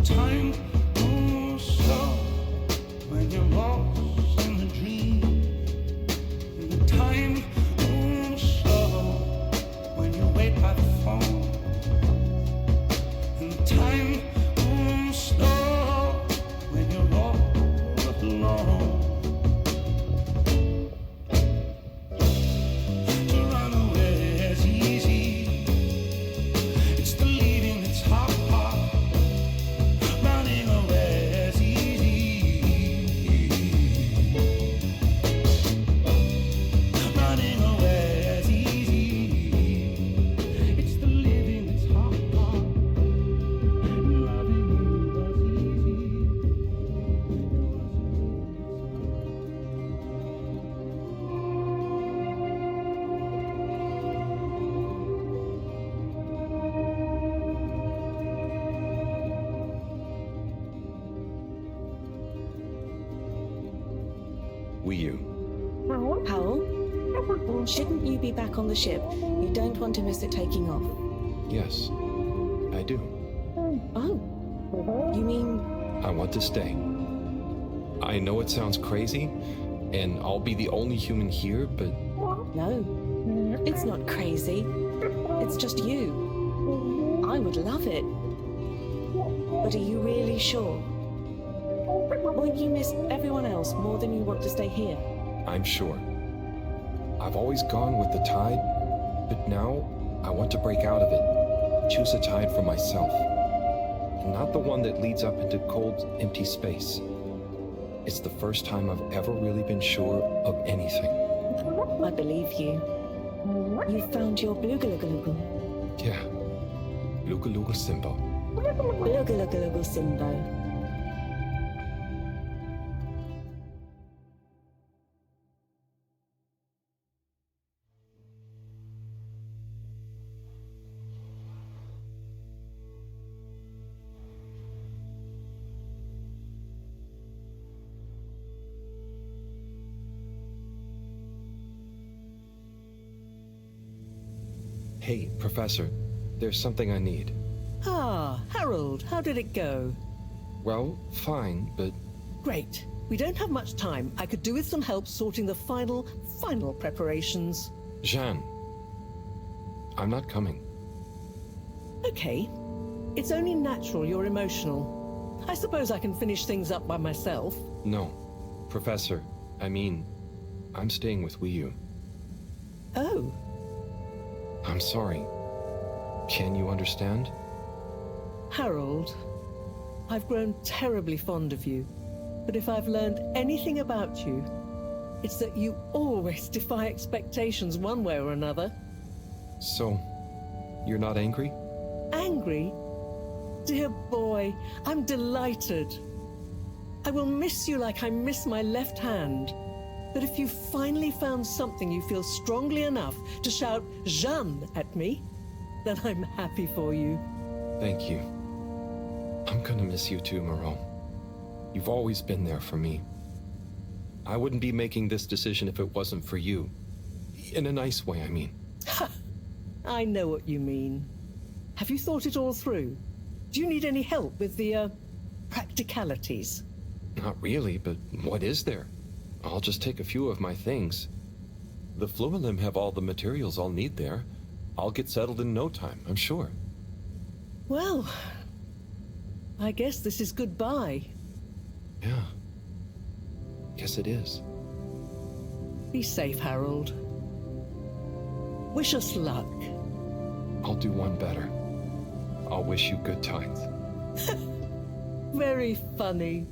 Time moves slow when you're lost in the dream. And the time moves slow when you wait by the phone. And the time moves slow when you're all alone. To run away is easy. It's the leaving that's hard. Running away is easy. Running away is easy. It's the living that's hard. And loving you was easy. We you. Powell, shouldn't you be back on the ship? You don't want to miss it taking off. Yes, I do. Oh, you mean I want to stay. I know it sounds crazy, and I'll be the only human here, but no? It's not crazy. It's just you. I would love it. But are you really sure? Won't you miss everyone else more than you want to stay here? I'm sure. I've always gone with the tide, but now I want to break out of it. Choose a tide for myself. And not the one that leads up into cold, empty space. It's the first time I've ever really been sure of anything. I believe you. You've found your Blugalugalagal. Yeah. Lugaluga Simbo. Blugalugalagal Simbo. Hey, Professor, there's something I need. Ah, Harold, how did it go? Well, fine, but... Great. We don't have much time. I could do with some help sorting the final preparations. Jeanne, I'm not coming. Okay. It's only natural you're emotional. I suppose I can finish things up by myself. No, Professor, I'm staying with Wiyu. Oh. I'm sorry. Can you understand? Harold, I've grown terribly fond of you. But if I've learned anything about you, it's that you always defy expectations one way or another. So, you're not angry? Angry? Dear boy, I'm delighted. I will miss you like I miss my left hand. But if you've finally found something you feel strongly enough to shout Jeanne at me, then I'm happy for you. Thank you. I'm gonna miss you too, Moreau. You've always been there for me. I wouldn't be making this decision if it wasn't for you. In a nice way, I mean. I know what you mean. Have you thought it all through? Do you need any help with the, practicalities? Not really, but what is there? I'll just take a few of my things. The Fluilim have all the materials I'll need there. I'll get settled in no time, I'm sure. Well, I guess this is goodbye. Yeah. Guess it is. Be safe, Harold. Wish us luck. I'll do one better. I'll wish you good times. Very funny.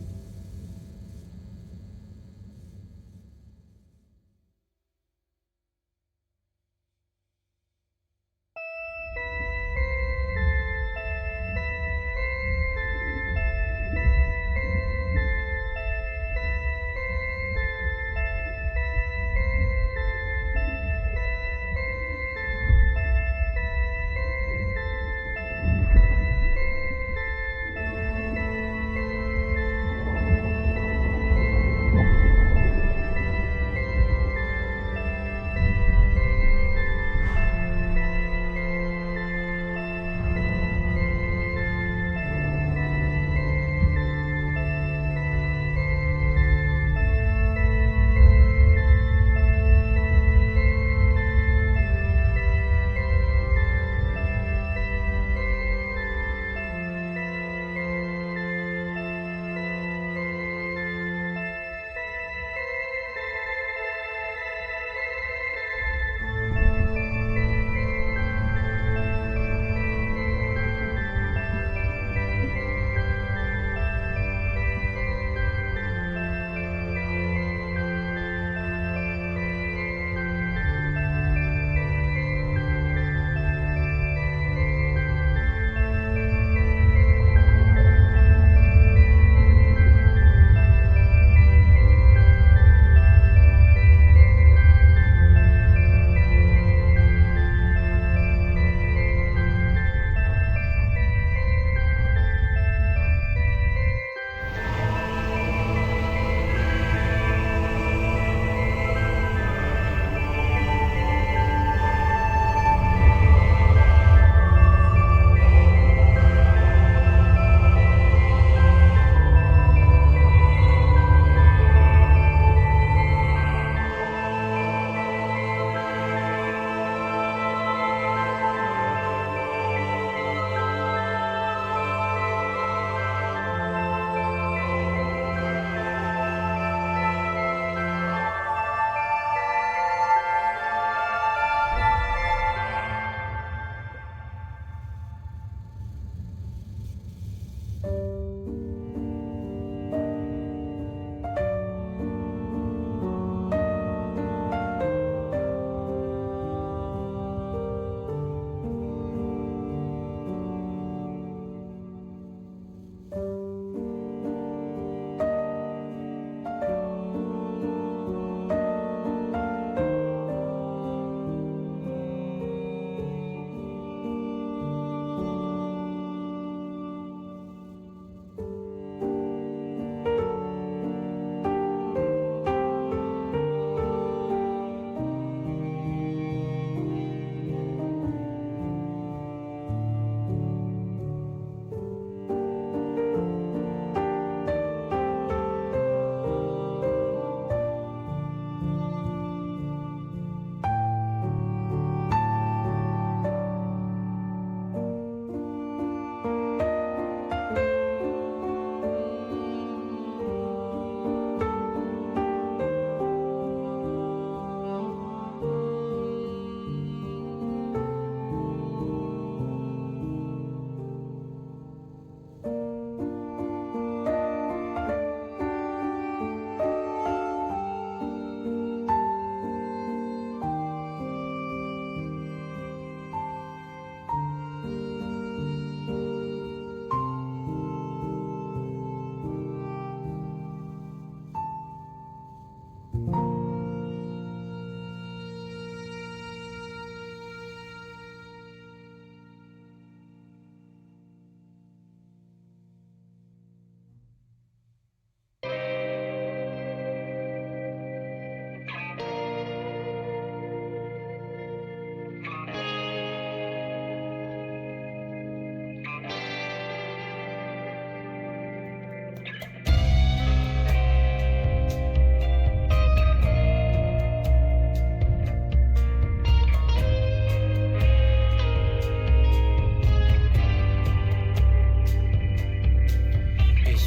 Ich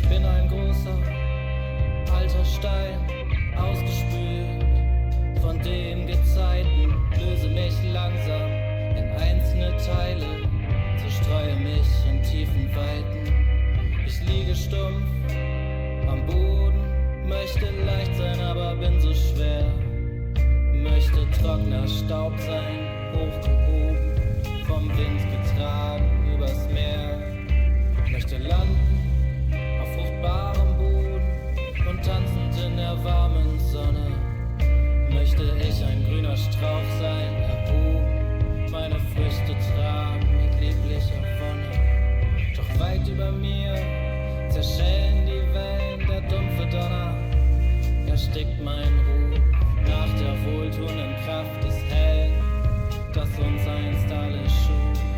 bin ein großer, alter Stein, ausgespült von den Gezeiten, löse mich langsam in einzelne Teile, zerstreue mich in tiefen Weiten. Ich liege stumpf am Boden, möchte leicht sein, aber bin so schwer. Möchte trockener Staub sein, hochgehoben, vom Wind getragen übers Meer. Möchte landen auf fruchtbarem Boden und tanzend in der warmen Sonne. Möchte ich ein grüner Strauch sein, erhoben, meine Früchte tragen mit lieblicher Wonne. Doch weit über mir zerschellen die Wellen, der dumpfe Donner erstickt mein Ruf nach der wohltuenden Kraft des Hellen, das uns einst alle schuf.